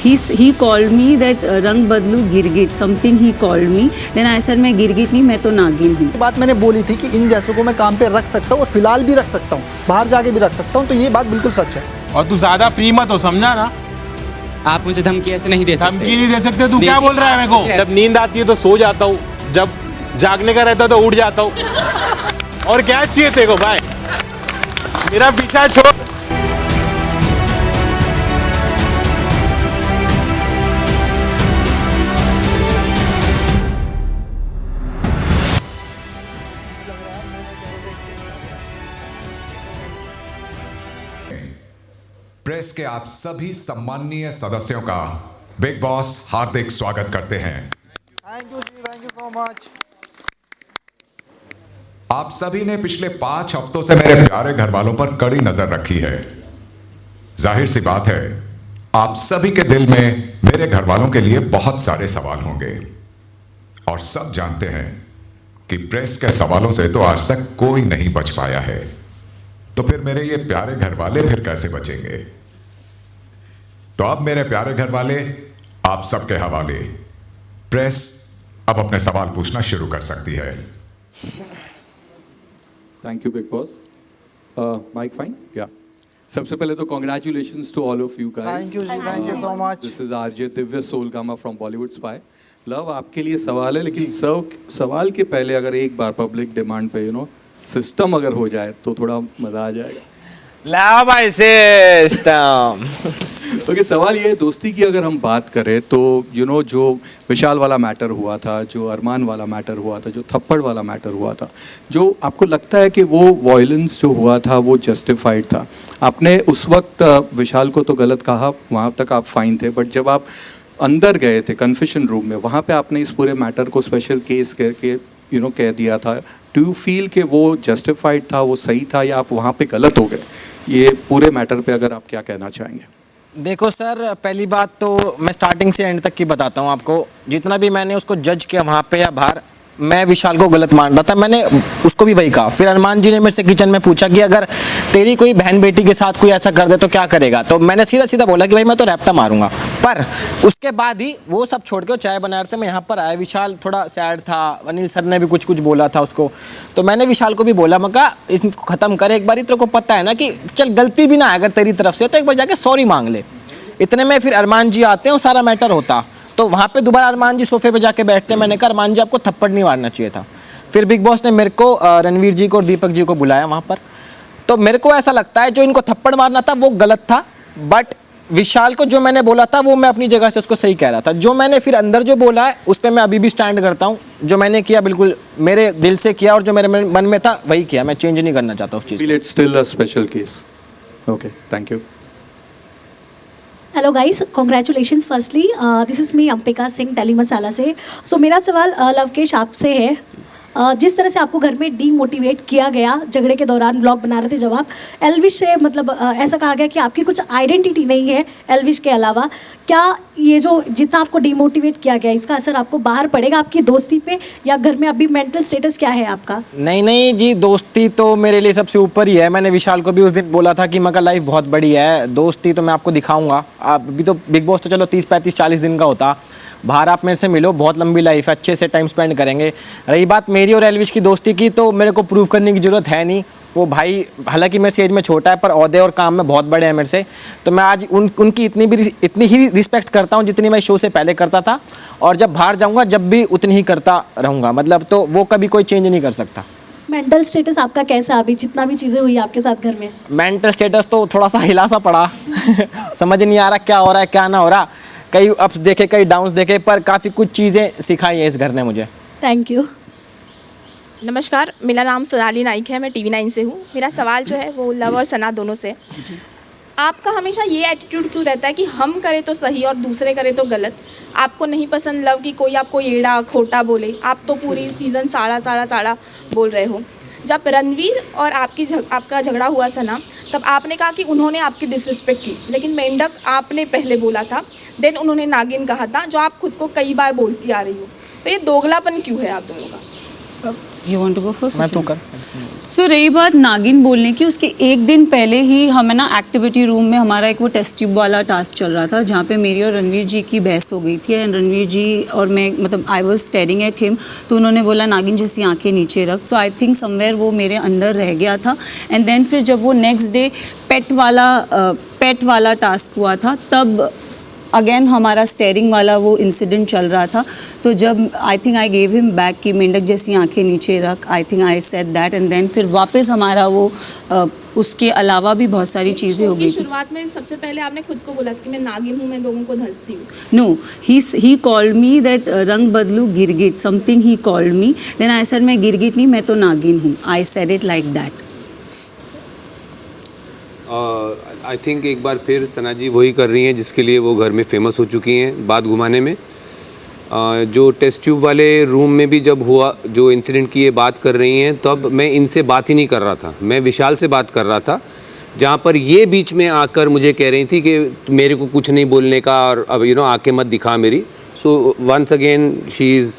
he called me that रंग बदलू गिरगिट something he called me. Then I said मैं गिरगिट नहीं, मैं तो नागिन हूँ. बात मैंने बोली थी कि इन जैसों को मैं काम पे रख सकता हूँ और फिलहाल भी रख सकता हूँ, बाहर जाके भी रख सकता हूँ, तो ये बात बिल्कुल सच है. और तू ज्यादा फ्री मत हो, समझा ना. आप मुझे धमकी ऐसे नहीं दे सकते. धमकी नहीं दे सकते. तू क्या बोल रहा है मेरे को? जब नींद आती है तो सो जाता हूँ, जब जागने का रहता है तो उठ जाता हूँ. और क्या चाहिए तेरे को भाई? मेरा पीछा छोड़. प्रेस के आप सभी सम्माननीय सदस्यों का बिग बॉस हार्दिक स्वागत करते हैं. थैंक यू जी, थैंक यू सो मच. आप सभी ने पिछले 5 हफ्तों से मेरे प्यारे घर वालों पर कड़ी नजर रखी है. जाहिर सी बात है, आप सभी के दिल में मेरे घर वालों के लिए बहुत सारे सवाल होंगे और सब जानते हैं कि प्रेस के सवालों से तो आज तक कोई नहीं बच पाया है, तो फिर मेरे ये प्यारे घर वाले फिर कैसे बचेंगे? तो अब मेरे प्यारे घर वाले, आप सबके हवाले. प्रेस अब अपने सवाल पूछना शुरू कर सकती है. Thank you big boss. Mike fine. या सबसे पहले तो congratulations to all of you guys. Thank you जी, thank you so much. This is RJ Divya Solgama from Bollywood spy. Love, आपके लिए सवाल है, लेकिन सवाल के पहले अगर एक बार पब्लिक डिमांड पे सिस्टम अगर हो जाए तो थोड़ा मजा आ जाएगा. ला भाई सिस्टम. ओके, सवाल ये है, दोस्ती की अगर हम बात करें तो जो विशाल वाला मैटर हुआ था, जो अरमान वाला मैटर हुआ था, जो थप्पड़ वाला मैटर हुआ था, जो आपको लगता है कि वो वायलेंस जो हुआ था वो जस्टिफाइड था? आपने उस वक्त विशाल को तो गलत कहा, वहाँ तक आप फाइन थे, बट जब आप अंदर गए थे कन्फेशन रूम में, वहाँ पे आपने इस पूरे मैटर को स्पेशल केस करके कह दिया था. डू यू फील कि वो जस्टिफाइड था, वो सही था, या आप वहाँ पे गलत हो गए? ये पूरे मैटर पे अगर आप क्या कहना चाहेंगे? देखो सर, पहली बात तो मैं स्टार्टिंग से एंड तक की बताता हूँ आपको. जितना भी मैंने उसको जज किया वहाँ पे या बाहर, मैं विशाल को गलत मान रहा था. मैंने उसको भी वही कहा. फिर अरमान जी ने मेरे से किचन में पूछा कि अगर तेरी कोई बहन बेटी के साथ कोई ऐसा कर दे तो क्या करेगा? तो मैंने सीधा सीधा बोला कि भाई मैं तो रैप्टा मारूंगा. पर उसके बाद ही वो सब छोड़ के वो चाय बना रहे थे, मैं यहाँ पर आया. विशाल थोड़ा सैड था, अनिल सर ने भी कुछ कुछ बोला था उसको, तो मैंने विशाल को भी बोला, मैं कहा इसको ख़त्म कर एक बार. तेरे को पता है ना कि चल गलती भी ना अगर तेरी तरफ से तो एक बार जाके सॉरी मांग ले. इतने में फिर अरमान जी आते हैं और सारा मैटर होता. तो वहाँ पे दोबारा अरमान जी सोफे पे जाके बैठते हैं. मैंने कहा अरमान जी आपको थप्पड़ नहीं मारना चाहिए था. फिर बिग बॉस ने मेरे को रणवीर जी को और दीपक जी को बुलाया वहाँ पर. तो मेरे को ऐसा लगता है जो इनको थप्पड़ मारना था वो गलत था, बट विशाल को जो मैंने बोला था वो मैं अपनी जगह से उसको सही कह रहा था. जो मैंने फिर अंदर जो बोला है उस पर मैं अभी भी स्टैंड करता हूँ. जो मैंने किया बिल्कुल मेरे दिल से किया और जो मेरे मन में था वही किया. मैं चेंज नहीं करना चाहता उस चीज़ को. It's still a special case. Okay, thank you. Hello guys, congratulations firstly. This is me Ambika Singh telly masala से. सो मेरा सवाल लवकेश आपसे है. जिस तरह से आपको घर में डीमोटिवेट किया गया झगड़े के दौरान, ब्लॉग बना रहे थे जब आप, एल्विश से मतलब ऐसा कहा गया कि आपकी कुछ आइडेंटिटी नहीं है एल्विश के अलावा. क्या ये जो जितना आपको डीमोटिवेट किया गया इसका असर आपको बाहर पड़ेगा आपकी दोस्ती पे, या घर में अभी मेंटल स्टेटस क्या है आपका? नहीं जी, दोस्ती तो मेरे लिए सबसे ऊपर ही है. मैंने विशाल को भी उस दिन बोला था कि मगर लाइफ बहुत बड़ी है, दोस्ती तो मैं आपको दिखाऊंगा. अभी तो बिग बॉस तो चलो 30 35 40 दिन का होता. बाहर आप मेरे से मिलो, बहुत लंबी लाइफ है, अच्छे से टाइम स्पेंड करेंगे. रही बात मेरी और एल्विश की दोस्ती की, तो मेरे को प्रूव करने की ज़रूरत है नहीं. वो भाई हालांकि मेरे से एज में छोटा है पर ओहदे और काम में बहुत बड़े हैं मेरे से. तो मैं आज उनकी इतनी ही रिस्पेक्ट करता हूँ जितनी मैं शो से पहले करता था, और जब बाहर जाऊँगा जब भी उतनी ही करता रहूँगा. मतलब तो वो कभी कोई चेंज नहीं कर सकता. मेंटल स्टेटस आपका कैसा अभी, जितना भी चीज़ें हुई आपके साथ घर में? मेंटल स्टेटस तो थोड़ा सा हिला सा पड़ा. समझ नहीं आ रहा क्या हो रहा है क्या ना हो रहा. कई अप्स देखे, कई डाउन्स देखे, पर काफ़ी कुछ चीज़ें सिखाई है इस घर ने मुझे. Thank you. नमस्कार, मेरा नाम सोनाली नाइक है, मैं TV9 से हूँ. मेरा सवाल जो है वो लव और सना दोनों से. आपका हमेशा ये एटीट्यूड क्यों रहता है कि हम करें तो सही और दूसरे करें तो गलत? आपको नहीं पसंद लव की कोई आपको एड़ा खोटा बोले? आप तो पूरी सीज़न साड़ा बोल रहे हो. जब रणवीर और आपका झगड़ा हुआ सना, तब आपने कहा कि उन्होंने आपकी डिसरिस्पेक्ट की, लेकिन मेंढक आपने पहले बोला था, देन उन्होंने नागिन कहा था, जो आप खुद को कई बार बोलती आ रही हो. तो ये दोगलापन क्यों है आप दोनों का? You want to go first? मैं तो कर सो रही बात नागिन बोलने की, उसके एक दिन पहले ही हमें ना एक्टिविटी रूम में हमारा एक वो टेस्ट ट्यूब वाला टास्क चल रहा था, जहाँ पे मेरी और रणवीर जी की बहस हो गई थी। एंड रणवीर जी और मैं, मतलब I was staring at him, तो उन्होंने बोला नागिन जैसी आंखें नीचे रख। सो आई थिंक समवेयर वो मेरे अंदर रह गया था। एंड देन फिर जब वो नेक्स्ट डे पेट वाला टास्क हुआ था, तब अगेन हमारा स्टेयरिंग वाला वो इंसिडेंट चल रहा था। तो जब I think I gave him back कि मेंढक जैसी आंखें नीचे रख, I think I said that. And then फिर वापस हमारा वो उसके अलावा भी बहुत सारी चीज़ें हो गई थी। शुरुआत में सबसे पहले आपने खुद को बोला कि मैं नागिन हूँ, मैं लोगों को धंसती हूँ। No, he called me that रंग बदलू गिरगिट, something he called me. Then I said मैं गिरगिट नहीं, मैं तो नागिन हूँ। I said it like that. I think एक बार फिर सना जी वही कर रही हैं जिसके लिए वो घर में फेमस हो चुकी हैं, बात घुमाने में। जो टेस्ट ट्यूब वाले रूम में भी जब हुआ, जो इंसिडेंट की ये बात कर रही हैं, तब मैं इनसे बात ही नहीं कर रहा था, मैं विशाल से बात कर रहा था, जहाँ पर ये बीच में आकर मुझे कह रही थी कि मेरे को कुछ नहीं बोलने का, और अब आके मत दिखा मेरी। So once again she is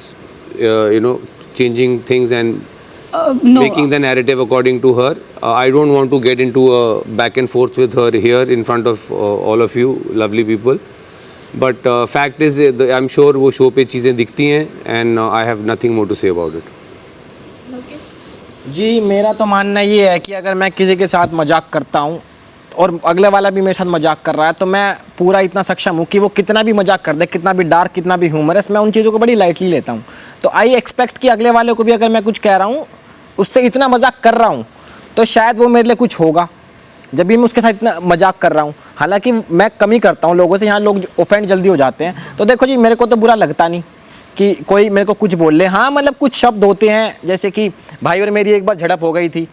changing things and No. making the narrative according to her. I don't want to get into a back and forth with her here in front of all of you lovely people. But fact is, I'm sure वो show पे चीज़ें दिखती हैं, and I have nothing more to say about it. जी मेरा तो मानना ये है कि अगर मैं किसी के साथ मजाक करता हूँ और अगले वाला भी मेरे साथ मजाक कर रहा है, तो मैं पूरा इतना सक्षम हूँ कि वो कितना भी मजाक कर दे, कितना भी डार्क, कितना भी ह्यूमरस, मैं उन चीज़ों को बड़ी लाइटली लेता हूँ। तो आई एक्सपेक्ट कि अगले वाले को भी अगर मैं कुछ कह रहा हूँ, उससे इतना मजाक कर रहा हूँ, तो शायद वो मेरे लिए कुछ होगा, जब भी मैं उसके साथ इतना मजाक कर रहा हूँ। हालांकि मैं कम ही करता हूँ लोगों से, यहाँ लोग ऑफेंड जल्दी हो जाते हैं। तो देखो जी, मेरे को तो बुरा लगता नहीं कि कोई मेरे को कुछ बोल ले। हाँ मतलब कुछ शब्द होते हैं, जैसे कि भाई और मेरी एक बार झड़प हो गई थी,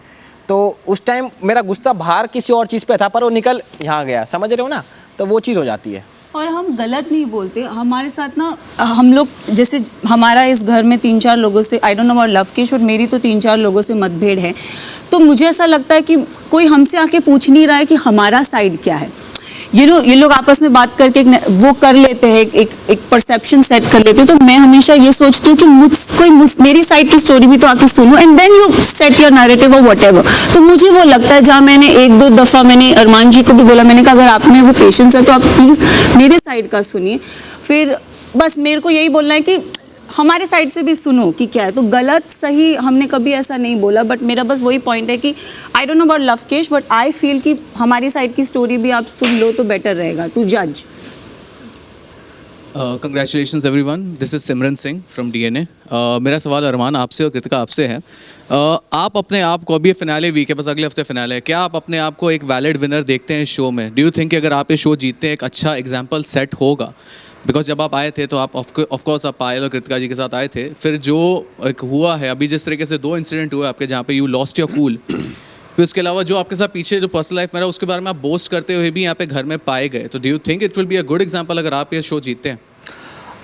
तो उस टाइम मेरा गुस्सा बाहर किसी और चीज़ पे था, पर वो निकल यहाँ गया, समझ रहे हो ना, तो वो चीज़ हो जाती है। और हम गलत नहीं बोलते। हमारे साथ ना, हम लोग जैसे हमारा इस घर में 3-4 लोगों से, आई डोंट नो अबाउट लवकेश, और मेरी तो 3-4 लोगों से मतभेद है। तो मुझे ऐसा लगता है कि कोई हमसे आके पूछ नहीं रहा है कि हमारा साइड क्या है। ये लोग आपस में बात करके वो कर लेते हैं, एक परसेप्शन सेट कर लेते हैं। तो मैं हमेशा ये सोचती हूँ कि मेरी साइड की स्टोरी भी तो आके सुनो, and then you set your narrative और व्हाटएवर। तो मुझे वो लगता है, जहाँ मैंने 1-2 दफ़ा मैंने अरमान जी को भी बोला, मैंने कहा अगर आप में वो पेशेंस है तो आप प्लीज़ मेरे साइड का सुनिए। फिर बस मेरे को यही बोलना है कि हमारे साइड से भी सुनो कि क्या है। तो गलत सही हमने कभी ऐसा नहीं बोला, बट मेरा बस वही पॉइंट है कि आई don't know about Lavkesh, but I feel कि हमारी साइड की स्टोरी भी आप सुन लो तो बेटर रहेगा टू जज। Congratulations everyone, this is Simran Singh from DNA। मेरा सवाल अरमान आपसे और कृतिका आपसे है। आप अपने आप को, अभी फिनाले वीक है, बस अगले हफ्ते फिनाले है, क्या आप अपने आप को एक वैलिड विनर देखते हैं इस शो में? डू यू थिंक अगर आप ये शो जीतते हैं एक अच्छा एग्जाम्पल सेट होगा? बिकॉज जब आप आए थे तो आप ऑफकोर्स आप पायल और कृतिका जी के साथ आए थे, फिर जो एक हुआ है अभी, जिस तरीके से 2 इंसिडेंट हुए आपके जहाँ पे यू लॉस्ट योर कूल, फिर उसके अलावा जो आपके साथ पीछे जो पर्सनल लाइफ में रहा उसके बारे में आप बोस्ट करते हुए भी यहाँ पे घर में पाए गए, तो do you think it will be a good example अगर आप ये शो जीतते हैं?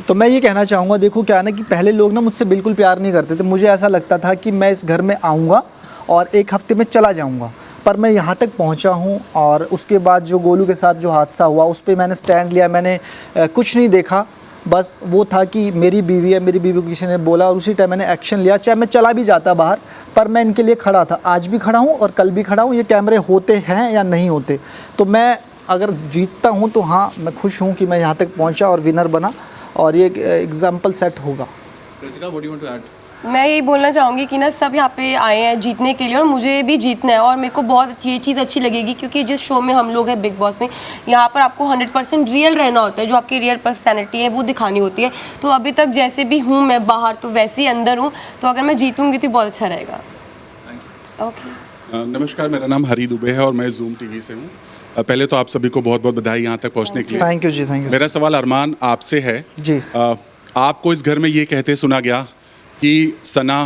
तो मैं ये कहना चाहूँगा, देखो क्या है ना कि पहले लोग ना मुझसे बिल्कुल प्यार नहीं करते थे। मुझे ऐसा लगता था कि मैं इस घर में आऊँगा और 1 हफ्ते में चला जाऊँगा, पर मैं यहाँ तक पहुँचा हूँ। और उसके बाद जो गोलू के साथ जो हादसा हुआ, उस पर मैंने स्टैंड लिया, मैंने कुछ नहीं देखा, बस वो था कि मेरी बीवी है, मेरी बीवी को किसी ने बोला और उसी टाइम मैंने एक्शन लिया। चाहे मैं चला भी जाता बाहर, पर मैं इनके लिए खड़ा था, आज भी खड़ा हूँ और कल भी खड़ा हूँ। ये कैमरे होते हैं या नहीं होते, तो मैं अगर जीतता हूँ तो हाँ, मैं खुश हूँ कि मैं यहाँ तक पहुँचा और विनर बना, और ये एग्जाम्पल सेट होगा। Kritika, what do you want to add? मैं यही बोलना चाहूँगी कि ना सब यहाँ पे आए हैं जीतने के लिए, और मुझे भी जीतना है, और मेरे को बहुत ये चीज़ अच्छी लगेगी क्योंकि जिस शो में हम लोग हैं बिग बॉस में, यहाँ पर आपको 100% रियल रहना होता है, जो आपकी रियल पर्सनैलिटी है वो दिखानी होती है। तो अभी तक जैसे भी हूँ मैं बाहर, तो वैसे ही अंदर हूँ, तो अगर मैं जीतूँगी तो बहुत अच्छा रहेगा। ओके। नमस्कार, मेरा नाम हरी दुबे है और मैं जूम टीवी से हूँ। पहले तो आप सभी को बहुत बहुत बधाई यहाँ तक पहुँचने के लिए। थैंक यू जी, थैंक यू। मेरा सवाल अरमान आपसे है जी। आपको इस घर में ये कहते सुना गया कि सना,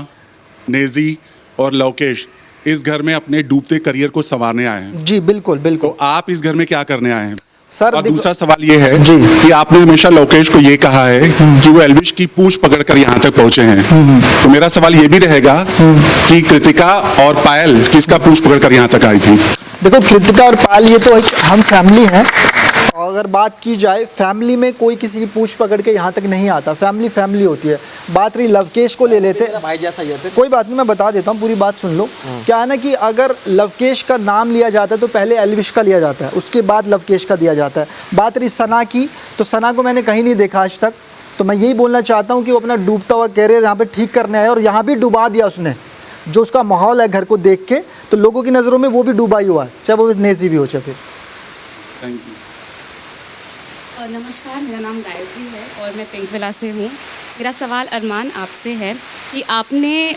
नेजी और लवकेश इस घर में अपने डूबते करियर को संवारने आए हैं। जी बिल्कुल बिल्कुल। तो आप इस घर में क्या करने आए हैं सर? और दूसरा सवाल ये है कि आपने हमेशा लवकेश को ये कहा है कि वो एल्विश की पूंछ पकड़कर यहाँ तक पहुंचे हैं, तो मेरा सवाल ये भी रहेगा कि कृतिका और पायल किसका पूंछ पकड़कर यहाँ तक आई थी? देखो, कृतिका और पायल ये तो एक हम फैमिली हैं, अगर बात की जाए फैमिली में कोई किसी की पूछ पकड़ के यहाँ तक नहीं आता, फैमिली फैमिली होती है। बात रही लवकेश को ले लेते, भाई जैसा ही है फिर। कोई बात नहीं, मैं बता देता हूँ, पूरी बात सुन लो। क्या है ना कि अगर लवकेश का नाम लिया जाता है तो पहले एल्विश का लिया जाता है, उसके बाद लवकेश का दिया जाता है। बात रही सना की, तो सना को मैंने कहीं नहीं देखा आज तक, तो मैं यही बोलना चाहता हूँ कि वो अपना डूबता हुआ कैरियर यहाँ पे ठीक करने आया और यहाँ भी डुबा दिया उसने। जो उसका माहौल है घर को देख के, तो लोगों की नज़रों में वो भी डूबा ही हुआ है, चाहे वो नेजी भी हो चाहे फिर। Thank you. नमस्कार, मेरा नाम गायत्री है और मैं पिंक विला से हूँ। मेरा सवाल अरमान आपसे है कि आपने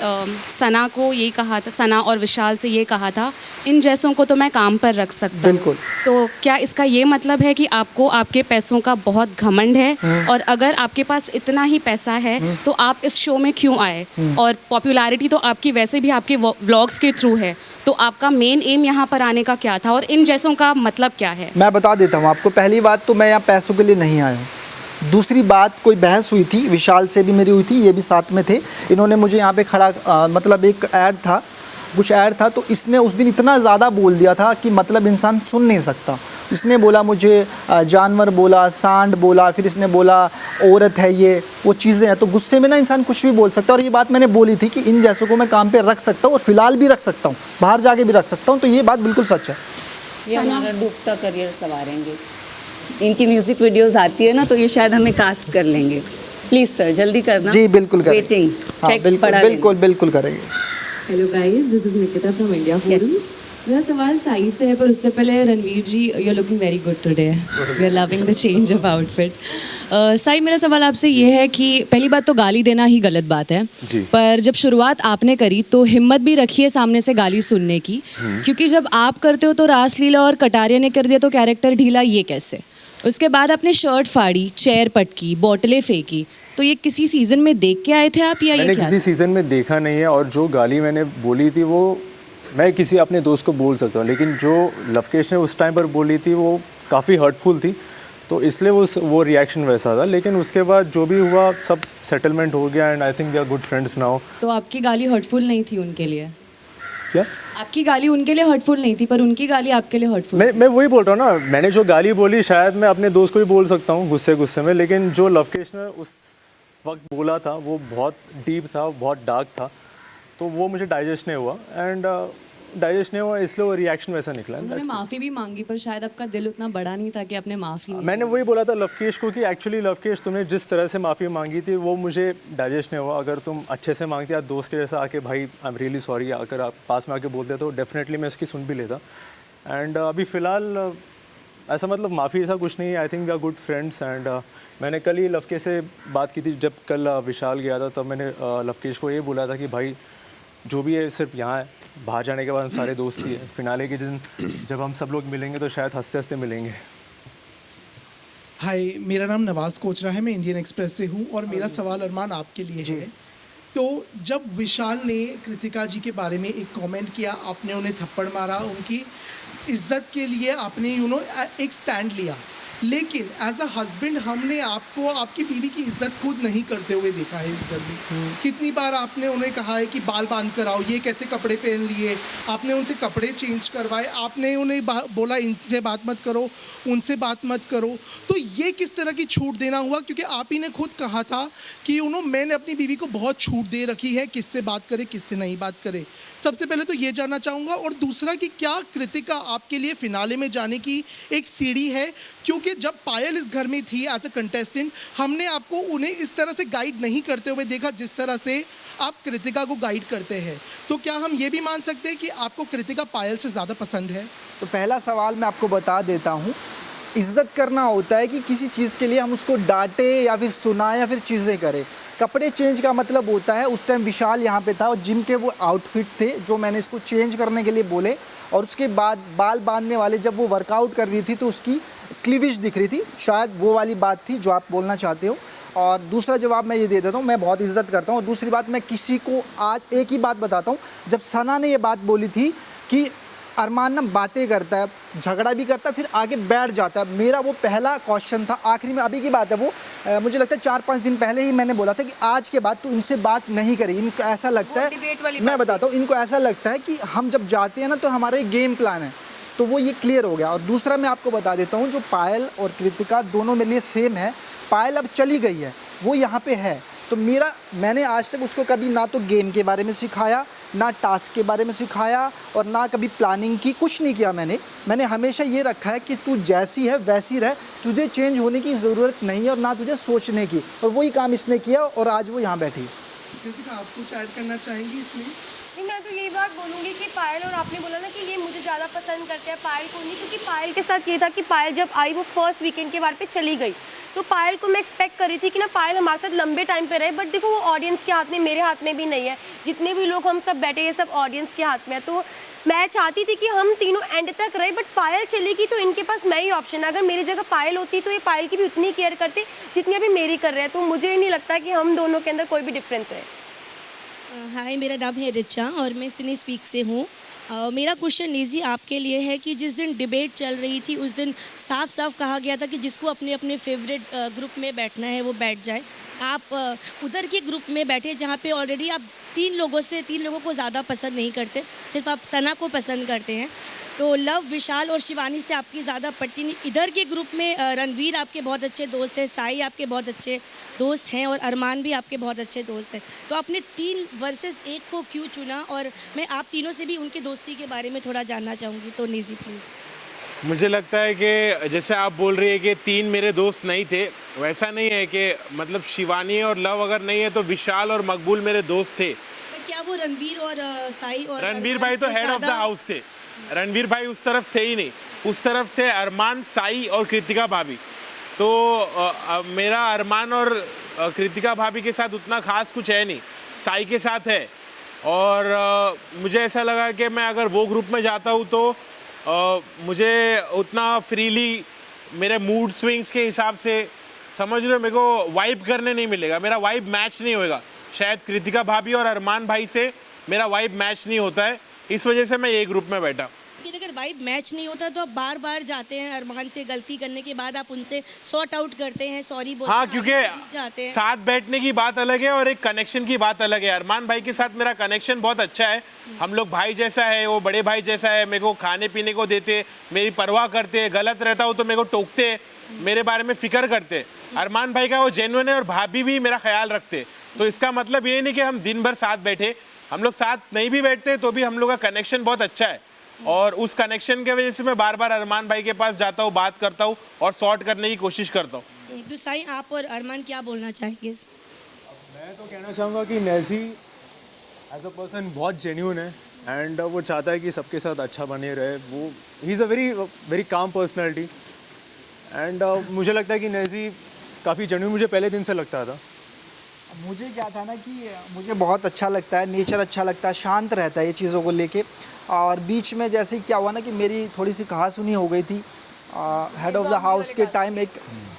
सना को ये कहा था, सना और विशाल से ये कहा था, इन जैसों को तो मैं काम पर रख सकता हूँ। बिल्कुल। तो क्या इसका ये मतलब है कि आपको आपके पैसों का बहुत घमंड है, और अगर आपके पास इतना ही पैसा है तो आप इस शो में क्यों आए? और पॉपुलैरिटी तो आपकी वैसे भी आपके व्लॉग्स के थ्रू है, तो आपका मेन एम यहाँ पर आने का क्या था और इन जैसों का मतलब क्या है? मैं बता देता हूँ आपको। पहली बात तो मैं यहाँ पैसों के लिए नहीं आया हूँ। दूसरी बात, कोई बहस हुई थी, विशाल से भी मेरी हुई थी, ये भी साथ में थे। इन्होंने मुझे यहाँ पे खड़ा मतलब एक ऐड था, कुछ ऐड था, तो इसने उस दिन इतना ज़्यादा बोल दिया था कि मतलब इंसान सुन नहीं सकता। इसने बोला मुझे जानवर बोला, सांड बोला, फिर इसने बोला औरत है, ये वो चीज़ें हैं। तो गुस्से में ना इंसान कुछ भी बोल सकता है, और ये बात मैंने बोली थी कि इन जैसों को मैं काम पे रख सकता हूँ और फिलहाल भी रख सकता हूँ, बाहर जाके भी रख सकता हूँ। तो ये बात बिल्कुल सच है। ये हमारा डूबता करियर संवारेंगे। इनकी म्यूजिक वीडियोस आती है ना, तो ये शायद हमें कास्ट कर लेंगे। प्लीज सर जल्दी करना। जी बिल्कुल करेंगे। वेटिंग हाँ, चेक बिल्कुल पढ़ा बिल्कुल बिल्कुल करेंगे। Hello guys, this is Nikita from India forums. मेरा सवाल साई से है, पर उससे पहले Ranveer ji, you are looking very good today, we are loving the change of outfit. Sai, मेरा सवाल आपसे ये है कि पहली बात तो गाली देना ही गलत बात है, पर जब शुरुआत आपने करी तो हिम्मत भी रखी है सामने से गाली सुनने की, क्योंकि जब आप करते हो तो रासलीला और कटारिया ने कर दिया तो कैरेक्टर ढीला, ये कैसे? उसके बाद आपने शर्ट फाड़ी, चेयर पटकी, बोतलें फेंकी, तो ये किसी सीजन में देख के आए थे आप या मैंने किसी सीजन में देखा नहीं है, और जो गाली मैंने बोली थी वो मैं किसी अपने दोस्त को बोल सकता हूँ, लेकिन जो लवकेश ने उस टाइम पर बोली थी वो काफ़ी हर्टफुल थी, तो इसलिए वो रिएक्शन वैसा था। लेकिन उसके बाद जो भी हुआ सब सेटलमेंट हो गया, and I think we are good friends now. तो आपकी गाली हर्टफुल नहीं थी उनके लिए? क्या? आपकी गाली उनके लिए हर्टफुल नहीं थी, पर उनकी गाली आपके लिए हर्टफुल? मैं वही बोल रहा हूँ ना, मैंने जो गाली बोली शायद मैं अपने दोस्त को भी बोल सकता हूँ गुस्से में, लेकिन जो लवकेश ने उस वक्त बोला था वो बहुत डीप था, बहुत डार्क था, तो वो मुझे डाइजेस्ट नहीं हुआ, एंड डाइजेस्ट नहीं हुआ, इसलिए वो रिएक्शन वैसा निकला। उन्होंने माफ़ी भी मांगी, पर शायद आपका दिल उतना बड़ा नहीं था कि आपने माफ़ी नहीं। मैंने वही बोला था लवकेश को कि एक्चुअली लवकेश तुमने जिस तरह से माफ़ी मांगी थी वो मुझे डाइजेस्ट नहीं हुआ। अगर तुम अच्छे से मांगती या दोस्त के जैसा आके भाई आई एम रियली सॉरी अगर आप पास में आके बोलते तो डेफिनेटली मैं इसकी सुन भी लेता। एंड अभी फ़िलहाल ऐसा मतलब माफ़ी ऐसा कुछ नहीं है, I think we are good friends. And मैंने कल ही लवकेश से बात की थी, जब कल विशाल गया था तब मैंने लवकेश को ये बोला था कि भाई जो भी है सिर्फ यहाँ है, बाहर जाने के बाद हम सारे दोस्त ही हैं, फिनाले के दिन जब हम सब लोग मिलेंगे तो शायद हंसते हंसते मिलेंगे। हाय, मेरा नाम नवाज़ कोचरा है, मैं इंडियन एक्सप्रेस से हूँ और मेरा सवाल अरमान आपके लिए है। तो जब विशाल ने कृतिका जी के बारे में एक कमेंट किया, आपने उन्हें थप्पड़ मारा, उनकी इज्जत के लिए आपने एक स्टैंड लिया, लेकिन एज अ हस्बैंड हमने आपको आपकी बीवी की इज्जत खुद नहीं करते हुए देखा है इस घर में। कितनी बार आपने उन्हें कहा है कि बाल बांध कर आओ, ये कैसे कपड़े पहन लिए, आपने उनसे कपड़े चेंज करवाए, आपने उन्हें बोला इनसे बात मत करो, उनसे बात मत करो। तो ये किस तरह की छूट देना हुआ? क्योंकि आप ही ने खुद कहा था कि मैंने अपनी बीवी को बहुत छूट दे रखी है, किससे बात करे किससे नहीं बात करे। सबसे पहले तो ये जानना चाहूँगा, और दूसरा कि क्या कृतिका आपके लिए फिनाले में जाने की एक सीढ़ी है? क्योंकि जब पायल इस घर में थी एज अ कंटेस्टेंट, हमने आपको उन्हें इस तरह से गाइड नहीं करते हुए देखा जिस तरह से आप कृतिका को गाइड करते हैं। तो क्या हम ये भी मान सकते हैं कि आपको कृतिका पायल से ज़्यादा पसंद है? तो पहला सवाल मैं आपको बता देता हूँ, इज्जत करना होता है कि किसी चीज़ के लिए हम उसको डांटे या फिर सुनाएं या फिर चीज़ें करें। कपड़े चेंज का मतलब होता है, उस टाइम विशाल यहाँ पे था और जिम के वो आउटफिट थे जो मैंने इसको चेंज करने के लिए बोले, और उसके बाद बाल बांधने वाले जब वो वर्कआउट कर रही थी तो उसकी क्लीविज दिख रही थी, शायद वो वाली बात थी जो आप बोलना चाहते हो। और दूसरा जवाब मैं ये दे देता हूँ, मैं बहुत इज्जत करता हूँ। और दूसरी बात, मैं किसी को आज एक ही बात बताता हूँ, जब सना ने ये बात बोली थी कि अरमान ना बातें करता है, झगड़ा भी करता है, फिर आगे बैठ जाता है, मेरा वो पहला क्वेश्चन था। आखिरी में अभी की बात है वो, मुझे लगता है 4-5 दिन पहले ही मैंने बोला था कि आज के बाद तो इनसे बात नहीं करेगी। इनको ऐसा लगता है, मैं बताता हूँ, इनको ऐसा लगता है कि हम जब जाते हैं ना तो हमारा एक गेम प्लान है, तो वो ये क्लियर हो गया। और दूसरा मैं आपको बता देता हूँ, जो पायल और कृतिका दोनों मेरे लिए सेम है। पायल अब चली गई है, वो यहाँ पे है, तो मैंने आज तक उसको कभी ना तो गेम के बारे में सिखाया, ना टास्क के बारे में सिखाया, और ना कभी प्लानिंग की, कुछ नहीं किया मैंने हमेशा ये रखा है कि तू जैसी है वैसी रह, तुझे चेंज होने की ज़रूरत नहीं है और ना तुझे सोचने की। और वही काम इसने किया और आज वो यहाँ बैठी है। कृतिका, आप कुछ ऐड करना चाहेंगी इसमें? नहीं, मैं तो यही बात बोलूँगी कि पायल, और आपने बोला ना कि ये मुझे ज़्यादा पसंद करते हैं, पायल को नहीं, क्योंकि पायल के साथ ये था कि पायल जब आई वो फर्स्ट वीकेंड के बाद पे चली गई, तो पायल को मैं एक्सपेक्ट कर रही थी कि ना पायल हमारे साथ लंबे टाइम पे रहे, बट देखो वो ऑडियंस के हाथ में, मेरे हाथ में भी नहीं है, जितने भी लोग हम सब बैठे ये सब ऑडियंस के हाथ में है। तो मैं चाहती थी कि हम तीनों एंड तक रहे, बट पायल चली गई तो इनके पास मैं ही ऑप्शन है। अगर मेरी जगह पायल होती तो ये पायल की भी उतनी केयर करते जितनी अभी मेरी कर रहे हैं। तो मुझे नहीं लगता कि हम दोनों के अंदर कोई भी डिफरेंस है। हाय, मेरा नाम है रिचा और मैं सिनी स्पीक से हूँ। मेरा क्वेश्चन नीजी आपके लिए है कि जिस दिन डिबेट चल रही थी उस दिन साफ साफ कहा गया था कि जिसको अपने अपने फेवरेट ग्रुप में बैठना है वो बैठ जाए। आप उधर के ग्रुप में बैठे जहाँ पे ऑलरेडी आप तीन लोगों को ज़्यादा पसंद नहीं करते, सिर्फ आप सना को पसंद करते हैं। तो लव, विशाल और शिवानी से आपकी ज़्यादा पट्टी नहीं। इधर के ग्रुप में रणवीर आपके बहुत अच्छे दोस्त हैं, साई आपके बहुत अच्छे दोस्त हैं और अरमान भी आपके बहुत अच्छे दोस्त हैं। तो आपने 3 वर्सेस 1 को क्यों चुना? और मैं आप तीनों से भी उनकी दोस्ती के बारे में थोड़ा जानना चाहूँगी, तो निजी प्लीज़। मुझे लगता है कि जैसे आप बोल रही है कि 3 मेरे दोस्त नहीं थे, वैसा नहीं है कि मतलब शिवानी और लव अगर नहीं है तो विशाल और मकबूल मेरे दोस्त थे। क्या वो रणवीर और साई और रणवीर भाई तो हेड ऑफ द हाउस थे, रणवीर भाई उस तरफ थे ही नहीं, उस तरफ थे अरमान, साई और कृतिका भाभी। तो मेरा अरमान और कृतिका भाभी के साथ उतना खास कुछ है नहीं, साई के साथ है। और मुझे ऐसा लगा कि मैं अगर वो ग्रुप में जाता हूँ तो मुझे उतना फ्रीली मेरे मूड स्विंग्स के हिसाब से, समझ रहे हो, मेरे को वाइब करने नहीं मिलेगा, मेरा वाइब मैच नहीं होएगा। शायद कृतिका भाभी और अरमान भाई से मेरा वाइब मैच नहीं होता है, इस वजह से मैं ये ग्रुप में बैठा। लेकिन अगर वाइब मैच नहीं होता तो आप बार बार जाते हैं अरमान से, गलती करने के बाद आप उनसे सॉर्ट आउट करते हैं, सॉरी बोलते हैं। हाँ, क्योंकि साथ बैठने की बात अलग है और एक कनेक्शन की बात अलग है। अरमान भाई के साथ मेरा कनेक्शन बहुत अच्छा है, हम लोग भाई जैसा है, वो बड़े भाई जैसा है, मेरे को खाने पीने को देते, मेरी परवाह करते, गलत रहता हूँ तो मेरे को टोकते, मेरे बारे में फिक्र करते। अरमान भाई का वो जेन्युइन है और भाभी भी मेरा ख्याल रखते। तो इसका मतलब ये नहीं कि हम दिन भर साथ बैठे, हम लोग साथ नहीं भी बैठते तो भी हम लोग का कनेक्शन बहुत अच्छा है। और उस कनेक्शन के वजह से मैं बार बार अरमान भाई के पास जाता हूँ, बात करता हूँ और सॉर्ट करने की कोशिश करता हूँ। तो साई, आप और अरमान क्या बोलना चाहेंगे? मैं तो कहना चाहूँगा कि नेजी एज अ पर्सन बहुत जेन्यून है एंड वो चाहता है कि सबके साथ अच्छा बने रहे। वो he is a very calm personality and मुझे लगता है कि नेजी काफ़ी जेन्यून मुझे पहले दिन से लगता था। मुझे क्या था ना कि मुझे बहुत अच्छा लगता है, नेचर अच्छा लगता है, शांत रहता है ये चीज़ों को लेके। और बीच में जैसे क्या हुआ ना कि मेरी थोड़ी सी कहासुनी हो गई थी, हेड ऑफ़ द हाउस के टाइम एक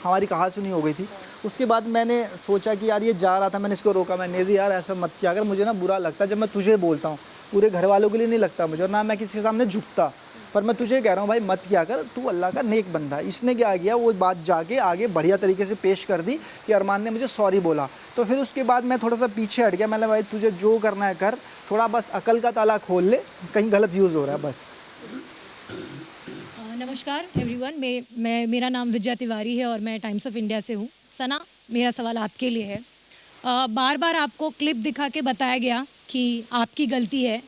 हमारी कहासुनी हो गई थी। उसके बाद मैंने सोचा कि यार ये जा रहा था, मैंने इसको रोका, मैं नेजी यार ऐसा मत किया, अगर मुझे ना बुरा लगता जब मैं तुझे बोलता हूँ, पूरे घर वालों के लिए नहीं लगता मुझे, और ना मैं किसी के सामने झुकता, पर मैं तुझे कह रहा हूँ भाई मत किया कर, तू अल्लाह का नेक बंदा है। इसने क्या किया, वो बात जाके आगे बढ़िया तरीके से पेश कर दी कि अरमान ने मुझे सॉरी बोला। तो फिर उसके बाद मैं थोड़ा सा पीछे हट गया, मैंने भाई तुझे जो करना है कर, थोड़ा बस अकल का ताला खोल ले, कहीं गलत यूज़ हो रहा है बस। नमस्कार एवरीवन, मेरा नाम विजया तिवारी है और मैं टाइम्स ऑफ इंडिया से हूँ। सना, मेरा सवाल आपके लिए है। बार बार आपको क्लिप दिखा के बताया गया कि आपकी गलती है,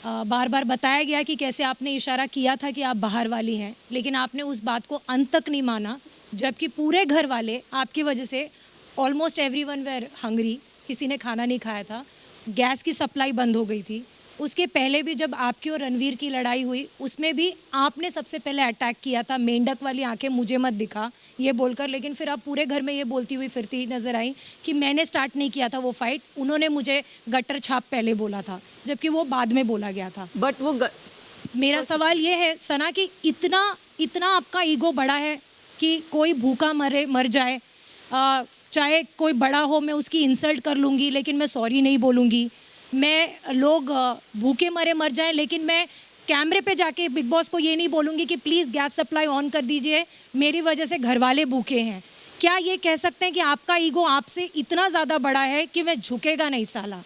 बार बार बताया गया कि कैसे आपने इशारा किया था कि आप बाहर वाली हैं, लेकिन आपने उस बात को अंत तक नहीं माना, जबकि पूरे घर वाले आपकी वजह से ऑलमोस्ट एवरीवन वेर हंग्री, किसी ने खाना नहीं खाया था, गैस की सप्लाई बंद हो गई थी। उसके पहले भी जब आपकी और रणवीर की लड़ाई हुई उसमें भी आपने सबसे पहले अटैक किया था, मेंढक वाली आंखें मुझे मत दिखा ये बोलकर, लेकिन फिर आप पूरे घर में ये बोलती हुई फिरती नज़र आई कि मैंने स्टार्ट नहीं किया था वो फाइट, उन्होंने मुझे गटर छाप पहले बोला था, जबकि वो बाद में बोला गया था। बट वो मेरा सवाल ये है सना कि इतना आपका ईगो बड़ा है कि कोई भूखा मर जाए, चाहे कोई बड़ा हो, मैं उसकी इंसल्ट कर लूँगी लेकिन मैं सॉरी नहीं बोलूँगी, मैं लोग भूखे मर जाएं लेकिन मैं कैमरे पे जाके बिग बॉस को ये नहीं बोलूँगी कि प्लीज़ गैस सप्लाई ऑन कर दीजिए, मेरी वजह से घर वाले भूखे हैं। क्या ये कह सकते हैं कि आपका ईगो आपसे इतना ज़्यादा बड़ा है कि मैं झुकेगा नहीं साला?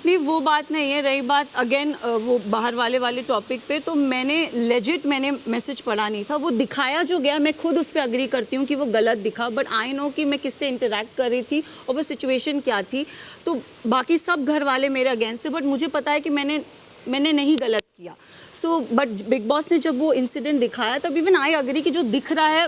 नहीं वो बात नहीं है। रही बात अगेन वो बाहर वाले टॉपिक पे, तो मैंने मैसेज पढ़ा नहीं था। वो दिखाया जो गया, मैं खुद उस पर अग्री करती हूँ कि वो गलत दिखा, बट आई नो कि मैं किससे इंटरेक्ट कर रही थी और वो सिचुएशन क्या थी। तो बाकी सब घर वाले मेरे अगेंस्ट है, बट मुझे पता है कि मैंने नहीं गलत किया। सो बट बिग बॉस ने जब वो इंसिडेंट दिखाया तब इवन आई अग्री कि जो दिख रहा है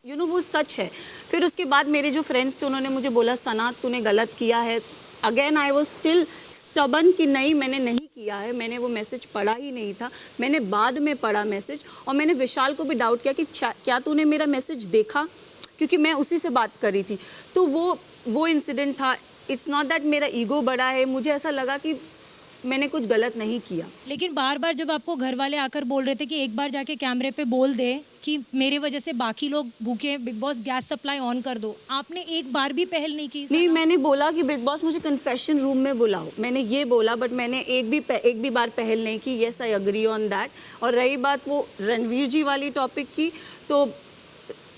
वो सच है। फिर उसके बाद मेरे जो फ्रेंड्स थे उन्होंने मुझे बोला सना तूने गलत किया है। Again I was still stubborn कि नहीं मैंने नहीं किया है, मैंने वो मैसेज पढ़ा ही नहीं था। मैंने बाद में पढ़ा मैसेज और मैंने विशाल को भी डाउट किया कि क्या तूने मेरा मैसेज देखा, क्योंकि मैं उसी से बात करी थी। तो वो इंसिडेंट था। इट्स नॉट दैट मेरा ईगो बड़ा है, मुझे ऐसा लगा कि मैंने कुछ गलत नहीं किया। लेकिन बार बार जब आपको घर वाले आकर बोल रहे थे कि एक बार जाके कैमरे पे बोल दे कि मेरी वजह से बाकी लोग भूखे, big boss gas supply on कर दो, आपने एक बार भी पहल नहीं की? नहीं, मैंने बोला कि बिग बॉस मुझे कन्फेशन रूम में बुलाओ, मैंने ये बोला, बट मैंने एक भी बार पहल नहीं की। Yes I agree on that. और रही बात वो रणवीर जी वाली टॉपिक की, तो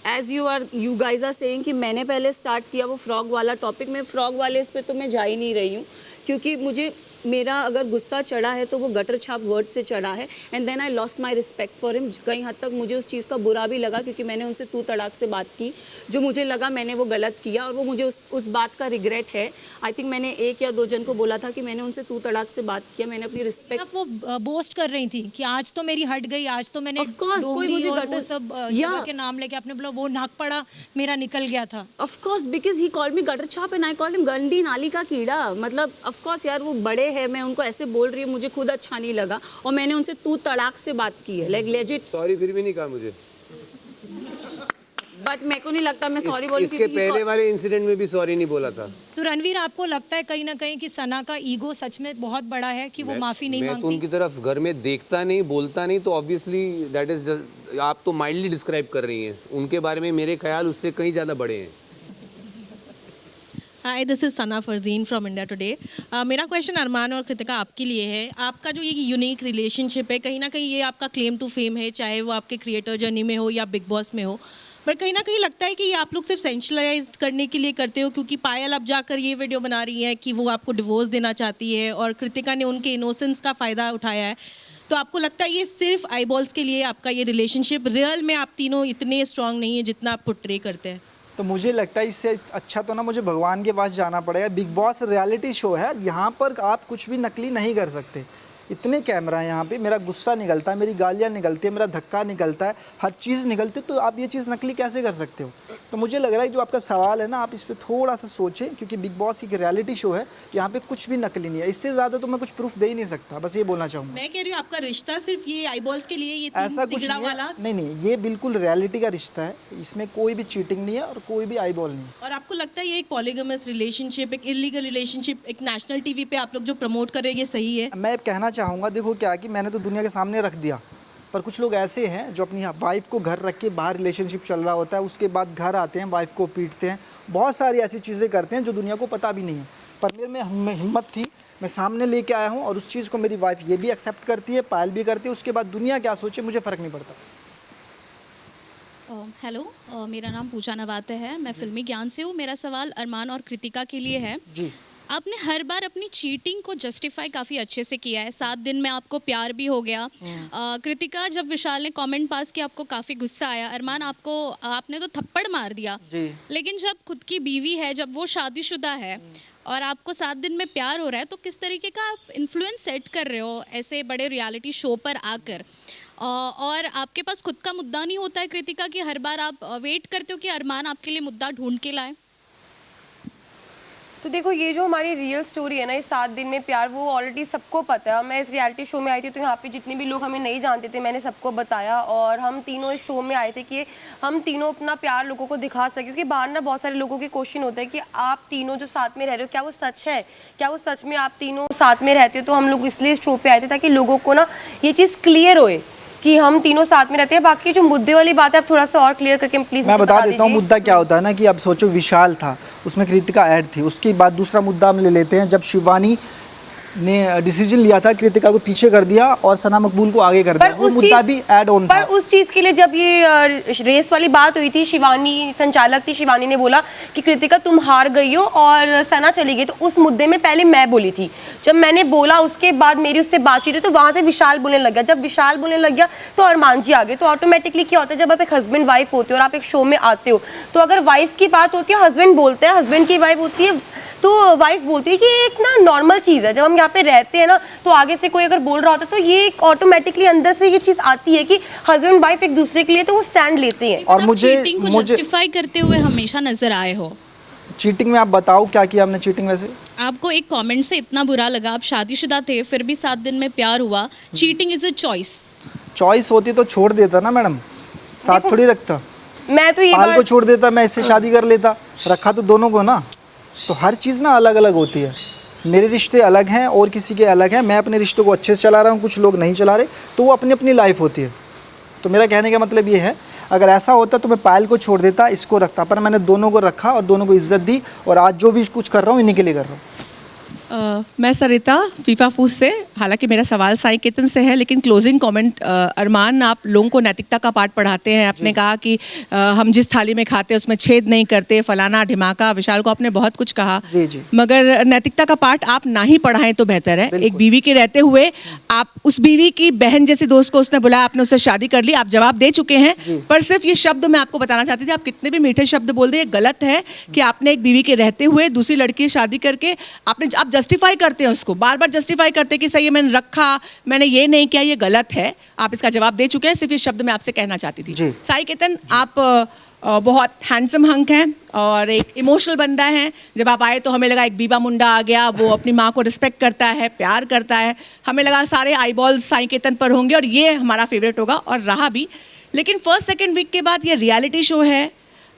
as you guys are saying कि मैंने पहले स्टार्ट किया वो फ्रॉग वाला टॉपिक। मैं फ्रॉग वाले इस पे तो मैं जा ही नहीं रही हूँ, क्योंकि मेरा अगर गुस्सा चढ़ा है तो वो गटर छाप वर्ड से चढ़ा है। And then I lost my respect for him. कहीं हद तक मुझे उस चीज़ का बुरा भी लगा, क्योंकि मैंने उनसे तू तड़ाक से बात की, जो मुझे लगा मैंने वो गलत किया, और वो मुझे उस बात का रिग्रेट है। आई थिंक मैंने 1 या 2 जन को बोला था कि मैंने उनसे तू तड़ाक से बात किया, मैंने अपनी रिस्पेक्ट। वो बोस्ट कर रही थी कि आज तो मेरी हट गई, आज तो मैंने कोई मुझे गटर सब जगह के नाम लेके आपने बोला वो नाक पड़ा मेरा निकल गया था। Of course, because he called me gutter छाप एंड आई कॉल्ड हिम गंदी नाली का कीड़ा। मतलब ऑफ कोर्स यार, वो बड़े है, मैं उनको ऐसे बोल रही हूँ, मुझे खुद अच्छा नहीं लगा, और मैंने उनसे तू तड़ाक से बात की है, लाइक लेजिट। सॉरी फिर भी नहीं कहा मुझे, बट मेरे को नहीं लगता मैं सॉरी बोली। इसके पहले वाले इंसिडेंट में भी सॉरी नहीं बोला था। तो रणवीर, आपको लगता है कहीं ना कहीं कि सना का ईगो सच में बहुत बड़ा है कि वो माफी नहीं मांगती? मैं तो उनकी तरफ घर में देखता नहीं, बोलता नहीं, तो ऑब्वियसली दैट इज जस्ट, आप तो माइल्डली डिस्क्राइब कर रही हैं उनके बारे में। मेरे ख्याल उससे कहीं ज़्यादा बड़े हैं। Hi, this is Sana Farzeen from India today. मेरा क्वेश्चन अरमान और कृतिका आपके लिए है। आपका जो ये यूनिक रिलेशनशिप है, कहीं ना कहीं ये आपका क्लेम टू फेम है, चाहे वो आपके क्रिएटर जर्नी में हो या बिग बॉस में हो, पर कहीं ना कहीं लगता है कि ये आप लोग सिर्फ सेंशलाइज करने के लिए करते हो, क्योंकि पायल अब जाकर ये वीडियो बना रही है कि वो आपको डिवोर्स देना चाहती है और कृतिका ने उनके इनोसेंस का फ़ायदा उठाया है। तो आपको लगता है ये सिर्फ आईबॉल्स के लिए आपका ये रिलेशनशिप, रियल में आप तीनों इतने स्ट्रांग नहीं है जितना आप पोर्ट्रे करते हैं? तो मुझे लगता है इससे अच्छा तो ना मुझे भगवान के पास जाना पड़ेगा। बिग बॉस रियलिटी शो है, यहाँ पर आप कुछ भी नकली नहीं कर सकते। इतने कैमरा हैं यहाँ पे, मेरा गुस्सा निकलता है, मेरी गालियाँ निकलती है, मेरा धक्का निकलता है, हर चीज़ निकलती है, तो आप ये चीज़ नकली कैसे कर सकते हो? तो मुझे लग रहा है जो आपका सवाल है ना, आप इस पर थोड़ा सा सोचें, क्योंकि बिग बॉस एक रियलिटी शो है, यहाँ पे कुछ भी नकली नहीं है। इससे ज़्यादा तो मैं कुछ प्रूफ दे ही नहीं सकता, बस ये बोलना चाहूँगा। मैं कह रही हूँ आपका रिश्ता सिर्फ ये आईबॉल्स के लिए, ये ऐसा कुछ नहीं वाला? नहीं, ये बिल्कुल रियलिटी का रिश्ता है, इसमें कोई भी चीटिंग नहीं है और कोई भी आईबॉल नहीं है। और आपको लगता है ये एक पॉलीगमस रिलेशनशिप, एक इलीगल रिलेशनशिप, एक नेशनल टीवी पे आप लोग जो प्रमोट कर रहे हैं, ये सही है? मैं कहना चाहूँगा, देखो क्या कि मैंने तो दुनिया के सामने रख दिया, पर कुछ लोग ऐसे हैं जो अपनी वाइफ को घर रख के बाहर रिलेशनशिप चल रहा होता है, उसके बाद घर आते हैं, वाइफ को पीटते हैं, बहुत सारी ऐसी चीज़ें करते हैं जो दुनिया को पता भी नहीं है। पर मेरे में हिम्मत थी, मैं सामने लेके आया हूँ, और उस चीज़ को मेरी वाइफ ये भी एक्सेप्ट करती है, पायल भी करती है। उसके बाद दुनिया क्या सोचे मुझे फ़र्क नहीं पड़ता। हेलो, मेरा नाम पूजा नवाते है, मैं फिल्मी ज्ञान से हूँ। मेरा सवाल अरमान और कृतिका के लिए है। जी, आपने हर बार अपनी चीटिंग को जस्टिफाई काफ़ी अच्छे से किया है। 7 दिन में आपको प्यार भी हो गया। कृतिका, जब विशाल ने कमेंट पास किया आपको काफ़ी गुस्सा आया। अरमान, आपने तो थप्पड़ मार दिया जी। लेकिन जब खुद की बीवी है, जब वो शादीशुदा है और आपको 7 दिन में प्यार हो रहा है, तो किस तरीके का आप इन्फ्लुएंस सेट कर रहे हो ऐसे बड़े रियलिटी शो पर आकर? और आपके पास खुद का मुद्दा नहीं होता है कृतिका, कि हर बार आप वेट करते हो कि अरमान आपके लिए मुद्दा ढूंढ के लाए? तो देखो, ये जो हमारी रियल स्टोरी है ना, इस 7 दिन में प्यार, वो ऑलरेडी सबको पता है। मैं इस रियलिटी शो में आई थी, तो यहाँ पे जितने भी लोग हमें नहीं जानते थे, मैंने सबको बताया, और हम तीनों इस शो में आए थे कि हम तीनों अपना प्यार लोगों को दिखा सकें। क्योंकि बाहर ना बहुत सारे लोगों के क्वेश्चन होते हैं कि आप तीनों जो साथ में रह रहे हो, क्या वो सच है, क्या वो सच में आप तीनों साथ में रहते हो? तो हम लोग इसलिए इस शो पर आए थे ताकि लोगों को ना ये चीज़ क्लियर होए कि हम तीनों साथ में रहते हैं। बाकी जो मुद्दे वाली बात है, आप थोड़ा सा और क्लियर करके प्लीज मैं बता देता हूँ। मुद्दा क्या होता है ना, कि अब सोचो विशाल था, उसमें कृतिका ऐड थी, उसके बाद दूसरा मुद्दा हम ले लेते हैं जब शिवानी ने डिसीजन लिया था, कृतिका को पीछे कर दिया और सना मकबूल को आगे कर दिया, वो मुद्दा भी ऐड ऑन था। पर उस चीज़ के लिए जब ये रेस वाली बात हुई थी, शिवानी संचालक थी, शिवानी ने बोला कि कृतिका तुम हार गई हो और सना चली गई, तो उस मुद्दे में पहले मैं बोली थी। जब मैंने बोला उसके बाद मेरी उससे बातचीत हुई तो वहाँ से विशाल बोलने लग गया। जब विशाल बोलने लग गया तो अरमान जी आ गए। तो ऑटोमेटिकली क्या होता है, जब आप एक हस्बैंड वाइफ होते हो और आप एक शो में आते हो, तो अगर वाइफ की बात होती है हस्बैंड बोलते हैं, हस्बैंड की वाइफ होती है तो वाइफ बोलती है कि एक ना नॉर्मल चीज़ है। जब हम यहाँ पे रहते हैं ना तो आगे से कोई अगर बोल रहा होता है तो ये ऑटोमेटिकली अंदर से ये चीज़ आती है कि हस्बैंड वाइफ एक दूसरे के लिए तो वो स्टैंड लेते हैं। और मुझे चीटिंग को जस्टिफाई करते हुए हमेशा नजर आए हो। चीटिंग में आप बताओ क्या किया हमने चीटिंग वैसे? आपको एक कमेंट से इतना बुरा लगा, आप शादीशुदा थे फिर भी 7 दिन में प्यार हुआ। Cheating is a choice. Choice होती तो छोड़ देता ना मैडम, साथ थोड़ी रखता। मैं तो ये पाल को छोड़ देता, मैं इससे शादी कर लेता, रखा तो दोनों को ना। तो हर चीज़ ना अलग अलग होती है। मेरे रिश्ते अलग हैं और किसी के अलग हैं, मैं अपने रिश्तों को अच्छे से चला रहा हूँ, कुछ लोग नहीं चला रहे, तो वो अपनी अपनी लाइफ होती है। तो मेरा कहने का मतलब ये है, अगर ऐसा होता तो मैं पायल को छोड़ देता, इसको रखता, पर मैंने दोनों को रखा और दोनों को इज्जत दी और आज जो भी कुछ कर रहा हूँ इन्हीं के लिए कर रहा हूँ। मैं सरिता फीफा फूस से। हालांकि मेरा सवाल साई केतन से है, लेकिन क्लोजिंग कमेंट, अरमान आप लोगों को नैतिकता का पाठ पढ़ाते हैं। आपने कहा कि हम जिस थाली में खाते हैं उसमें छेद नहीं करते, फलाना ढिमाका, विशाल को आपने बहुत कुछ कहा। जी जी। मगर नैतिकता का पाठ आप ना ही पढ़ाएं तो बेहतर है। एक बीवी के रहते हुए आप उस बीवी की बहन जैसी दोस्त को उसने बुलाया, आपने उससे शादी कर ली, आप जवाब दे चुके हैं, पर सिर्फ ये शब्द मैं आपको बताना चाहती थी, आप कितने भी मीठे शब्द बोल दे, ये गलत है कि आपने एक बीवी के रहते हुए दूसरी लड़की से शादी करके आप जस्टिफाई करते हैं उसको, बार बार जस्टिफाई करते हैं कि सही है मैंने रखा, मैंने ये नहीं किया, ये गलत है। आप इसका जवाब दे चुके हैं, सिर्फ ये शब्द मैं आपसे कहना चाहती थी। साई केतन आप बहुत हैंडसम हंक हैं और एक इमोशनल बंदा है। जब आप आए तो हमें लगा एक बीबा मुंडा आ गया, वो अपनी माँ को रिस्पेक्ट करता है, प्यार करता है, हमें लगा सारे आईबॉल्स साई केतन पर होंगे और ये हमारा फेवरेट होगा और रहा भी। लेकिन फर्स्ट सेकेंड वीक के बाद ये रियलिटी शो है,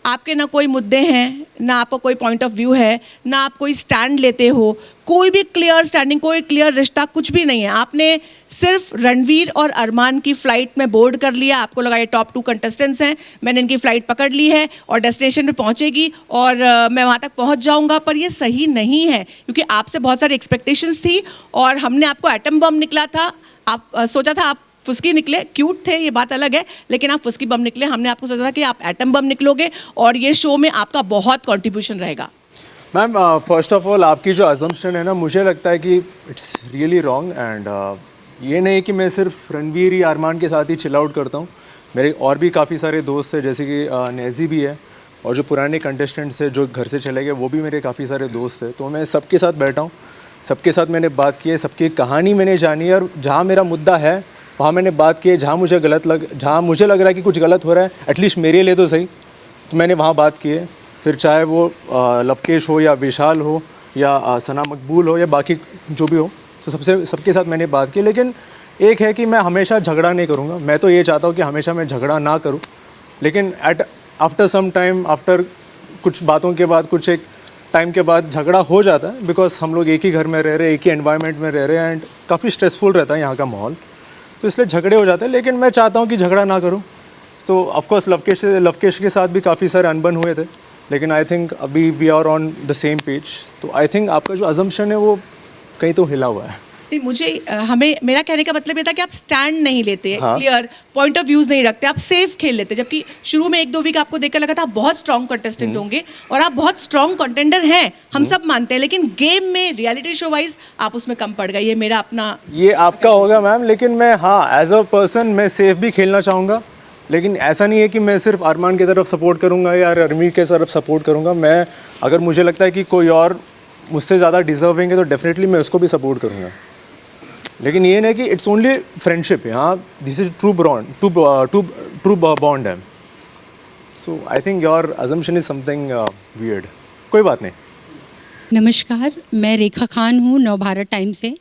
आपके ना कोई मुद्दे हैं, ना आपका कोई पॉइंट ऑफ व्यू है, ना आप कोई स्टैंड लेते हो, कोई भी क्लियर स्टैंडिंग, कोई क्लियर रिश्ता, कुछ भी नहीं है। आपने सिर्फ रणवीर और अरमान की फ़्लाइट में बोर्ड कर लिया, आपको लगा ये टॉप 2 कंटेस्टेंट्स हैं, मैंने इनकी फ़्लाइट पकड़ ली है और डेस्टिनेशन पे पहुंचेगी और मैं वहां तक पहुंच जाऊंगा। पर ये सही नहीं है, क्योंकि आपसे बहुत सारी एक्सपेक्टेशंस थी और हमने आपको एटम बम निकला था। आप सोचा था आप फुस्की निकले, क्यूट थे ये बात अलग है, लेकिन आप फुस्की बम निकले। हमने आपको सोचा था कि आप एटम बम निकलोगे और ये शो में आपका बहुत कंट्रीब्यूशन रहेगा। मैम फर्स्ट ऑफ ऑल आपकी जो अजम्पशन है ना, मुझे लगता है कि इट्स रियली रॉन्ग। एंड ये नहीं कि मैं सिर्फ रणवीर या अरमान के साथ ही चिल आउट करता हूँ, मेरे और भी काफ़ी सारे दोस्त हैं, जैसे कि नेजी भी है और जो पुराने कंटेस्टेंट्स हैं जो घर से चले गए वो भी मेरे काफ़ी सारे दोस्त हैं। तो मैं सबके साथ बैठा हूँ, सबके साथ मैंने बात की है, सबकी कहानी मैंने जानी है और जहाँ मेरा मुद्दा है वहाँ मैंने बात की है। जहाँ मुझे लग रहा है कि कुछ गलत हो रहा है, एटलीस्ट मेरे लिए तो सही, तो मैंने वहाँ बात की है। फिर चाहे वो लवकेश हो या विशाल हो या सना मकबूल हो या बाकी जो भी हो, तो सबके साथ मैंने बात की। लेकिन एक है कि मैं हमेशा झगड़ा नहीं करूँगा, मैं तो ये चाहता हूँ कि हमेशा मैं झगड़ा ना करूँ, लेकिन आफ्टर सम टाइम, आफ्टर कुछ बातों के बाद, कुछ एक टाइम के बाद झगड़ा हो जाता है, बिकॉज हम लोग एक ही घर में रह रहे हैं, एक ही एनवायरनमेंट में रह रहे हैं एंड काफ़ी स्ट्रेसफुल रहता है यहाँ का माहौल, तो इसलिए झगड़े हो जाते हैं। लेकिन मैं चाहता हूँ कि झगड़ा ना करूँ। तो ऑफकोर्स लवकेश के साथ भी काफ़ी सारे अनबन हुए थे, लेकिन आई थिंक अभी we are on the same page. तो आई थिंक आपका जो अजम्पशन है वो कहीं तो हिला हुआ है। मेरा कहने का मतलब ये था कि आप स्टैंड नहीं लेते, हाँ। क्लियर पॉइंट ऑफ व्यूज नहीं रखते, आप सेफ खेल लेते। जबकि शुरू में 1-2 वीक आपको देखकर लगा था आप बहुत स्ट्रॉन्ग कंटेस्टेंट होंगे और आप बहुत स्ट्रॉन्ग कंटेंडर हैं, हम सब मानते हैं, लेकिन गेम में रियलिटी शो वाइज आप उसमें कम पड़ गए। ये मेरा अपना, ये आपका होगा मैम, लेकिन मैं हाँ एज अ पर्सन मैं सेफ भी खेलना चाहूँगा। लेकिन ऐसा नहीं है कि मैं सिर्फ अरमान की तरफ सपोर्ट करूँगा या रणवीर के तरफ सपोर्ट करूँगा। मैं अगर मुझे लगता है कि कोई और मुझसे ज़्यादा डिजर्विंग है तो डेफिनेटली मैं उसको भी सपोर्ट करूँगा। लेकिन ये नहीं कि इट्स ओनली फ्रेंडशिप है, हाँ दिस इज ट्रू बॉन्ड है। So I think your assumption is something weird. कोई बात नहीं। नमस्कार, मैं रेखा खान हूँ, नवभारत टाइम से।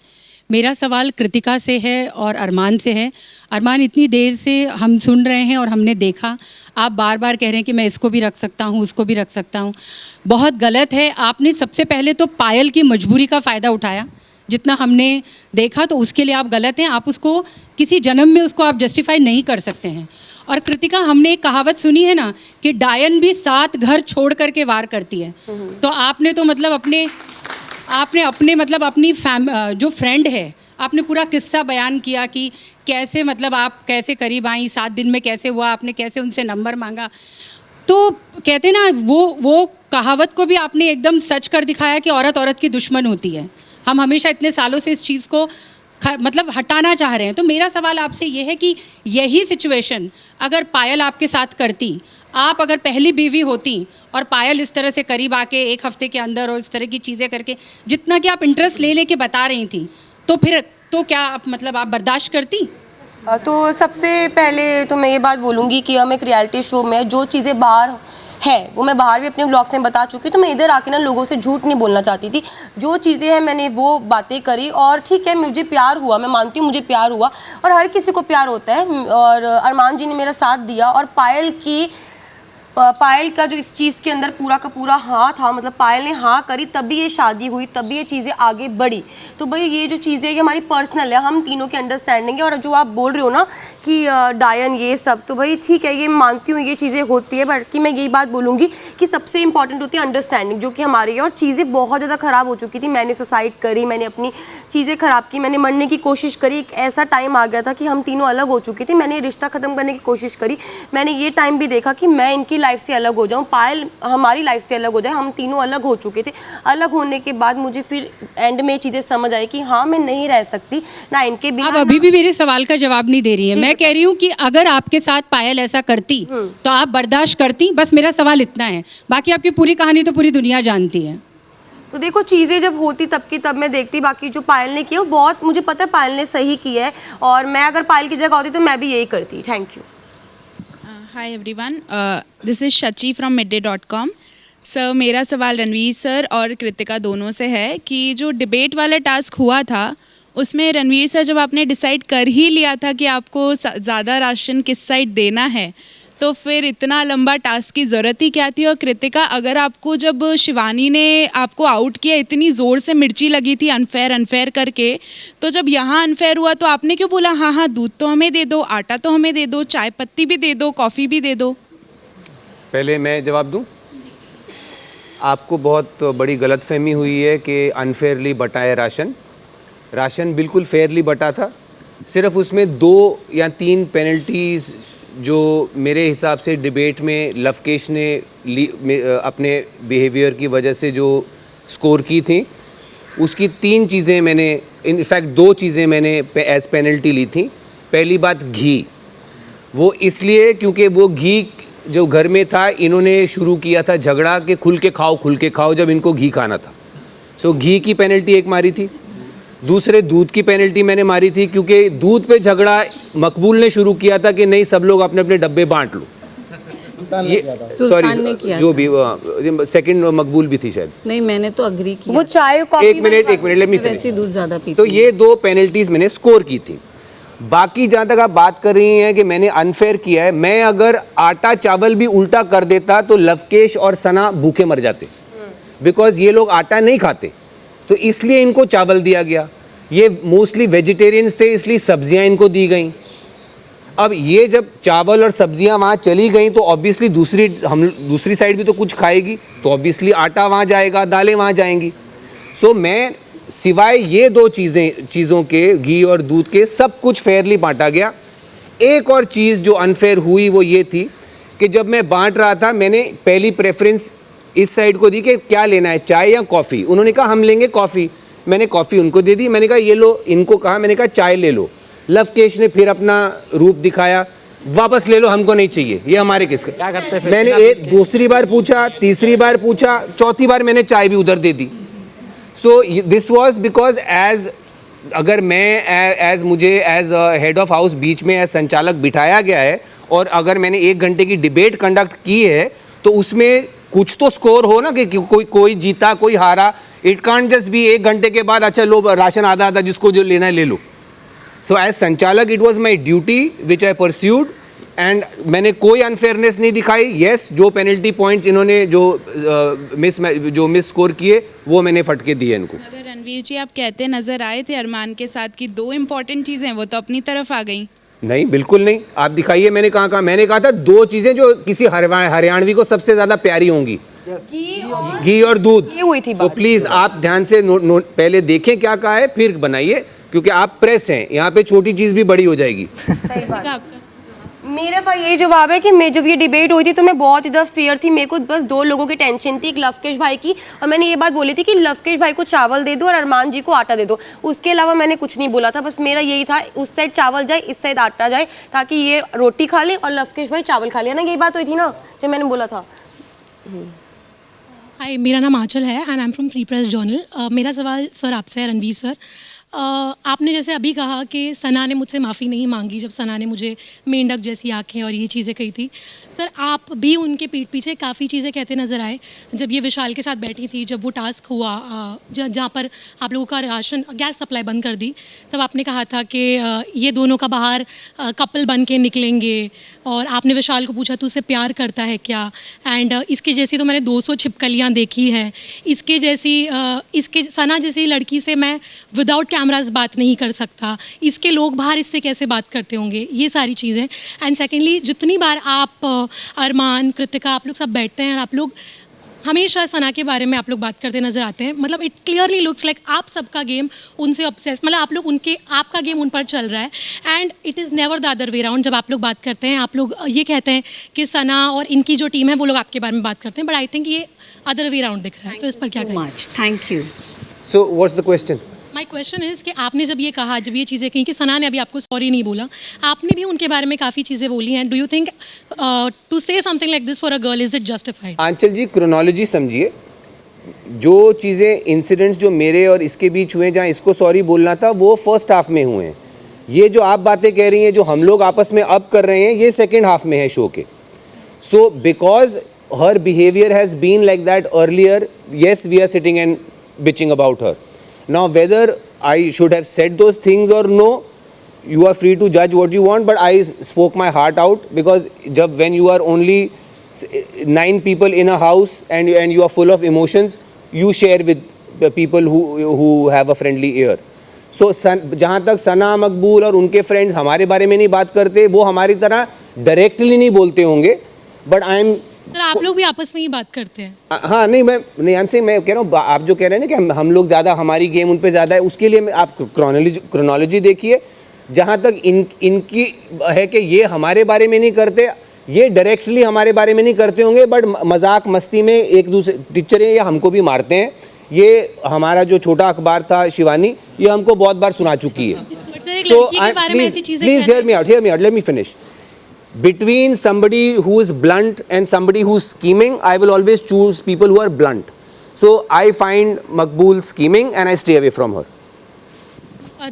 मेरा सवाल कृतिका से है और अरमान से है। अरमान, इतनी देर से हम सुन रहे हैं और हमने देखा, आप बार बार कह रहे हैं कि मैं इसको भी रख सकता हूँ, उसको भी रख सकता हूँ। बहुत गलत है। आपने सबसे पहले तो पायल की मजबूरी का फ़ायदा उठाया, जितना हमने देखा, तो उसके लिए आप गलत हैं। आप उसको किसी जन्म में उसको आप जस्टिफाई नहीं कर सकते हैं। और कृतिका, हमने एक कहावत सुनी है ना कि डायन भी 7 घर छोड़ करके वार करती है, तो आपने तो मतलब आपने अपने मतलब अपनी जो फ्रेंड है, आपने पूरा किस्सा बयान किया कि कैसे मतलब आप कैसे करीब आई, 7 दिन में कैसे हुआ, आपने कैसे उनसे नंबर मांगा। तो कहते ना वो कहावत को भी आपने एकदम सच कर दिखाया कि औरत औरत की दुश्मन होती है। हम हमेशा इतने सालों से इस चीज़ को मतलब हटाना चाह रहे हैं। तो मेरा सवाल आपसे ये है कि यही सिचुएशन अगर पायल आपके साथ करती, आप अगर पहली बीवी होती और पायल इस तरह से करीब आके 1 हफ्ते के अंदर और इस तरह की चीज़ें करके, जितना कि आप इंटरेस्ट ले लेके बता रही थी, तो फिर तो क्या आप मतलब आप बर्दाश्त करती? तो सबसे पहले तो मैं ये बात बोलूँगी कि हम एक रियलिटी शो में जो चीज़ें बाहर है वो मैं बाहर भी अपने ब्लॉग्स में बता चुकी, तो मैं इधर आके ना लोगों से झूठ नहीं बोलना चाहती थी। जो चीज़ें हैं मैंने वो बातें करी, और ठीक है मुझे प्यार हुआ, मैं मानती हूँ मुझे प्यार हुआ, और हर किसी को प्यार होता है, और अरमान जी ने मेरा साथ दिया, और पायल का जो इस चीज़ के अंदर पूरा का पूरा हाँ था, मतलब पायल ने हाँ करी तभी ये शादी हुई, तभी ये चीज़ें आगे बढ़ी। तो भाई ये जो चीज़ें ये हमारी पर्सनल है, हम तीनों की अंडरस्टैंडिंग है। और जो आप बोल रहे हो ना कि डायन ये सब, तो भाई ठीक है, ये मानती हूँ ये चीज़ें होती है, बल्कि मैं यही बात बोलूँगी कि सबसे इंपॉर्टेंट होती है अंडरस्टैंडिंग, जो कि हमारी है। और चीज़ें बहुत ज़्यादा ख़राब हो चुकी थी, मैंने सुसाइड करी, मैंने अपनी चीज़ें ख़राब की, मैंने मरने की कोशिश करी। एक ऐसा टाइम आ गया था कि हम तीनों अलग हो चुके थे, मैंने रिश्ता ख़त्म करने की कोशिश करी। मैंने ये टाइम भी देखा कि मैं इनकी लाइफ से अलग हो जाऊँ, पायल हमारी लाइफ से अलग हो जाए, हम तीनों अलग हो चुके थे। अलग होने के बाद मुझे फिर एंड में चीज़ें समझ आई कि हाँ मैं नहीं रह सकती ना इनके बिना। आप अभी भी मेरे सवाल का जवाब नहीं दे रही है। मैं कह रही हूँ कि अगर आपके साथ पायल ऐसा करती तो आप बर्दाश्त करती? बस मेरा सवाल इतना है, बाकी आपकी पूरी कहानी तो पूरी दुनिया जानती है। तो देखो चीज़ें जब होती तब की तब मैं देखती, बाकी जो पायल ने किया वो बहुत मुझे पता है पायल ने सही किया है, और मैं अगर पायल की जगह होती तो मैं भी यही करती। Thank you. Hi everyone, this is Shachi from midday.com। Sir मेरा सवाल रणवीर सर और कृतिका दोनों से है कि जो डिबेट वाला टास्क हुआ था उसमें रणवीर सर जब आपने डिसाइड कर ही लिया था कि आपको ज़्यादा राशन किस साइड देना है, तो फिर इतना लंबा टास्क की ज़रूरत ही क्या थी? और कृतिका, अगर आपको जब शिवानी ने आपको आउट किया, इतनी ज़ोर से मिर्ची लगी थी अनफेयर करके, तो जब यहाँ अनफेयर हुआ तो आपने क्यों बोला हाँ हाँ दूध तो हमें दे दो, आटा तो हमें दे दो, चाय पत्ती भी दे दो, कॉफ़ी भी दे दो? पहले मैं जवाब दूं। आपको बहुत बड़ी गलतफहमी हुई है कि अनफेयरली बटा है राशन बिल्कुल फेयरली बटा था। सिर्फ उसमें 2 या 3 पेनल्टीज़ जो मेरे हिसाब से डिबेट में लवकेश ने अपने बिहेवियर की वजह से जो स्कोर की थी, उसकी 3 चीज़ें मैंने, इनफैक्ट 2 चीज़ें मैंने एज पेनल्टी ली थी। पहली बात घी, वो इसलिए क्योंकि वो घी जो घर में था इन्होंने शुरू किया था झगड़ा कि खुल के खाओ जब इनको घी खाना था। सो घी की पेनल्टी एक मारी थी। दूसरे दूध की पेनल्टी मैंने मारी थी क्योंकि दूध पे झगड़ा मकबूल ने शुरू किया था कि नहीं सब लोग अपने अपने डब्बे बांट लो। सॉरी जो भी सेकंड मकबूल भी थी शायद। नहीं मैंने तो अग्री किया। वो चाय कॉफी एक मिनट लेट मी फिनिश। वैसे दूध ज़्यादा पीती। तो ये 2 पेनल्टीज मैंने स्कोर की थी। बाकी जहाँ तक आप बात कर रही हैं कि मैंने अनफेयर किया है, मैं अगर आटा चावल भी उल्टा कर देता तो लवकेश और सना भूखे मर जाते, बिकॉज ये लोग आटा नहीं खाते, तो इसलिए इनको चावल दिया गया। ये मोस्टली वेजिटेरियंस थे इसलिए सब्जियां इनको दी गई। अब ये जब चावल और सब्जियां वहाँ चली गई तो ऑब्वियसली दूसरी साइड भी तो कुछ खाएगी, तो ऑब्वियसली आटा वहाँ जाएगा, दालें वहाँ जाएंगी। सो मैं सिवाय ये 2 चीज़ों के, घी और दूध के, सब कुछ फेयरली बांटा गया। एक और चीज़ जो अनफेयर हुई वो ये थी कि जब मैं बांट रहा था मैंने पहली प्रेफरेंस इस साइड को दी कि क्या लेना है, चाय या कॉफ़ी। उन्होंने कहा हम लेंगे कॉफ़ी, मैंने कॉफ़ी उनको दे दी। मैंने कहा ये लो, इनको कहा, मैंने कहा चाय ले लो। लवकेश ने फिर अपना रूप दिखाया, वापस ले लो, हमको नहीं चाहिए, ये हमारे किसका। क्या करते हैं? मैंने एक दूसरी बार पूछा, तीसरी बार पूछा, चौथी बार मैंने चाय भी उधर दे दी। सो दिस वॉज बिकॉज अगर मैं मुझे एज हेड ऑफ हाउस बीच में एज संचालक बिठाया गया है और अगर मैंने 1 घंटे की डिबेट कंडक्ट की है तो उसमें कुछ तो स्कोर हो ना कि कोई जीता कोई हारा। इट कांट जस्ट बी 1 घंटे के बाद अच्छा लो राशन आधा जिसको जो लेना है ले लो। सो एज संचालक it was my duty which I pursued and मैंने कोई अनफेयरनेस नहीं दिखाई। येस, जो पेनल्टी पॉइंट्स इन्होंने जो मिस स्कोर किए वो मैंने फटके दिए इनको। अगर रणवीर जी आप कहते नज़र आए थे अरमान के साथ कि 2 इम्पॉर्टेंट चीज़ें वो तो अपनी तरफ आ गई। नहीं, बिल्कुल नहीं। आप दिखाइए, मैंने कहा मैंने कहा था 2 चीज़ें जो किसी हरियाणवी को सबसे ज़्यादा प्यारी होंगी। घी और दूध। ये हुई थी तो बात। प्लीज आप ध्यान से पहले देखें क्या कहा है फिर बनाइए, क्योंकि आप प्रेस हैं, यहाँ पे छोटी चीज भी बड़ी हो जाएगी। सही बात। मेरा भाई यही जवाब है कि मैं जब ये डिबेट हुई थी तो मैं बहुत ज़्यादा फेयर थी, मेरे को बस दो लोगों की टेंशन थी, एक लवकेश भाई की, और मैंने ये बात बोली थी कि लवकेश भाई को चावल दे दो और अरमान जी को आटा दे दो, उसके अलावा मैंने कुछ नहीं बोला था। बस मेरा यही था, उस साइड चावल जाए इस साइड आटा जाए, ताकि ये रोटी खा ले और लवकेश भाई चावल खा ले ना, यही बात हुई थी ना जो मैंने बोला था। हाय, मेरा नाम आंचल है and I am from free press journal. मेरा सवाल सर आपसे है, रणवीर सर। आपने जैसे अभी कहा कि सना ने मुझसे माफ़ी नहीं मांगी जब सना ने मुझे मेंढक जैसी आंखें और ये चीज़ें कही थी। सर आप भी उनके पीठ पीछे काफ़ी चीज़ें कहते नज़र आए जब ये विशाल के साथ बैठी थी, जब वो टास्क हुआ जहाँ पर आप लोगों का राशन गैस सप्लाई बंद कर दी, तब आपने कहा था कि ये दोनों का बाहर कपल बन के निकलेंगे, और आपने विशाल को पूछा तो उससे प्यार करता है क्या, एंड इसके जैसी तो मैंने 200 छिपकलियाँ देखी हैं, इसके जैसी इसके सना जैसी लड़की से मैं विदाउट कैमरास बात नहीं कर सकता, इसके लोग बाहर इससे कैसे बात करते होंगे, ये सारी चीज़ें। एंड सेकेंडली, जितनी बार आप अरमान, कृतिका, आप लोग सब बैठते हैं और आप लोग हमेशा सना के बारे में आप लोग बात करते नजर आते हैं, मतलब इट क्लियरली लुक्स लाइक आप सबका गेम उनसे ऑब्सेस, मतलब आप लोग उनके, आपका गेम उन पर चल रहा है, and it is never the other way round. जब आप लोग बात करते हैं, आप लोग ये कहते हैं कि सना और इनकी जो टीम है वो लोग आपके बारे में बात करते हैं, बट आई थिंक ये अदर वे राउंड दिख रहा है, तो इस पर क्या कहें? Thank you. So what's the question? My question is कि आपने जब ये कहा, जब ये चीज़ें कही कि सना ने अभी आपको सॉरी नहीं बोला, आपने भी उनके बारे में काफ़ी चीज़ें बोली हैं, do you think to say something like this for a girl, is it justified? Aanchal ji, chronology समझिए, जो चीज़ें इंसिडेंट्स जो मेरे और इसके बीच हुए, जहाँ इसको सॉरी बोलना था, वो फर्स्ट हाफ में हुए हैं। ये जो आप बातें कह रही हैं, जो हम लोग आपस में अब कर रहे हैं, ये सेकेंड हाफ में है शो के। So because her behaviour has been like that earlier, yes we are sitting and bitching about her. Now whether I should have said those things or no, you are free to judge what you want, but I spoke my heart out, because when you are only 9 people in a house and you are full of emotions, you share with the people who have a friendly ear. So जहाँ तक सना, मकबूल और उनके friends हमारे बारे में नहीं बात करते, वो हमारी तरह डायरेक्टली नहीं बोलते होंगे, बट आई एम सर आप लोग भी आपस में ही बात करते हैं। हाँ, नहीं मैं कह रहा हूँ, आप जो कह रहे हैं ना कि हम लोग ज़्यादा, हमारी गेम उन पे ज़्यादा है, उसके लिए आप क्रोनोलॉजी देखिए। जहाँ तक इनकी है कि ये हमारे बारे में नहीं करते, ये डायरेक्टली हमारे बारे में नहीं करते होंगे, बट मजाक मस्ती में एक दूसरे टीचर हैं, या हमको भी मारते हैं। ये हमारा जो छोटा अखबार था शिवानी, ये हमको बहुत बार सुना चुकी है। So please hear me out, let me finish. Between somebody who is blunt and somebody who is scheming, I will always choose people who are blunt. So I find Maqbool scheming and I stay away from her.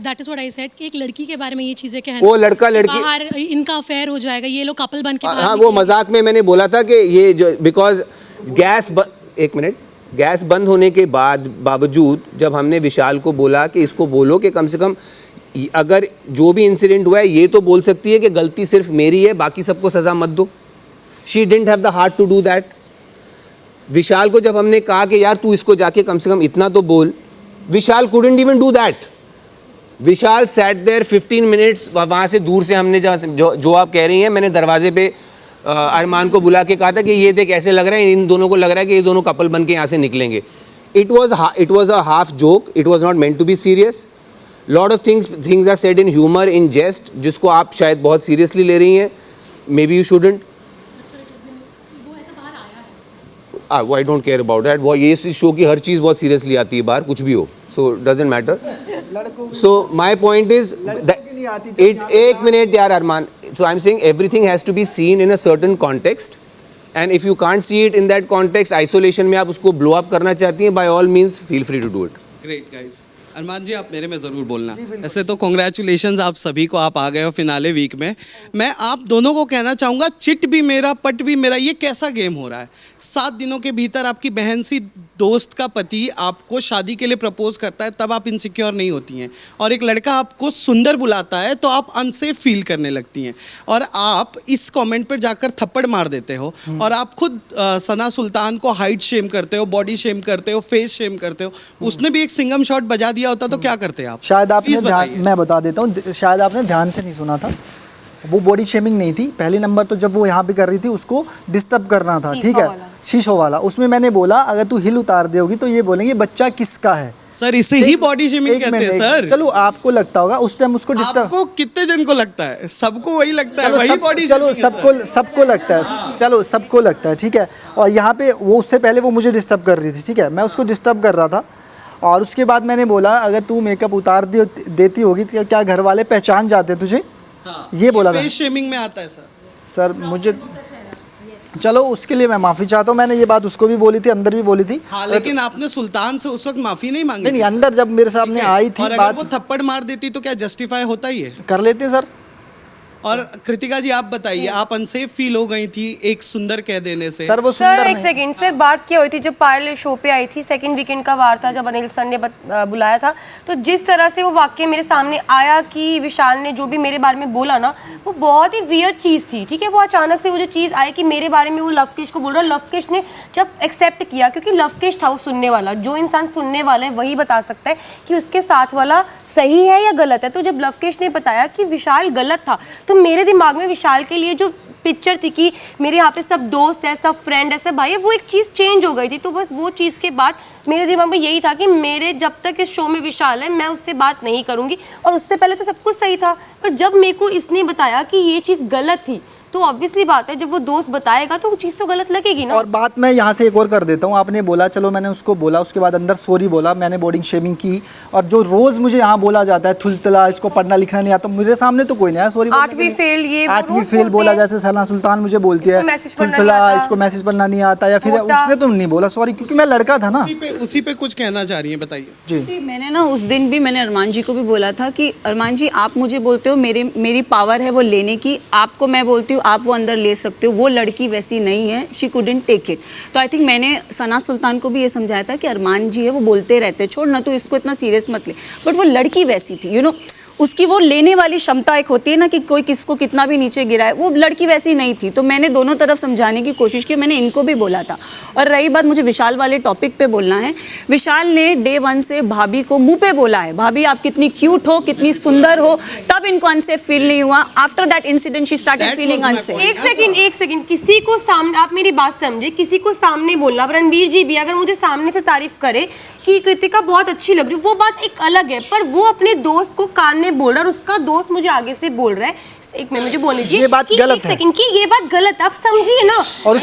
That is what I said कि एक लड़की के बारे में ये चीजें कहना, वो लड़का लड़की बाहर इनका अफेयर हो जाएगा, ये लोग कपल बन के बाहर हाँ, वो मजाक में मैंने बोला था कि ये जो बिकॉज गैस बंद होने के बावजूद जब हमने विशाल को बोला कि इसको बोलो कि कम से कम अगर जो भी इंसिडेंट हुआ है, ये तो बोल सकती है कि गलती सिर्फ मेरी है, बाकी सबको सज़ा मत दो। She didn't have the heart to do that. Vishal को जब हमने कहा कि यार तू इसको जाके कम से कम इतना तो बोल, Vishal couldn't even do that. Vishal sat there 15 minutes, वहाँ से दूर से हमने जो आप कह रही हैं, मैंने दरवाजे पे अरमान को बुला के कहा था कि ये देख ऐसे लग रहा है, इन दोनों को लग रहा है कि ये दोनों कपल बन के यहाँ से निकलेंगे। It was a half joke, it was not meant to be serious. Lot of things are said in humour, in jest, जिसको आप शायद बहुत सीरियसली ले रही हैं, maybe you shouldn't. I don't care about that. वो ये इस शो की हर चीज़ बहुत सीरियसली आती है बाहर, कुछ भी हो, so doesn't matter. So my point is एक मिनट यार अरमान, so I'm saying everything has to be seen in a certain context, and if you can't see it in that context, isolation में आप उसको blow up करना चाहती हैं, by all means feel free to do it. Great guys. अरमान जी आप मेरे में ज़रूर बोलना। ऐसे तो कॉन्ग्रेचुलेशंस आप सभी को, आप आ गए हो फिनाले वीक में। मैं आप दोनों को कहना चाहूँगा, चिट भी मेरा पट भी मेरा, ये कैसा गेम हो रहा है? 7 दिनों के भीतर आपकी बहन सी दोस्त का पति आपको शादी के लिए प्रपोज करता है, तब आप इनसिक्योर नहीं होती हैं, और एक लड़का आपको सुंदर बुलाता है तो आप अनसेफ फील करने लगती हैं, और आप इस कमेंट पर जाकर थप्पड़ मार देते हो, और आप खुद सना सुल्तान को हाइट शेम करते हो, बॉडी शेम करते हो, फेस शेम करते हो। उसने भी एक सिंगम शॉट बजा दिया होता तो क्या करते आप? शायद आपने मैं बता देता हूँ, शायद आपने ध्यान से नहीं सुना था। वो बॉडी शेमिंग नहीं थी। पहली नंबर तो जब वो यहाँ पे कर रही थी, उसको डिस्टर्ब करना था, ठीक है। शीशो वाला, उसमें मैंने बोला अगर तू हिल उतार दोगी तो ये बोलेंगे बच्चा किसका है। सर इसे ही बॉडी शेमिंग कहते हैं सर। चलो आपको लगता होगा उस टाइम उसको डिस्टर्ब, आपको कितने जन को लगता है? सबको वही लगता है, वही बॉडी चलो सबको लगता है, चलो सबको लगता है, ठीक है। और यहाँ पे वो उससे पहले वो मुझे डिस्टर्ब कर रही थी, ठीक है, मैं उसको डिस्टर्ब कर रहा था। और उसके बाद मैंने बोला अगर तू मेकअप उतार देती होगी तो क्या घर वाले पहचान जाते तुझे? हाँ, ये बोला था। फेस शेमिंग में आता है सर मुझे, चलो उसके लिए मैं माफ़ी चाहता हूँ, मैंने ये बात उसको भी बोली थी, अंदर भी बोली थी। हाँ, लेकिन आपने सुल्तान से उस वक्त माफी नहीं मांगी? नहीं, अंदर जब मेरे सामने आई थी और अगर बात, वो थप्पड़ मार देती तो क्या जस्टिफाई होता ही है? कर लेते हैं सर। और कृतिका जी आप बताइए, आप अनसेफ फील हो गई थी एक सुंदर कह देने से? सर वो सर एक सेकंड सर, बात क्या हुई थी जब पायल शो पे आई थी, सेकंड वीकेंड का वार था जब अनिल सर ने बुलाया था, तो जिस तरह से वो वाक्य मेरे सामने आया कि विशाल ने जो भी मेरे बारे में बोला ना, वो बहुत ही वियर्ड चीज़ थी, ठीक है। वो अचानक से वो जो चीज़ आई कि मेरे बारे में वो लवकेश को बोल रहा है, लवकेश ने जब एक्सेप्ट किया, क्योंकि लवकेश था वो सुनने वाला, जो इंसान सुनने वाला है वही बता सकता है कि उसके साथ वाला सही है या गलत है। तो जब लवकेश ने बताया कि विशाल गलत था, तो मेरे दिमाग में विशाल के लिए जो पिक्चर थी कि मेरे यहाँ पे सब दोस्त है, सब फ्रेंड है, सब भाई है, वो एक चीज़ चेंज हो गई थी। तो बस वो चीज़ के बाद मेरे दिमाग में यही था कि मेरे जब तक इस शो में विशाल है मैं उससे बात नहीं करूँगी। और उससे पहले तो सब कुछ सही था, पर जब मेरे को इसने बताया कि ये चीज़ गलत थी, तो ऑब्वियसली बात है जब वो दोस्त बताएगा तो वो चीज़ तो गलत लगेगी ना। और बात मैं यहाँ से एक और कर देता हूँ, आपने बोला, चलो मैंने उसको बोला, उसके बाद अंदर सॉरी बोला, मैंने बोर्डिंग शेमिंग की। और जो रोज़ मुझे यहाँ बोला जाता है थुलथला, इसको पढ़ना लिखना नहीं आता, मेरे सामने तो कोई नहीं आया सॉरी। 8वीं फेल, ये 8वीं फेल बोला, जैसे सना सुल्तान मुझे बोलती है थुलथला, इसको मैसेज पढ़ना नहीं आता, या फिर उसने तो नहीं बोला सॉरी, क्योंकि मैं लड़का था ना। उसी पे कुछ कहना चाह रही है, बताइए जी। मैंने ना उस दिन भी मैंने अरमान जी को भी बोला था कि अरमान जी आप मुझे बोलते हो मेरी पावर है वो लेने की, आपको मैं बोलती हूँ आप वो अंदर ले सकते हो, वो लड़की वैसी नहीं है, शी कुडंट टेक इट। तो आई थिंक मैंने सना सुल्तान को भी ये समझाया था कि अरमान जी है वो बोलते रहते, छोड़ ना, तो इसको इतना सीरियस मत ले। बट वो लड़की वैसी थी, यू नो, उसकी वो लेने वाली क्षमता एक होती है ना कि कोई किसको कितना भी नीचे गिराए, वो लड़की वैसी नहीं थी। तो मैंने दोनों तरफ समझाने की कोशिश की, मैंने इनको भी बोला था। और रही बात मुझे विशाल वाले टॉपिक पे बोलना है, विशाल ने डे 1 से भाभी को मुंह पे बोला है, भाभी आप कितनी क्यूट हो, कितनी सुंदर हो, तब इनको अनसेफ फील नहीं हुआ। After that incident she started feeling unsafe. एक सेकंड, किसी को सामने, आप मेरी बात समझे, किसी को सामने बोलना, अब रणवीर जी भी अगर मुझे सामने से तारीफ करे कि कृतिका बहुत अच्छी लग रही है, वो बात एक अलग है, पर वो अपने दोस्त को कान में बोल रहा है और उसका दोस्त मुझे आगे से बोल रहा है, एक मिनट मुझे बोलने दीजिए, ये बात गलत एक सेकंड की ये बात गलत है, आप समझिए ना। और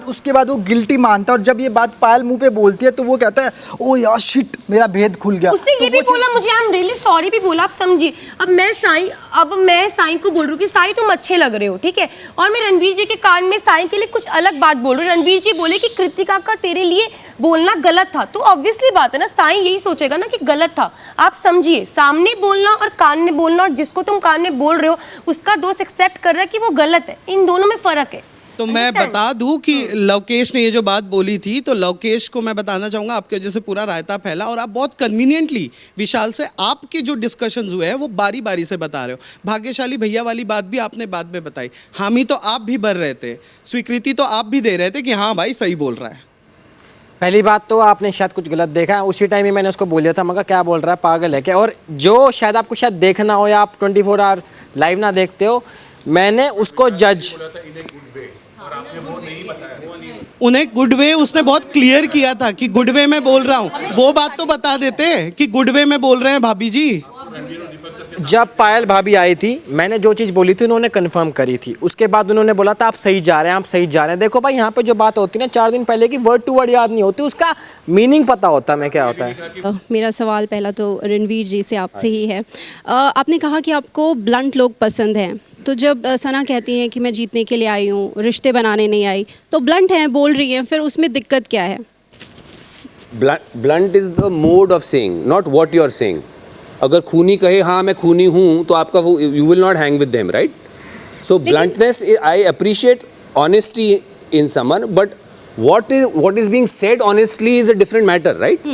उसके बाद वो गिल्टी मानता है, और जब ये बात पायल मुंह पे बोलती है तो वो कहता है ओ यार शिट, मेरा भेद खुल गया। उसने ये भी बोला मुझे, आई एम रियली सॉरी भी बोला, आप समझिए। अब मैं साईं को बोल रही हूँ कि साईं तुम अच्छे लग रहे हो, ठीक है, और मैं रणवीर जी के कान में साईं के लिए कुछ अलग बात बोल रही हूँ। रणवीर जी बोले कि कृतिका का तेरे लिए बोलना गलत था, तो ऑब्वियसली बात है ना, साईं यही सोचेगा ना कि गलत था। आप समझिए, सामने बोलना और कान में बोलना, और जिसको तुम कान में बोल रहे हो उसका दोस्त एक्सेप्ट कर रहा है कि वो गलत है, इन दोनों में फर्क है। तो मैं बता दूं कि लवकेश ने ये जो बात बोली थी, तो लवकेश को मैं बताना चाहूँगा आपकी वजह से पूरा रायता फैला, और आप बहुत कन्वीनियंटली विशाल से आपके जो डिस्कशंस हुए हैं वो बारी बारी से बता रहे हो। भाग्यशाली भैया वाली बात भी आपने बाद में बताई, हामी तो आप भी भर रहे थे, स्वीकृति तो आप भी दे रहे थे कि हाँ भाई सही बोल रहा है। पहली बात तो आपने शायद कुछ गलत देखा है, उसी टाइम ही मैंने उसको बोल दिया था, मगर क्या बोल रहा है, पागल है क्या। और जो शायद आपको शायद देखना हो या आप 24 आवर लाइव ना देखते हो, मैंने उसको जज, उन्हें गुड वे उसने बहुत क्लियर किया था कि गुड वे में बोल रहा हूँ, वो बात तो बता देते कि गुड वे में बोल रहे हैं भाभी जी। जब पायल भाभी आई थी, मैंने जो चीज़ बोली थी उन्होंने कंफर्म करी थी, उसके बाद उन्होंने बोला था आप सही जा रहे हैं, आप सही जा रहे हैं। देखो भाई, यहाँ पे जो बात होती है ना 4 दिन पहले की, वर्ड टू वर्ड याद नहीं होती, उसका मीनिंग पता होता है क्या होता है। मेरा सवाल पहला तो रणवीर जी से आपसे ही है। आपने कहा कि आपको ब्लंट लोग पसंद हैं, तो जब सना कहती हैं कि मैं जीतने के लिए आई हूँ, रिश्ते बनाने नहीं आई, तो ब्लंट हैं, बोल रही हैं, फिर उसमें दिक्कत क्या है? Blunt is the mode of saying, not what you are saying. अगर खूनी कहे हाँ मैं खूनी हूँ, तो आपका वो you will not hang with them, right? So bluntness, I appreciate honesty in someone, but what is being said honestly is a different matter, right?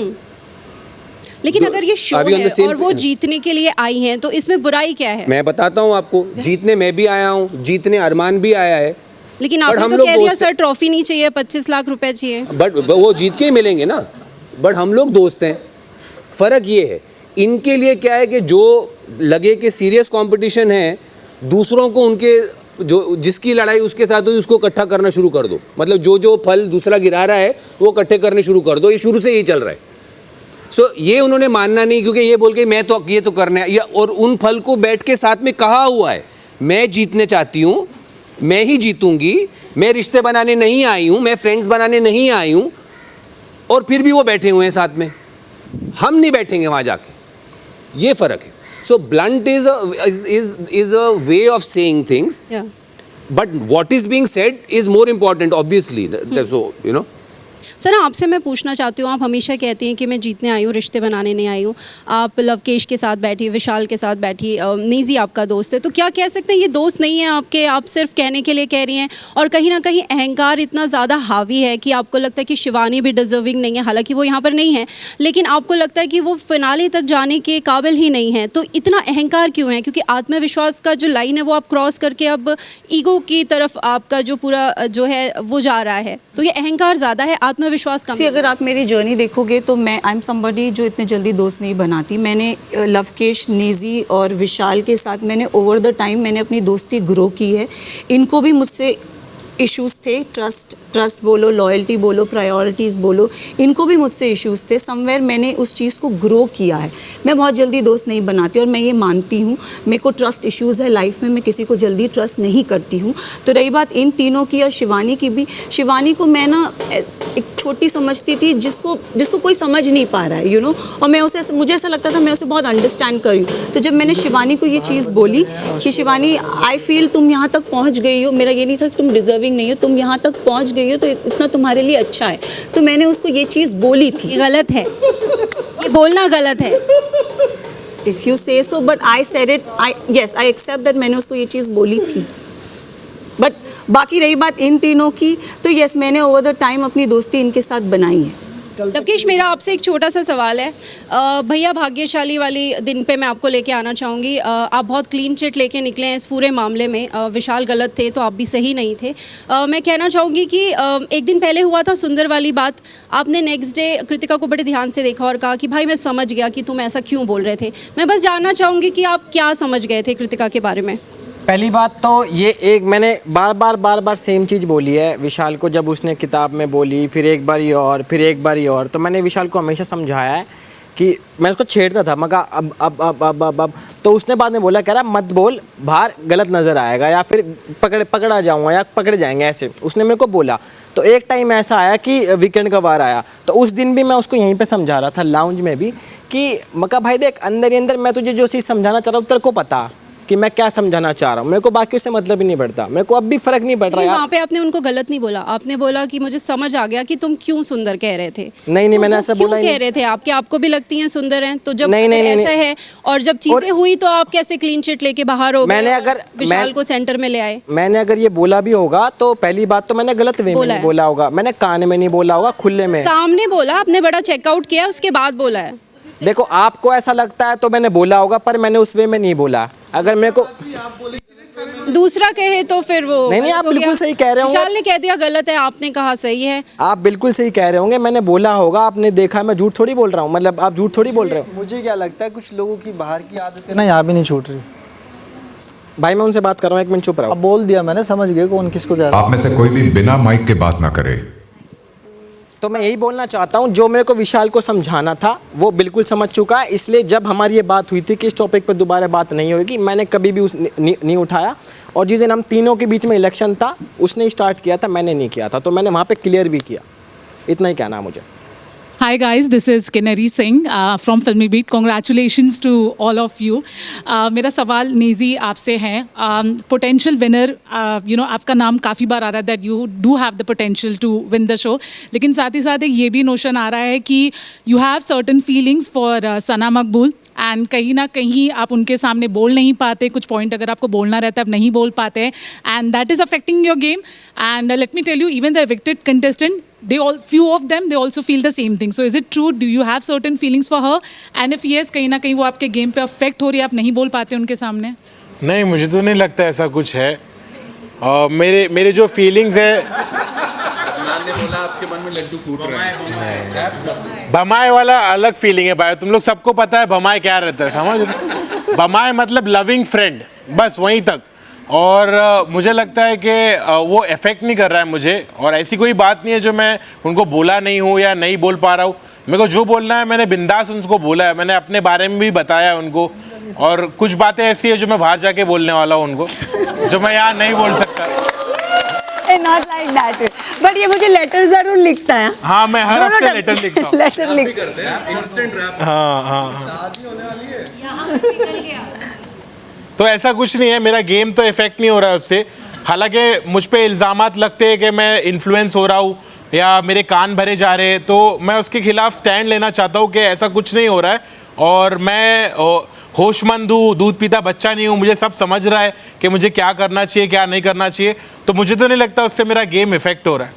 लेकिन अगर ये शो है और वो जीतने के लिए आई हैं, तो इसमें बुराई क्या है? मैं बताता हूँ आपको, जीतने मैं भी आया हूँ, जीतने अरमान भी आया है, लेकिन आपने तो कह दिया सर ट्रॉफी नहीं चाहिए, 25 लाख रुपए चाहिए। बट वो जीत के ही मिलेंगे ना, बट हम लोग दोस्त हैं। फर्क ये है, इनके लिए क्या है कि जो लगे कि सीरियस कंपटीशन है, दूसरों को उनके जो जिसकी लड़ाई उसके साथ हुई उसको इकट्ठा करना शुरू कर दो, मतलब जो फल दूसरा गिरा रहा है वो इकट्ठे करने शुरू कर दो, ये शुरू से यही चल रहा है। सो ये उन्होंने मानना नहीं, क्योंकि ये बोल के मैं तो ये तो करना है, और उन फल को बैठ के साथ में कहा हुआ है मैं जीतने चाहती हूँ, मैं ही जीतूंगी, मैं रिश्ते बनाने नहीं आई हूँ, मैं फ्रेंड्स बनाने नहीं आई हूँ, और फिर भी वो बैठे हुए हैं साथ में, हम नहीं बैठेंगे वहाँ जाके, ये फ़र्क है। So blunt is a way of saying things, but what is being said is more important obviously, so you know. Sir आपसे मैं पूछना चाहती हूँ, आप हमेशा कहती हैं कि मैं जीतने आई हूँ, रिश्ते बनाने नहीं आई हूँ। आप लवकेश के साथ बैठी, विशाल के साथ बैठी, नीजी आपका दोस्त है, तो क्या कह सकते हैं ये दोस्त नहीं है आपके, आप सिर्फ कहने के लिए कह रही हैं? और कहीं ना कहीं अहंकार इतना ज़्यादा हावी है कि आपको लगता है कि शिवानी भी डिजर्विंग नहीं है, हालांकि वो यहाँ पर नहीं है, लेकिन आपको लगता है कि वो फिनाले तक जाने के काबिल ही नहीं है। तो इतना अहंकार क्यों है? क्योंकि आत्मविश्वास का जो लाइन है वो आप क्रॉस करके अब ईगो की तरफ आपका जो पूरा जो है वो जा रहा है, तो ये अहंकार ज़्यादा है, विश्वास कम। अगर आप मेरी जर्नी देखोगे तो मैं आई एम समबडी जो इतने जल्दी दोस्त नहीं बनाती। मैंने लवकेश, नेजी और विशाल के साथ मैंने ओवर द टाइम मैंने अपनी दोस्ती ग्रो की है। इनको भी मुझसे इश्यूज़ थे, ट्रस्ट बोलो, लॉयल्टी बोलो, प्रायोरिटीज़ बोलो, इनको भी मुझसे इश्यूज़ थे। समवेयर मैंने उस चीज़ को ग्रो किया है। मैं बहुत जल्दी दोस्त नहीं बनाती और मैं ये मानती हूँ, मेरे को ट्रस्ट इश्यूज़ है लाइफ में, मैं किसी को जल्दी ट्रस्ट नहीं करती हूँ। तो रही बात इन तीनों की या शिवानी की भी, शिवानी को मैं ना एक छोटी समझती थी जिसको कोई समझ नहीं पा रहा है, यू नो, और मैं उसे, मुझे ऐसा लगता था मैं उसे बहुत अंडरस्टैंड कर रही हूँ। तो जब मैंने शिवानी को ये चीज़ बोली कि शिवानी आई फील तुम यहाँ तक पहुँच गई हो, मेरा ये नहीं था कि तुम डिजर्विंग नहीं हो, तुम यहाँ तक पहुँच गई हो तो इतना तुम्हारे लिए अच्छा है, तो मैंने उसको ये चीज़ बोली थी। गलत है, ये बोलना गलत है। If you say so, but I said it. Yes, I accept that मैंने उसको ये चीज़ बोली थी। बट बाकी रही बात इन तीनों की, तो यस मैंने ओवर द टाइम अपनी दोस्ती इनके साथ बनाई है। लवकेश, मेरा आपसे एक छोटा सा सवाल है। भैया भाग्यशाली वाली दिन पे मैं आपको लेके आना चाहूँगी। आप बहुत क्लीन चिट लेके निकले हैं इस पूरे मामले में। विशाल गलत थे तो आप भी सही नहीं थे। मैं कहना चाहूँगी कि एक दिन पहले हुआ था सुंदर वाली बात, आपने नेक्स्ट डे कृतिका को बड़े ध्यान से देखा और कहा कि भाई मैं समझ गया कि तुम ऐसा क्यों बोल रहे थे। मैं बस जानना चाहूँगी कि आप क्या समझ गए थे कृतिका के बारे में? पहली बात तो ये एक मैंने बार बार सेम चीज़ बोली है विशाल को, जब उसने किताब में बोली, फिर एक बार ही और, फिर एक बार ही और, तो मैंने विशाल को हमेशा समझाया है कि मैं उसको छेड़ता था, मैं कहा अब तो उसने बाद में बोला, कह रहा मत बोल, बाहर गलत नज़र आएगा या फिर पकड़ा जाऊँगा या पकड़े जाएंगे, ऐसे उसने मेरे को बोला। तो एक टाइम ऐसा आया कि वीकेंड का वार आया, तो उस दिन भी मैं उसको यहीं पे समझा रहा था लाउंज में भी कि मका भाई देख, अंदर ही अंदर मैं तुझे जो चीज़ समझाना चाह रहा हूँ तेरे को पता कि मैं क्या समझाना चाह रहा हूँ, मेरे को बाकियों से मतलब ही नहीं पड़ता, मेरे को अब भी फर्क नहीं पड़ रहा है। वहाँ पे आपने उनको गलत नहीं बोला, आपने बोला कि मुझे समझ आ गया कि तुम क्यों सुंदर कह रहे थे। नहीं तो मैंने ऐसा बोला ही नहीं। कह रहे थे आपके, आपको भी लगती हैं सुंदर हैं, तो जब नहीं, ऐसा है और जब चीजें हुई तो आप कैसे क्लीन चिट लेके बाहर हो गए? मैंने अगर विशाल को सेंटर में ले आए, मैंने अगर ये बोला भी होगा तो पहली बात तो मैंने गलत वे में नहीं बोला होगा, मैंने कान में नहीं बोला होगा, खुले में सामने बोला, आपने बड़ा चेकआउट किया उसके बाद बोला है। देखो आपको ऐसा लगता है तो मैंने बोला होगा, पर मैंने उस वे में नहीं बोला। अगर मेरे को दूसरा कहे तो फिर वो नहीं, आप बिल्कुल सही कह रहे होंगे। विशाल ने कह दिया गलत है, आपने कहा सही है। आप बिल्कुल सही कह रहे होंगे, मैंने बोला होगा, आपने देखा, मैं झूठ थोड़ी बोल रहा हूँ, मतलब आप झूठ थोड़ी बोल रहे हो। मुझे क्या लगता है कुछ लोगों की बाहर की आदतें ना यहाँ भी नहीं छूट रही। भाई मैं उनसे बात कर रहा हूँ, एक मिनट चुप रहो। अब बोल दिया मैंने, समझ गए कौन किसको कह रहा है। आप में से कोई भी बिना माइक के बात ना करे। तो मैं यही बोलना चाहता हूँ, जो मेरे को विशाल को समझाना था वो बिल्कुल समझ चुका है, इसलिए जब हमारी ये बात हुई थी कि इस टॉपिक पर दोबारा बात नहीं होगी, मैंने कभी भी नहीं उठाया। और जिस दिन हम तीनों के बीच में इलेक्शन था उसने स्टार्ट किया था, मैंने नहीं किया था, तो मैंने वहाँ पे क्लियर भी किया। इतना ही कहना है मुझे। Hi guys, this is Kinnari Singh from Filmy Beat. Congratulations to all of you. मेरा सवाल नेजी आपसे है, पोटेंशियल विनर, यू नो आपका नाम काफ़ी बार आ रहा है that you do have the potential to win the show, लेकिन साथ ही साथ ये भी नोशन आ रहा है कि you have certain feelings for Sana Maqbool and कहीं ना कहीं आप उनके सामने बोल नहीं पाते, कुछ पॉइंट अगर आपको बोलना रहता है आप नहीं बोल पाते, and that is affecting your game. And let me tell you, even the evicted contestant, few of them they also feel the same thing. So is it true, do you have certain feelings for her, and if yes, कहीं ना कहीं वो आपके game पे affect हो रही है, आप नहीं बोल पाते उनके सामने? नहीं, मुझे तो नहीं लगता ऐसा कुछ है। मेरे जो फीलिंग्स है, बोला आपके मन में लड्डू फूट रहे हैं। भमाए वाला अलग फीलिंग है भाई, तुम लोग सबको पता है भमाए क्या रहता है, समझ? भमाए मतलब लविंग फ्रेंड, बस वहीं तक। और मुझे लगता है कि वो इफेक्ट नहीं कर रहा है मुझे, और ऐसी कोई बात नहीं है जो मैं उनको बोला नहीं हूँ या नहीं बोल पा रहा हूँ। मेरे को जो बोलना है मैंने बिंदास उनको बोला है, मैंने अपने बारे में भी बताया उनको, और कुछ बातें ऐसी है जो मैं बाहर जाके बोलने वाला हूँ उनको, जो मैं यहाँ नहीं बोल सकता। नॉट लाइक दैट, बट ये मुझे लेटर जरूर लिखता है। हाँ, मैं हर हफ्ते लेटर लिखता हूँ। लेटर लिख करते हैं इंस्टेंट रैप। हाँ। तो ऐसा कुछ नहीं है, मेरा गेम तो इफेक्ट नहीं हो रहा है उससे। हालांकि मुझ पे इल्ज़ामात लगते हैं कि मैं इन्फ्लुएंस हो रहा हूँ या मेरे कान भरे जा रहे हैं, तो मैं उसके खिलाफ स्टैंड लेना चाहता हूँ कि ऐसा कुछ नहीं हो रहा है, और मैं होशमंद हूँ, दूध पीता बच्चा नहीं हूँ, मुझे सब समझ रहा है कि मुझे क्या करना चाहिए क्या नहीं करना चाहिए, तो मुझे तो नहीं लगता उससे मेरा गेम इफेक्ट हो रहा है।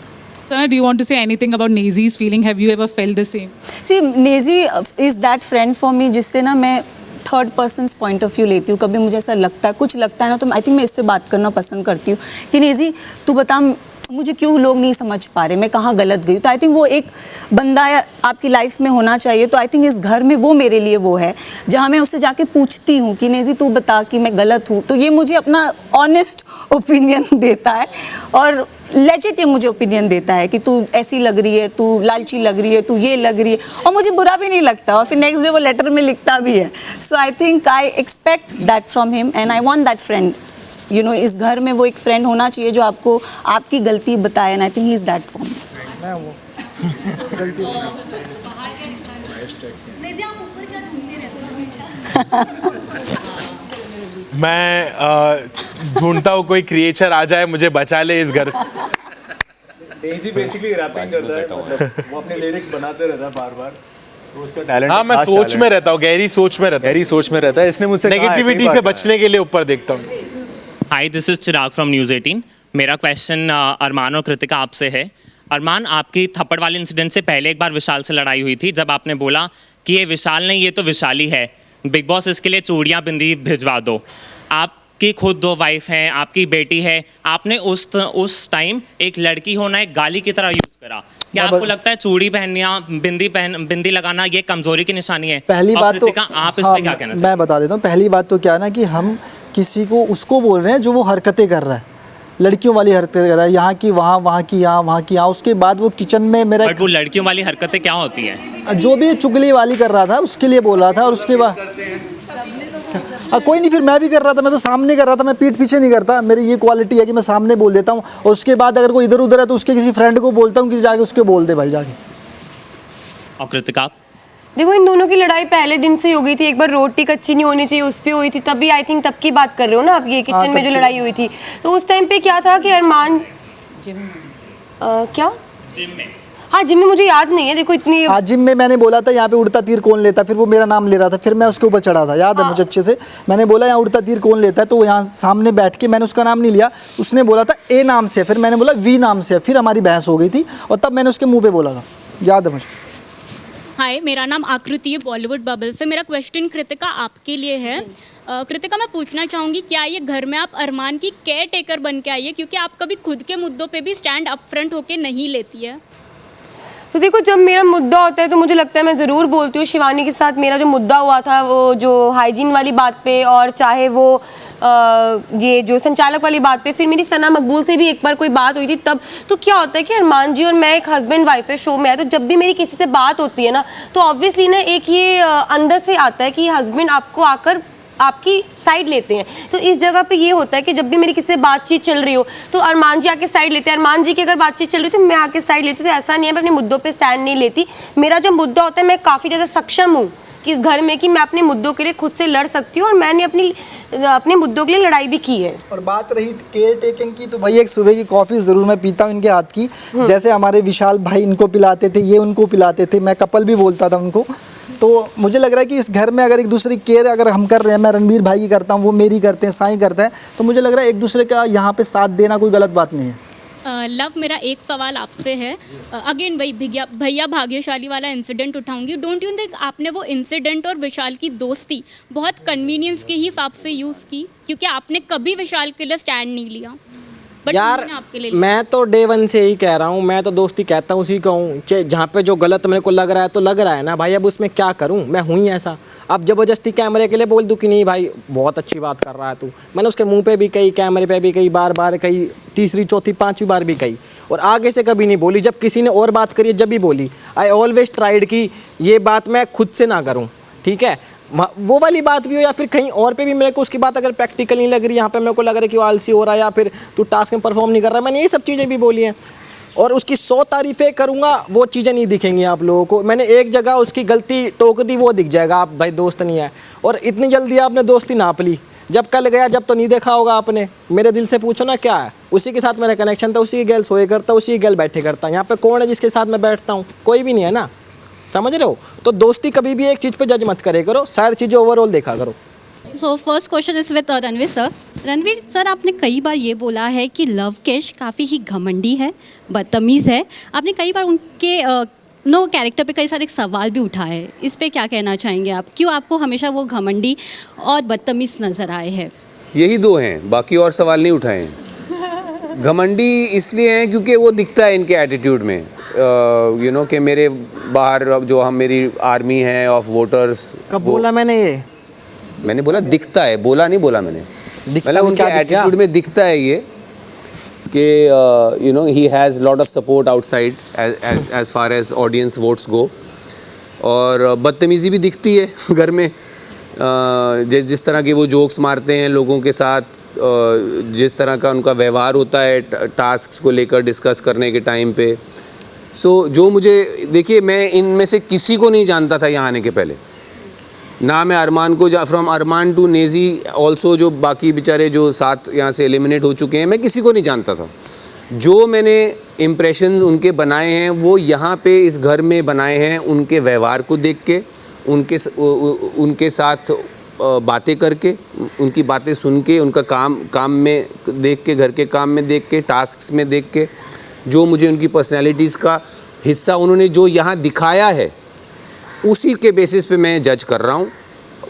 Sana, do you want to say anything about Nezi's feeling? Have you ever felt the same? See, Nezi is that friend for me जिससे ना मैं third person point of view लेती हूँ। कभी मुझे ऐसा लगता है, कुछ लगता है ना, तो आई थिंक मैं इससे बात करना पसंद करती हूँ कि नेजी तू बता मुझे क्यों लोग नहीं समझ पा रहे, मैं कहाँ गलत गई। तो आई थिंक वो एक बंदा आपकी लाइफ में होना चाहिए। तो आई थिंक इस घर में वो मेरे लिए वो है जहाँ मैं उससे जाके पूछती हूँ कि नेजी तू बता कि मैं गलत हूँ, तो ये मुझे अपना ऑनेस्ट ओपिनियन देता है, और लेजिट ये मुझे ओपिनियन देता है कि तू ऐसी लग रही है, तू लालची लग रही है, तू ये लग रही है, और मुझे बुरा भी नहीं लगता, और फिर नेक्स्ट डे वो लेटर में लिखता भी है। So I think I expect that from him and I want that friend. You know, इस घर में वो एक फ्रेंड होना चाहिए जो आपको आपकी गलती बताए, and I think he is that for me. मैं वो गलती मैं ढूंढता हूँ कोई क्रिएचर आ जाए मुझे बचा ले इस घर से। डेज़ी बेसिकली रैपिंग करता है, मतलब वो अपने लिरिक्स बनाते रहता है बार-बार, तो उसका टैलेंट। हाँ, मैं सोच में रहता हूँ, गहरी सोच में रहता है। इसने मुझसे नेगेटिविटी से बचने के लिए ऊपर देखता हूँ। Hi, this is Chirag from news 18। मेरा क्वेश्चन अरमान और कृतिका आपसे है। अरमान, आपकी थप्पड़ वाले इंसिडेंट से पहले एक बार विशाल से लड़ाई हुई थी, जब आपने बोला कि ये विशाल नहीं, ये तो विशाली है, बिग बॉस इसके लिए चूड़ियाँ बिंदी भिजवा दो। आपकी खुद 2 वाइफ हैं, आपकी बेटी है, आपने उस टाइम एक लड़की होना एक गाली की तरह यूज़ करा। क्या आपको लगता है चूड़ी पहनना, बिंदी लगाना ये कमजोरी की निशानी है? पहली बात तो आप इस पे क्या कहना चाहते हैं? मैं बता देता हूँ। पहली बात तो क्या है ना कि हम किसी को उसको बोल रहे हैं जो वो हरकतें कर रहा है, लड़कियों वाली हरकतें कर रहा है, यहाँ की वहाँ, वहाँ की यहाँ, वहाँ की यहाँ। उसके बाद वो किचन में मेरा बट वो लड़कियों वाली हरकतें क्या होती हैं? जो भी चुगली वाली कर रहा था उसके लिए बोल रहा था, और उसके बाद कोई नहीं, फिर मैं भी कर रहा था, मैं तो सामने कर रहा था, मैं पीठ पीछे नहीं करता। मेरी ये क्वालिटी है कि मैं सामने बोल देता हूँ, और उसके बाद अगर कोई इधर उधर है तो उसके किसी फ्रेंड को बोलता हूँ कि जाके उसके बोल दे भाई जाके। और कृतिका, देखो इन दोनों की लड़ाई पहले दिन से हो गई थी। एक बार रोटी कच्ची नहीं होनी चाहिए उस पर हुई थी, तभी आई थिंक तब की बात कर रहे हो ना आप, ये किचन में जो लड़ाई हुई थी। तो उस टाइम पे क्या था कि अरमान क्या जिम में, हाँ जिम में, मुझे याद नहीं है। देखो इतनी आज जिम में मैंने बोला था यहाँ पे उड़ता तीर कौन लेता, फिर वो मेरा नाम ले रहा था, फिर मैं उसके ऊपर चढ़ा था, याद है मुझे अच्छे से। मैंने बोला यहाँ उड़ता तीर कौन लेता है, तो यहाँ सामने बैठ के मैंने उसका नाम नहीं लिया, उसने बोला था ए नाम से, फिर मैंने बोला वी नाम से, फिर हमारी बहस हो गई थी, और तब मैंने उसके मुँह पे बोला था, याद है मुझे। हाय, मेरा नाम आकृति है बॉलीवुड बबल से। मेरा क्वेश्चन कृतिका आपके लिए है। कृतिका, मैं पूछना चाहूँगी क्या ये घर में आप अरमान की केयर टेकर बन के आई है, क्योंकि आप कभी खुद के मुद्दों पे भी स्टैंड अप फ्रंट होके नहीं लेती है? तो देखो जब मेरा मुद्दा होता है तो मुझे लगता है मैं ज़रूर बोलती हूँ। शिवानी के साथ मेरा जो मुद्दा हुआ था वो जो हाइजीन वाली बात पे, और चाहे वो ये जो संचालक वाली बात पे, फिर मेरी सना मकबूल से भी एक बार कोई बात हुई थी तब। तो क्या होता है कि अरमान जी और मैं एक हस्बैंड वाइफ है, शो में है, तो जब भी मेरी किसी से बात होती है ना, तो ऑब्वियसली ना एक ये अंदर से आता है कि हस्बैंड आपको आकर आपकी साइड लेते हैं। तो इस जगह पे ये होता है कि जब भी मेरी किसी से बातचीत चल रही हो तो अरमान जी आके साइड लेते हैं। अरमान जी की अगर बातचीत चल रही हो तो मैं आके साइड लेती हूँ। तो ऐसा नहीं है मैं अपने मुद्दों पे स्टैंड नहीं लेती। मेरा जो मुद्दा होता है मैं काफ़ी ज़्यादा सक्षम हूँ कि इस घर में कि मैं अपने मुद्दों के लिए खुद से लड़ सकती हूँ, और मैंने अपने मुद्दों के लिए लड़ाई भी की है। और बात रही केयर टेकिंग की, तो भाई एक सुबह की कॉफ़ी ज़रूर मैं पीता हूँ इनके हाथ की। जैसे हमारे विशाल भाई इनको पिलाते थे, ये उनको पिलाते थे, मैं कपल भी बोलता था उनको। तो मुझे लग रहा है कि इस घर में अगर एक दूसरे की केयर अगर हम कर रहे हैं, मैं रणवीर भाई की करता हूँ, वो मेरी करते हैं, साईं करता है, तो मुझे लग रहा है एक दूसरे का यहाँ पे साथ देना कोई गलत बात नहीं है। लव, मेरा एक सवाल आपसे है। अगेन वही भैया भाग्यशाली वाला इंसिडेंट उठाऊंगी। डोंट यू थिंक आपने वो इंसिडेंट और विशाल की दोस्ती बहुत कन्वीनियंस के हिसाब से यूज़ की, क्योंकि आपने कभी विशाल के लिए स्टैंड नहीं लिया? बट यार उन्होंने आपके लिए लिया। मैं तो डे वन से ही कह रहा हूँ, मैं तो दोस्ती कहता हूँ, उसी का हूँ। जहाँ पे जो गलत मेरे को लग रहा है तो लग रहा है ना भाई, अब उसमें क्या करूँ, मैं हूँ ही ऐसा। अब ज़बरदस्ती कैमरे के लिए बोल दूँ कि नहीं भाई बहुत अच्छी बात कर रहा है तू, मैंने उसके मुंह पे भी कही, कैमरे पे भी कही, बार बार कही, तीसरी चौथी पांचवी बार भी कही, और आगे से कभी नहीं बोली। जब किसी ने और बात करी जब भी बोली, आई ऑलवेज ट्राइड कि ये बात मैं खुद से ना करूँ, ठीक है। वो वाली बात भी हो या फिर कहीं और पे भी मेरे को उसकी बात अगर प्रैक्टिकल नहीं लग रही, यहाँ पे मेरे को लग रहा है कि वो आलसी हो रहा है या फिर तू टास्क में परफॉर्म नहीं कर रहा, मैंने ये सब चीज़ें भी बोली हैं। और उसकी 100 तारीफ़ें करूँगा वो चीज़ें नहीं दिखेंगी आप लोगों को। मैंने एक जगह उसकी गलती टोक दी, वो दिख जाएगा, आप भाई दोस्त नहीं है। और इतनी जल्दी आपने दोस्ती नाप ली, जब कल गया जब तो नहीं देखा होगा आपने। मेरे दिल से पूछो ना क्या है, उसी के साथ मेरा कनेक्शन था, उसी की गर्ल सोए करता, उसी की गर्ल बैठे करता। यहाँ पे कौन है जिसके साथ मैं बैठता हूँ? कोई भी नहीं है ना, समझ रहे हो। तो दोस्ती कभी भी एक चीज़ पे जज मत करे करो, सारी चीज़ें ओवरऑल देखा करो। So first question is with Ranveer sir. Ranveer sir, आपने कई बार ये बोला है कि लवकेश काफ़ी ही घमंडी है, बदतमीज़ है। आपने कई बार उनके कैरेक्टर पे कई सारे सवाल भी उठाए हैं, इस पे क्या कहना चाहेंगे आप? क्यों आपको हमेशा वो घमंडी और बदतमीज़ नज़र आए हैं? यही दो हैं, बाकी और सवाल नहीं उठाए हैं। घमंडी इसलिए हैं क्योंकि वो दिखता है इनके एटीट्यूड में, यू नो कि मेरे बाहर जो हम मेरी आर्मी है ऑफ वोटर्स। कब बोला मैंने ये? मैंने बोला दिखता है, बोला नहीं बोला मैंने। मतलब उनके एटीट्यूड में दिखता है ये कि you know he has lot of support outside as far as audience votes go. और बदतमीज़ी भी दिखती है घर में, जिस तरह के वो जोक्स मारते हैं लोगों के साथ, जिस तरह का उनका व्यवहार होता है टास्क्स को लेकर डिस्कस करने के टाइम पे। सो जो मुझे, देखिए मैं इनमें से किसी को नहीं जानता था यहाँ आने के पहले, ना मैं अरमान को, फ्रॉम अरमान टू नेज़ी ऑल्सो, जो बाकी बेचारे जो साथ यहाँ से एलिमिनेट हो चुके हैं, मैं किसी को नहीं जानता था। जो मैंने इम्प्रेशंस उनके बनाए हैं वो यहाँ पे इस घर में बनाए हैं, उनके व्यवहार को देख के, उनके साथ बातें करके, उनकी बातें सुन के, उनका काम में देख के, घर के काम में देख के, टास्क्स में देख के, जो मुझे उनकी पर्सनैलिटीज़ का हिस्सा उन्होंने जो यहाँ दिखाया है उसी के बेसिस पे मैं जज कर रहा हूँ।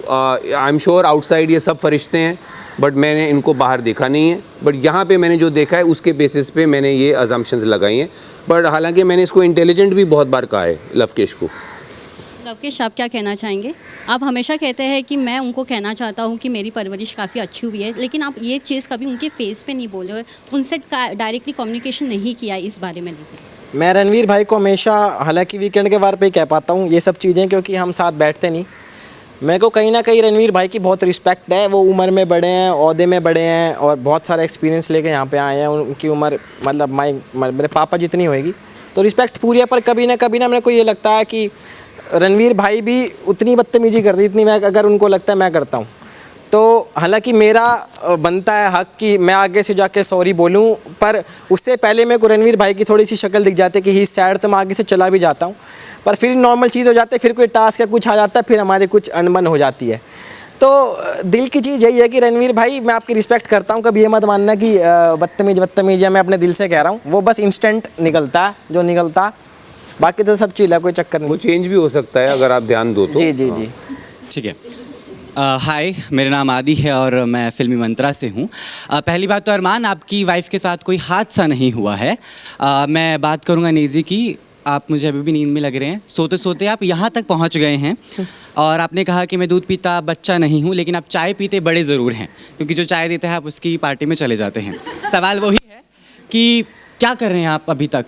आई एम श्योर आउटसाइड ये सब फरिश्ते हैं, बट मैंने इनको बाहर देखा नहीं है, बट यहाँ पे मैंने जो देखा है उसके बेसिस पे मैंने ये अजम्पशंस लगाई हैं। बट हालांकि मैंने इसको इंटेलिजेंट भी बहुत बार कहा है लवकेश को। लवकेश, आप क्या कहना चाहेंगे? आप हमेशा कहते हैं कि मैं उनको कहना चाहता हूँ कि मेरी परवरिश काफ़ी अच्छी हुई है, लेकिन आप ये चीज़ कभी उनके फेस पे नहीं बोले, उनसे डायरेक्टली कम्युनिकेशन नहीं किया इस बारे में लेकर। मैं रणवीर भाई को हमेशा, हालांकि वीकेंड के बार पे ही कह पाता हूँ ये सब चीज़ें, क्योंकि हम साथ बैठते नहीं। मेरे को कहीं ना कहीं रणवीर भाई की बहुत रिस्पेक्ट है। वो उम्र में बड़े हैं, ओहदे में बड़े हैं और बहुत सारा एक्सपीरियंस लेके यहाँ पे आए हैं। उनकी उम्र मतलब मेरे पापा जितनी होएगी, तो रिस्पेक्ट पूरी है। पर कभी ना मेरे को ये लगता है कि रणवीर भाई भी उतनी बदतमीजी करती इतनी मैं, अगर उनको लगता है मैं करता हूँ। तो हालांकि मेरा बनता है हक कि मैं आगे से जाके सॉरी बोलूं, पर उससे पहले मेरे को रणवीर भाई की थोड़ी सी शक्ल दिख जाती है कि ही सैड, तो मैं आगे से चला भी जाता हूं। पर फिर नॉर्मल चीज़ हो जाती है, फिर कोई टास्क या कुछ आ जाता है, फिर हमारे कुछ अनबन हो जाती है। तो दिल की चीज़ यही है कि रणवीर भाई मैं आपकी रिस्पेक्ट करता हूँ, कभी ये मत मानना कि बदतमीज है, मैं अपने दिल से कह रहा हूँ। वो बस इंस्टेंट निकलता है जो निकलता, बाकी तो सब चीज़ है, कोई चक्कर नहीं। वो चेंज भी हो सकता है अगर आप ध्यान दो तो। जी जी जी, ठीक है। हाय, मेरा नाम आदि है और मैं फिल्मी मंत्रा से हूँ। पहली बात तो अरमान, आपकी वाइफ के साथ कोई हादसा नहीं हुआ है। मैं बात करूँगा नेज़ी की। आप मुझे अभी भी नींद में लग रहे हैं, सोते सोते आप यहाँ तक पहुँच गए हैं और आपने कहा कि मैं दूध पीता बच्चा नहीं हूँ, लेकिन आप चाय पीते बड़े ज़रूर हैं, क्योंकि जो चाय देते हैं आप उसकी पार्टी में चले जाते हैं। सवाल वही है कि क्या कर रहे हैं आप अभी तक,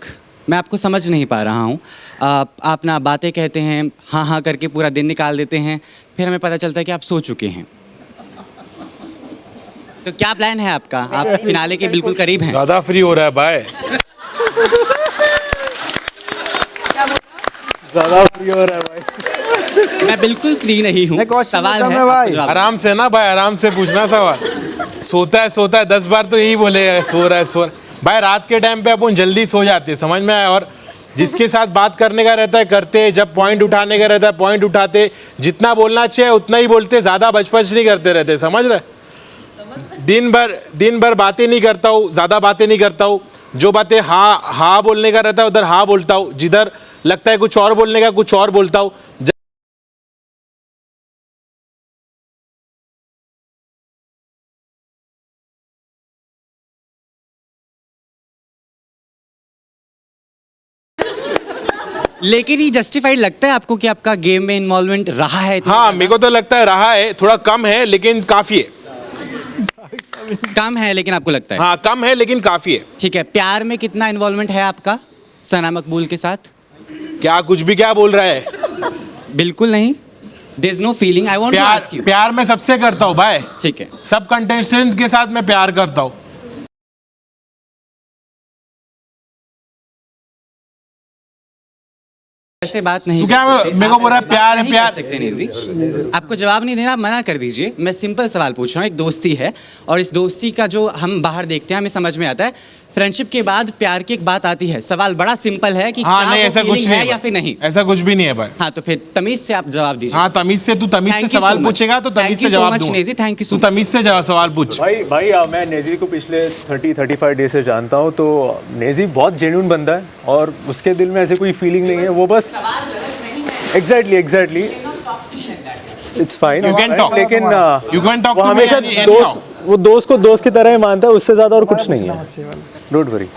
मैं आपको समझ नहीं पा रहा हूँ। आप ना बातें कहते हैं, हाँ हाँ करके पूरा दिन निकाल देते हैं, फिर हमें पता चलता है कि आप सो चुके हैं। तो क्या प्लान है आपका? आप फिनाले के बिल्कुल करीब हैं। ज़्यादा फ्री हो रहा है भाई, ज़्यादा फ्री हो रहा है भाई। मैं बिल्कुल फ्री नहीं हूँ। सवाल है भाई, आराम से ना भाई, आराम से पूछना सवाल। सोता है 10 बार तो यही बोलेगा सो रहा है भाई। रात के टाइम पे अपन जल्दी सो जाते हैं, समझ में आया। और जिसके साथ बात करने का रहता है करते, जब पॉइंट उठाने का रहता है पॉइंट उठाते, जितना बोलना चाहिए उतना ही बोलते, ज़्यादा बचपच नहीं करते रहते, समझ रहे। दिन भर बातें नहीं करता हूँ, ज़्यादा बातें नहीं करता हूँ। जो बातें हाँ बोलने का रहता है उधर हाँ बोलता हूँ, जिधर लगता है कुछ और बोलने का कुछ और बोलता हूँ। लेकिन ये जस्टिफाइड लगता है आपको कि आपका गेम में इन्वॉल्वमेंट रहा है? हाँ, मेरे को तो लगता है रहा है, थोड़ा कम है लेकिन काफी है। कम है लेकिन आपको लगता है? हाँ, कम है लेकिन काफी है। ठीक है, प्यार में कितना इन्वॉल्वमेंट है आपका सना मकबूल के साथ? क्या कुछ भी क्या बोल रहा है? बिल्कुल नहीं। There's no feeling. I want to ask you. प्यार मैं सबसे करता हूँ भाई। ठीक है। सब कंटेस्टेंट के साथ मैं प्यार करता हूँ। ऐसे बात नहीं। तू क्या मेरे को बोल रहा है प्यार है प्यार? सकते नहीं जी, आपको जवाब नहीं देना, आप मना कर दीजिए। मैं सिंपल सवाल पूछ रहा हूँ। एक दोस्ती है और इस दोस्ती का जो हम बाहर देखते हैं हमें समझ में आता है। फ्रेंडशिप के बाद प्यार की एक बात आती है। सवाल बड़ा सिंपल है कि हाँ, क्या नहीं, वो ऐसा कुछ feeling नहीं है है या फिर नहीं। ऐसा कुछ भी नहीं है भाई। हाँ, तो फिर तमीज से आप जवाब दीजिए। हाँ, तमीज से तू तमीज से सवाल पूछेगा तो तमीज से जवाब दूंगा। Thank you. तू तमीज से सवाल पूछ। भाई मैं नेजी को पिछले 30-35 डे से जानता हूँ, तो नेजी बहुत जेन्युइन बंदा है और उसके दिल में ऐसे कोई फीलिंग नहीं है। वो बस एग्जैक्टली इट्स फाइन, लेकिन वो हमेशा वो दोस्त को दोस्त की तरह ही मानता है, उससे ज़्यादा और कुछ नहीं है। Don't worry.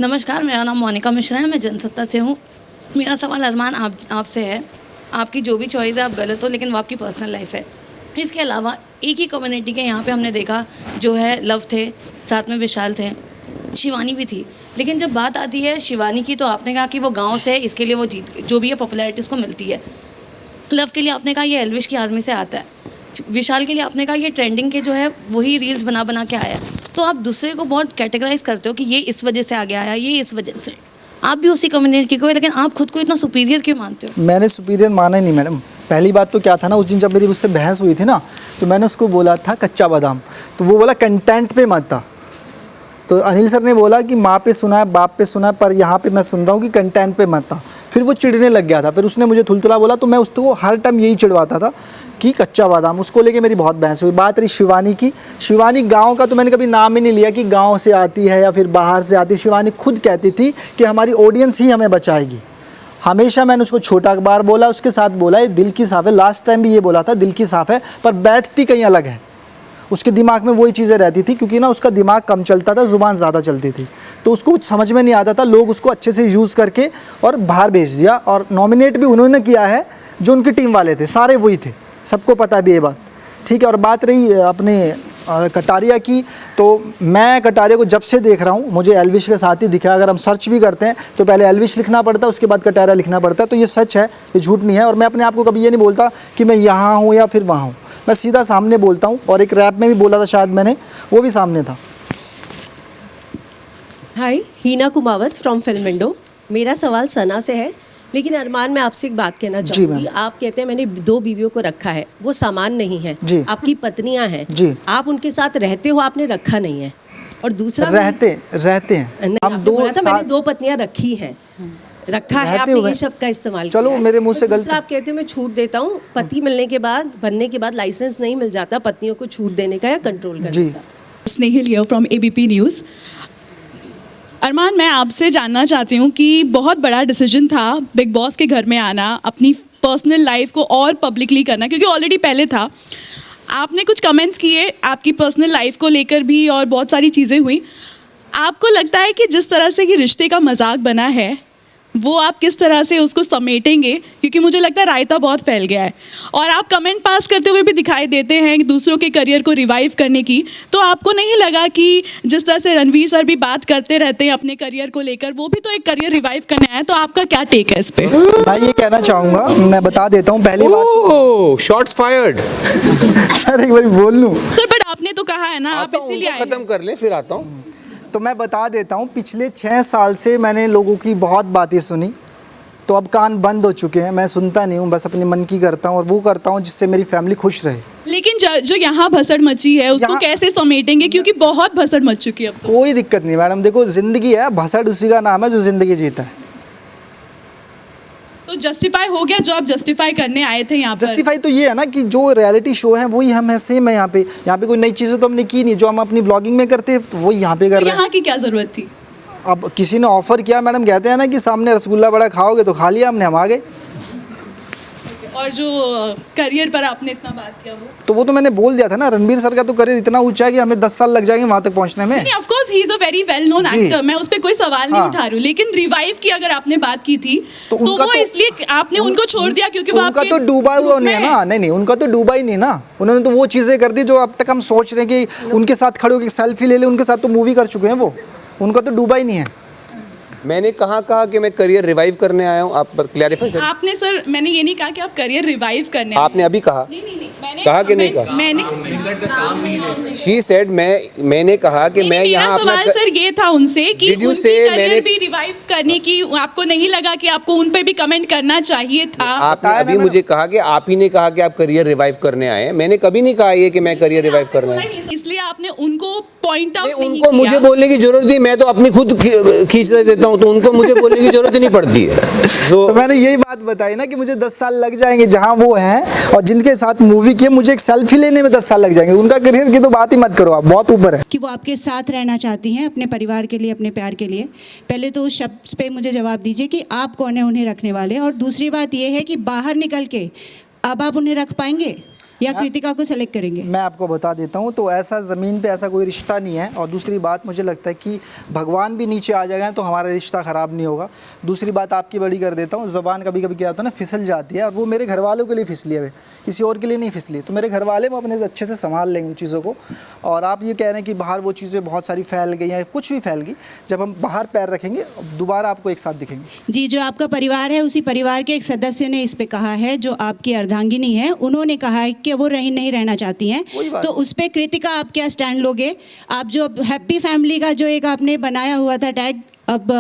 नमस्कार, मेरा नाम मोनिका मिश्रा है, मैं जनसत्ता से हूँ। मेरा सवाल अरमान आपसे है। आपकी जो भी चॉइस है आप गलत हो, लेकिन वो आपकी पर्सनल लाइफ है। इसके अलावा एक ही कम्युनिटी के यहाँ पे हमने देखा जो है लव थे, साथ में विशाल थे, शिवानी भी थी। लेकिन जब बात आती है शिवानी की, तो आपने कहा कि वो गांव से है, इसके लिए वो जीत जो भी है पॉपुलैरिटी उसको मिलती है। लव के लिए आपने कहा ये एल्विश की आर्मी से आता है। विशाल के लिए आपने कहा ये ट्रेंडिंग के जो है वही रील्स बना बना के आया। तो आप दूसरे को बहुत कैटेगराइज करते हो कि ये इस वजह से आगे आया, ये इस वजह से। आप भी उसी कम्युनिटी को, लेकिन आप खुद को इतना सुपीरियर क्यों मानते हो? मैंने सुपीरियर माना ही नहीं मैडम। पहली बात तो क्या था ना, उस दिन जब मेरी उससे बहस हुई थी ना, तो मैंने उसको बोला था कच्चा बादाम, तो वो बोला कंटेंट पे मत था। तो अनिल सर ने बोला कि माँ पे सुना है, बाप पे सुना है, पर यहाँ पे मैं सुन रहा हूँ कि कंटेंट पे मत था। फिर वो चिढ़ने लग गया था, फिर उसने मुझे थुलथुला बोला, तो मैं उसको हर टाइम यही चिढ़वाता था कि कच्चा बादाम। उसको लेके मेरी बहुत बहस हुई। बात रही शिवानी की, शिवानी गांव का तो मैंने कभी नाम ही नहीं लिया कि गांव से आती है या फिर बाहर से आती है। शिवानी खुद कहती थी कि हमारी ऑडियंस ही हमें बचाएगी। हमेशा मैंने उसको छोटा अखबार बोला, उसके साथ बोला ये दिल की साफ़ है। लास्ट टाइम भी ये बोला था दिल की साफ़ है, पर बैठती कहीं अलग है। उसके दिमाग में वही चीज़ें रहती थी, क्योंकि ना उसका दिमाग कम चलता था, ज़ुबान ज़्यादा चलती थी, तो उसको कुछ समझ में नहीं आता था। लोग उसको अच्छे से यूज़ करके और बाहर भेज दिया। और नॉमिनेट भी उन्होंने किया है जो उनकी टीम वाले थे, सारे वही थे, सबको पता भी ये बात, ठीक है। और बात रही अपने कटारिया की, तो मैं कटारिया को जब से देख रहा हूँ मुझे एल्विश के साथ ही दिखा। अगर हम सर्च भी करते हैं तो पहले एल्विश लिखना पड़ता है, उसके बाद कटारिया लिखना पड़ता है। तो ये सच है, ये झूठ नहीं है। और मैं अपने आप को कभी ये नहीं बोलता कि मैं यहाँ हूँ या फिर वहाँ हूँ, मैं सीधा सामने बोलता हूँ। और एक रैप में भी बोला था शायद मैंने, वो भी सामने था। हाय, हीना कुमावत फ्रॉम फिल्म विंडो। मेरा सवाल सना से है, लेकिन अरमान मैं आपसे एक बात कहना चाहूँगी। आप कहते हैं मैंने 2 बीवियों को रखा है, वो सामान नहीं है, आपकी पत्नियां हैं, आप उनके साथ रहते हो, आपने रखा नहीं है। और दूसरा रहते हैं हम 2 पत्नियां रखी हैं, रखा है, आपने ये शब्द का इस्तेमाल चलो किया। मेरे मुंह से गलत। दूसरा आप कहते हो मैं छूट देता हूँ, पति मिलने के बाद, बनने के बाद लाइसेंस नहीं मिल जाता पत्नियों को छूट देने का या कंट्रोल करने का। स्नेहिल हियर फ्रॉम ABP न्यूज़। अरमान, मैं आपसे जानना चाहती हूँ कि बहुत बड़ा डिसीजन था बिग बॉस के घर में आना, अपनी पर्सनल लाइफ को और पब्लिकली करना, क्योंकि ऑलरेडी पहले था। आपने कुछ कमेंट्स किए आपकी पर्सनल लाइफ को लेकर भी और बहुत सारी चीज़ें हुई। आपको लगता है कि जिस तरह से ये रिश्ते का मजाक बना है वो आप किस तरह से उसको समेटेंगे? क्योंकि मुझे लगता है रायता बहुत फैल गया है और आप कमेंट पास करते हुए भी दिखाई देते हैं दूसरों के करियर को रिवाइव करने की। तो आपको नहीं लगा कि जिस तरह से रणवीर सर भी बात करते रहते हैं अपने करियर को लेकर, वो भी तो एक करियर रिवाइव करने आए, तो आपका क्या टेक है इस पे? मैं ये कहना चाहूँगा, मैं बता देता हूँ पहली बात। Shots fired. सर एक बार बोल लूँ सर, बट आपने तो कहा है ना, आप इसीलिए आए। खत्म कर ले फिर आता हूँ। तो मैं बता देता हूँ, पिछले 6 साल से मैंने लोगों की बहुत बातें सुनी, तो अब कान बंद हो चुके हैं। मैं सुनता नहीं हूँ, बस अपने मन की करता हूँ और वो करता हूँ जिससे मेरी फैमिली खुश रहे। लेकिन जो यहाँ भसड़ मची है उसको कैसे समेटेंगे? क्योंकि बहुत भसड़ मच चुकी है अब तो। कोई दिक्कत नहीं मैडम, देखो जिंदगी है, भसड़ उसी का नाम है जो जिंदगी जीता है। तो जस्टिफाई हो गया जो आप जस्टिफाई करने आए थे यहाँ पर? जस्टिफाई तो ये है ना कि जो रियलिटी शो है वही हम है, सेम है। यहाँ पे कोई नई चीज़ें तो हमने की नहीं, जो हम अपनी व्लॉगिंग में करते हैं तो वही यहाँ पे कर रहे हैं। यहाँ की क्या ज़रूरत थी? अब किसी ने ऑफर किया, मैडम कहते हैं ना कि सामने रसगुल्ला बड़ा खाओगे, तो खा लिया हमने, हम आ गए। और जो करियर पर आपने इतना बात किया वो तो मैंने बोल दिया था ना, रणबीर सर का तो करियर इतना ऊंचा है कि हमें 10 साल लग जाएंगे वहां तक पहुंचने में। नहीं, of course he is a very well known actor, मैं उस पे कोई सवाल नहीं उठा रही हूँ, लेकिन रिवाइव की अगर आपने बात की थी तो वो इसलिए आपने उनको छोड़ दिया क्योंकि वो उनका तो डूबा हुआ नहीं है ना। नहीं, उनका तो डूबा ही नहीं ना, उन्होंने तो वो चीजें कर दी जो अब तक हम सोच रहे हैं कि उनके साथ खड़े होकर सेल्फी ले ले, उनके साथ तो मूवी कर चुके हैं वो, उनका तो डूबा ही नहीं है। मैंने कहा कि मैं करियर रिवाइव करने आया हूँ, आप पर क्लैरिफाई करें। आपने सर, मैंने ये नहीं कहा कि आप करियर रिवाइव करने, आपने अभी कहा, कहा कि नहीं कहा? शी सेड, मैंने कहा कि मैं यहाँ अपना सवाल सर ये था उनसे कि उनकी करियर भी रिवाइव करने की आपको नहीं लगा कि आपको उन पे भी कमेंट करना चाहिए था? आपने अभी मुझे कहा कि आप ही ने कहा कि आप करियर रिवाइव करने आए हैं, मैंने कभी नहीं कहा ये कि मैं करियर रिवाइव करना है। इसलिए आपने उनको पॉइंट आउट नहीं उनको मुझे बोलने की जरूरत नहीं, मैं तो अपनी खुद खींच देता हूँ, तो उनको मुझे बोलने की जरूरत ही नहीं पड़ती है। तो मैंने यही बात बताई ना कि मुझे 10 साल लग जाएंगे जहाँ वो हैं और जिनके साथ मूवी की, मुझे एक सेल्फी लेने में 10 साल लग जाएंगे, उनका करियर की तो बात ही मत करो आप, बहुत ऊपर है। कि वो आपके साथ रहना चाहती हैं अपने परिवार के लिए, अपने प्यार के लिए, पहले तो उस शब्द पे मुझे जवाब दीजिए कि आप कौन है उन्हें रखने वाले, और दूसरी बात ये है कि बाहर निकल के अब आप उन्हें रख पाएंगे या कृतिका को सेलेक्ट करेंगे? मैं आपको बता देता हूँ, तो ऐसा ज़मीन पे ऐसा कोई रिश्ता नहीं है। और दूसरी बात, मुझे लगता है कि भगवान भी नीचे आ जाएगा तो हमारा रिश्ता ख़राब नहीं होगा। दूसरी बात आपकी बड़ी कर देता हूँ, ज़बान कभी कभी क्या होता है ना, फिसल जाती है, और वो मेरे घर वालों के लिए फिसली है, किसी और के लिए नहीं फिसली। तो मेरे घर वाले वो अपने अच्छे से संभाल लेंगे उन चीज़ों को। और आप ये कह रहे हैं कि बाहर वो चीज़ें बहुत सारी फैल गई हैं, कुछ भी फैल गई, जब हम बाहर पैर रखेंगे दोबारा आपको एक साथ दिखेंगे। जी, जो आपका परिवार है उसी परिवार के एक सदस्य ने इस पे कहा है, जो आपकी अर्धांगिनी है, उन्होंने कहा है कि वो नहीं रहना चाहती हैं, तो उस पे कृतिका आप क्या स्टैंड लोगे? आप जो हैप्पी फैमिली का जो एक आपने बनाया हुआ था टैग, अब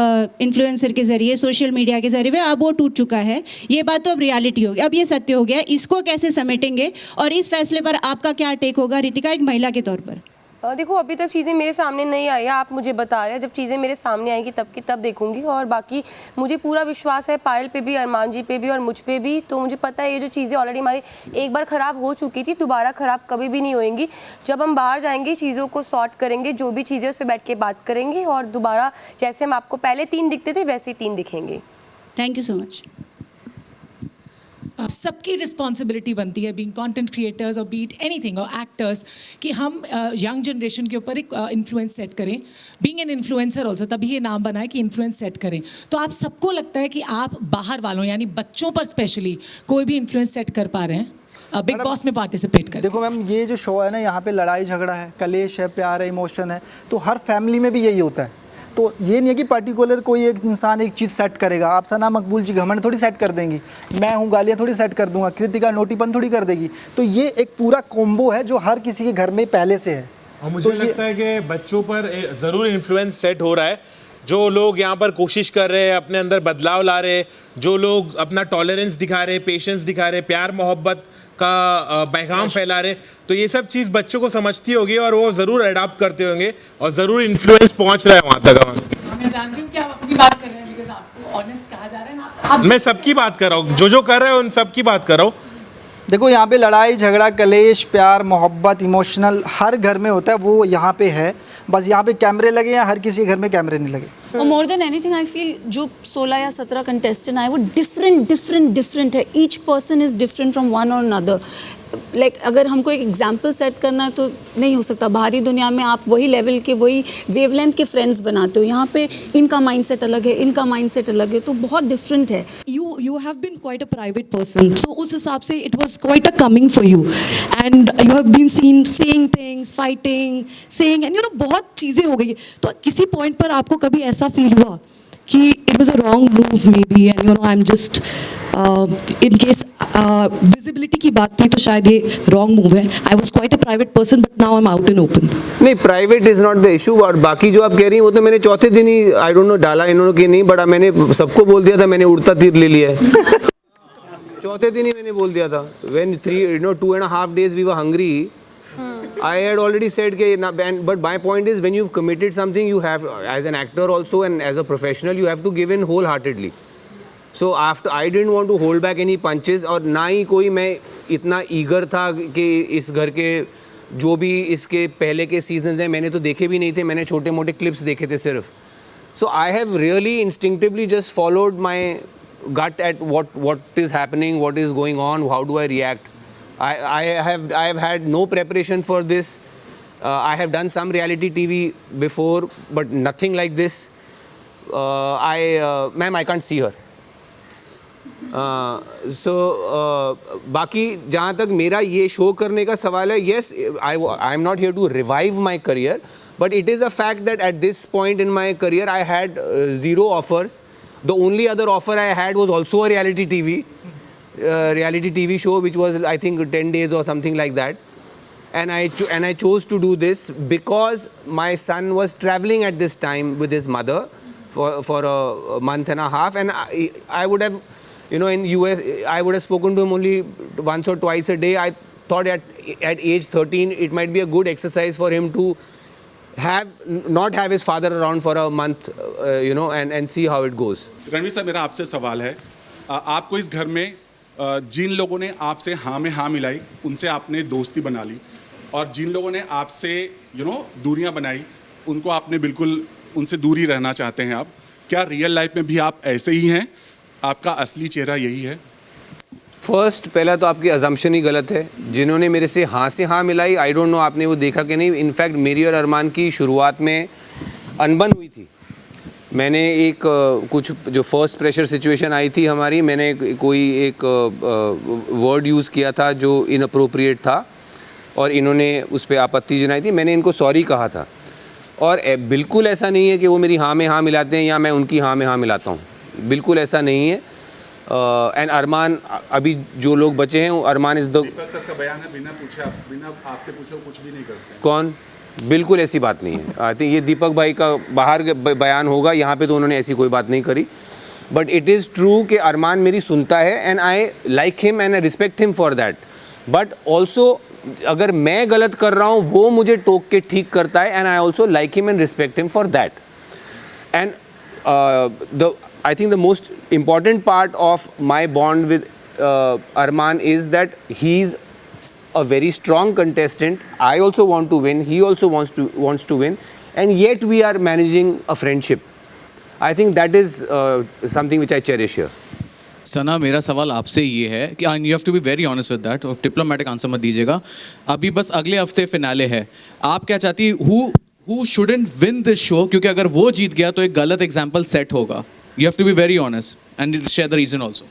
इन्फ्लुएंसर के जरिए, सोशल मीडिया के जरिए, अब वो टूट चुका है, ये बात तो अब रियलिटी हो गई, अब ये सत्य हो गया, इसको कैसे समेटेंगे और इस फैसले पर आपका क्या टेक होगा रितिका, एक महिला के तौर पर? देखो, अभी तक चीज़ें मेरे सामने नहीं आई है, आप मुझे बता रहे हैं, जब चीज़ें मेरे सामने आएंगी तब की तब देखूंगी। और बाकी मुझे पूरा विश्वास है पायल पे भी, अरमान जी पे भी और मुझ पे भी। तो मुझे पता है ये जो चीज़ें ऑलरेडी हमारी एक बार ख़राब हो चुकी थी, दोबारा ख़राब कभी भी नहीं होएंगी। जब हम बाहर जाएंगे, चीज़ों को सॉर्ट करेंगे, जो भी चीज़ें उस पर बैठ के बात करेंगे, और दोबारा जैसे हम आपको पहले 3 दिखते थे वैसे ही 3 दिखेंगे। Thank you so much. सबकी रिस्पॉन्सिबिलिटी बनती है, बीइंग कंटेंट क्रिएटर्स और बीट एनीथिंग और एक्टर्स, कि हम यंग जनरेशन के ऊपर एक इन्फ्लुएंस सेट करें। बीइंग एन इन्फ्लुएंसर ऑल्सो, तभी ये नाम बना है कि इन्फ्लुएंस सेट करें। तो आप सबको लगता है कि आप बाहर वालों यानी बच्चों पर स्पेशली कोई भी इन्फ्लुएंस सेट कर पा रहे हैं बिग बॉस में पार्टिसिपेट कर? देखो मैम, ये जो शो है ना, यहाँ पे लड़ाई झगड़ा है, कलेश है, प्यार है, इमोशन है, तो हर फैमिली में भी यही होता है। तो ये नहीं है कि पर्टिकुलर कोई एक इंसान एक चीज़ सेट करेगा। आप सना मकबूल जी घमंड थोड़ी सेट कर देंगी, मैं हूँ गालियाँ थोड़ी सेट कर दूंगा, कृतिका नोटीपन थोड़ी कर देगी। तो ये एक पूरा कॉम्बो है जो हर किसी के घर में पहले से है। और मुझे लगता है कि बच्चों पर ज़रूर इन्फ्लुएंस सेट हो रहा है। जो लोग यहाँ पर कोशिश कर रहे हैं, अपने अंदर बदलाव ला रहे हैं, जो लोग अपना टॉलरेंस दिखा रहे, पेशेंस दिखा रहे, प्यार मोहब्बत का पैगाम फैला रहे, तो ये सब चीज़ बच्चों को समझती होगी और वो ज़रूर अडॉप्ट करते होंगे और ज़रूर इन्फ्लुएंस पहुँच रहा है वहाँ तक। मैं जानती हूँ कि आप अपनी बात कर रहे हैं, बिकॉज़ आपको ऑनेस्ट कहा जा रहा है ना। मैं सबकी बात कर रहा हूँ, जो कर रहे हैं उन सबकी बात कर रहा हूँ। देखो, यहाँ पे लड़ाई झगड़ा, कलेश, प्यार मोहब्बत, इमोशनल हर घर में होता है, वो यहाँ पे है। बस यहाँ पे कैमरे लगे हैं, हर किसी के घर में कैमरे नहीं लगे। और more than anything I feel जो 16 या 17 कंटेस्टेंट आए वो डिफरेंट है। Each person is different from one और अनदर। लाइक अगर हमको एक एग्जाम्पल सेट करना है तो नहीं हो सकता। बाहरी दुनिया में आप वही लेवल के, वही वेवलेंथ के फ्रेंड्स बनाते हो, यहाँ पे इनका माइंडसेट अलग है, इनका माइंडसेट अलग है, तो बहुत डिफरेंट है। You have been quite a private person, so उस हिसाब से it was quite a coming for you, and you have been seen saying things, fighting, saying, and बहुत चीज़ें हो गई। तो किसी पॉइंट पर आपको कभी ऐसा फील हुआ कि it was a wrong move maybe, and I'm just in case visibility की बात थी तो शायद ये wrong move है। I was quite a private person, but now I'm out and open। नहीं, private is not the issue. और बाकी जो आप कह रही हैं वो तो मैंने चौथे दिन ही आई डोंट नो डाला इन्होंने कि नहीं, बट मैंने सबको बोल दिया था, मैंने उड़ता तीर ले लिया है। चौथे दिन ही मैंने बोल दिया था। When 2.5 days we were hungry, I had already said कि, but my point is when you've committed something, you have, as an actor also and as a professional, you have to give in wholeheartedly. So after I didn't want to hold back any punches, और ना ही कोई मैं इतना eager था कि इस घर के जो भी इसके पहले के सीजन्स हैं मैंने तो देखे भी नहीं थे, मैंने छोटे मोटे क्लिप्स देखे थे सिर्फ। So I have really instinctively just followed my gut at what is happening, what is going on, how do I react. I have had no preparation for this. I have done some reality TV before, but nothing like this. Ma'am, I can't see her. बाकी जहाँ तक मेरा ये show करने का सवाल है, yes, I am not here to revive my career, but it is a fact that at this point in my career I had 0 offers. The only other offer I had was also a reality TV show, which was I think 10 days or something like that. And I chose to do this because my son was traveling at this time with his mother for a month and a half, and I would have, in US, I would have spoken to him only once or twice a day. I thought at age 13 it might be a good exercise for him to not have his father around for a month, and see how it goes. Ranveer sir, मेरा आपसे सवाल है, आपको इस घर में जिन लोगों ने आपसे हाँ में हाँ मिलाई, उनसे आपने दोस्ती बना ली, और जिन लोगों ने आपसे दूरियां बनाई, उनको आपने बिल्कुल उनसे दूरी रहना चाहते हैं आप, क्या रियल लाइफ में भी आप ऐसे ही हैं? आपका असली चेहरा यही है? फर्स्ट, पहला तो आपकी अजम्पशन ही गलत है. जिन्होंने मेरे से हाँ मिलाई, आई डोंट नो आपने वो देखा कि नहीं. इनफैक्ट मेरी और अरमान की शुरुआत में अनबन हुई थी. मैंने कुछ जो फर्स्ट प्रेशर सिचुएशन आई थी हमारी, मैंने कोई एक वर्ड यूज़ किया था जो इनअप्रोप्रिएट था, और इन्होंने उस पर आपत्ति जताई थी. मैंने इनको सॉरी कहा था, और बिल्कुल ऐसा नहीं है कि वो मेरी हाँ में हाँ मिलाते हैं या मैं उनकी हाँ में हाँ मिलाता हूँ. बिल्कुल ऐसा नहीं है. एंड अरमान, अभी जो लोग बचे हैं, अरमान इज़ द... दीपक सर का बयान है, बिना आपसे पूछे वो कुछ भी नहीं करते. कौन? बिल्कुल ऐसी बात नहीं है. आई थिंक ये दीपक भाई का बाहर बयान होगा, यहाँ पे तो उन्होंने ऐसी कोई बात नहीं करी. बट इट इज़ ट्रू कि अरमान मेरी सुनता है, and I like him and I respect him for that. But also अगर मैं गलत कर रहा हूँ, वो मुझे टोक के ठीक करता है, and I also like him and respect him for that. And I think the most important part of my bond with Arman is that he's a very strong contestant. I also want to win. He also wants to win, and yet we are managing a friendship. I think that is something which I cherish here. Sana, मेरा सवाल आपसे ये है कि you have to be very honest with that, और diplomatic answer मत दीजिएगा. अभी बस अगले हफ्ते फिनाले है. आप क्या चाहती है, who shouldn't win this show? क्योंकि अगर वो जीत गया तो एक गलत एग्जाम्पल सेट होगा. You have to be very honest and share the reason also.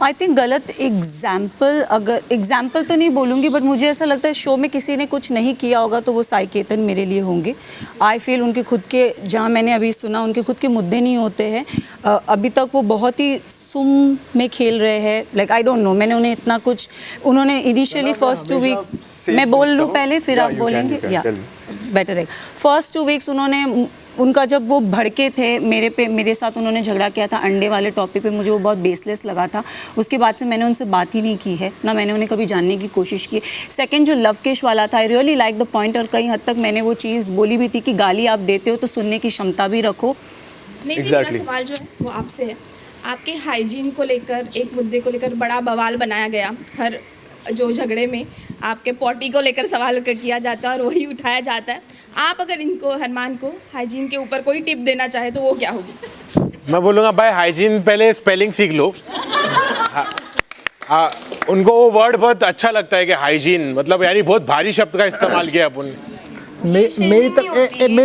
I think गलत एग्जाम्पल तो नहीं बोलूँगी, बट मुझे ऐसा लगता है शो में किसी ने कुछ नहीं किया होगा तो वो साई केतन मेरे लिए होंगे. आई फील उनके खुद के, जहाँ मैंने अभी सुना, उनके खुद के मुद्दे नहीं होते हैं. अभी तक वो बहुत ही सुम में खेल रहे हैं. लाइक आई डोंट नो, मैंने उन्हें इतना कुछ, उन्होंने इनिशियली फर्स्ट 2 वीक्स, मैं बोल लूँ पहले फिर आप बोलेंगे, या बेटर है. फर्स्ट 2 वीक्स उन्होंने, उनका जब वो भड़के थे मेरे साथ, उन्होंने झगड़ा किया था अंडे वाले टॉपिक पे, मुझे वो बहुत बेसलेस लगा था. उसके बाद से मैंने उनसे बात ही नहीं की है, ना मैंने उन्हें कभी जानने की कोशिश की. सेकंड जो लवकेश वाला था, I really like the point, और कई हद तक मैंने वो चीज़ बोली भी थी कि गाली आप देते हो तो सुनने की क्षमता भी रखो. नहीं जी, मेरा सवाल जो है वो आपसे है. आपके हाइजीन को लेकर, एक मुद्दे को लेकर बड़ा बवाल बनाया गया. हर जो झगड़े में आपके पॉटी को लेकर सवाल किया जाता है और वही उठाया जाता है. आप अगर इनको, अरमान को, हाइजीन के ऊपर कोई टिप देना चाहे तो वो क्या होगी? मैं बोलूँगा भाई, हाइजीन पहले स्पेलिंग सीख लो. उनको वो वर्ड बहुत अच्छा लगता है कि हाइजीन, मतलब यानी बहुत भारी शब्द का इस्तेमाल किया अपन.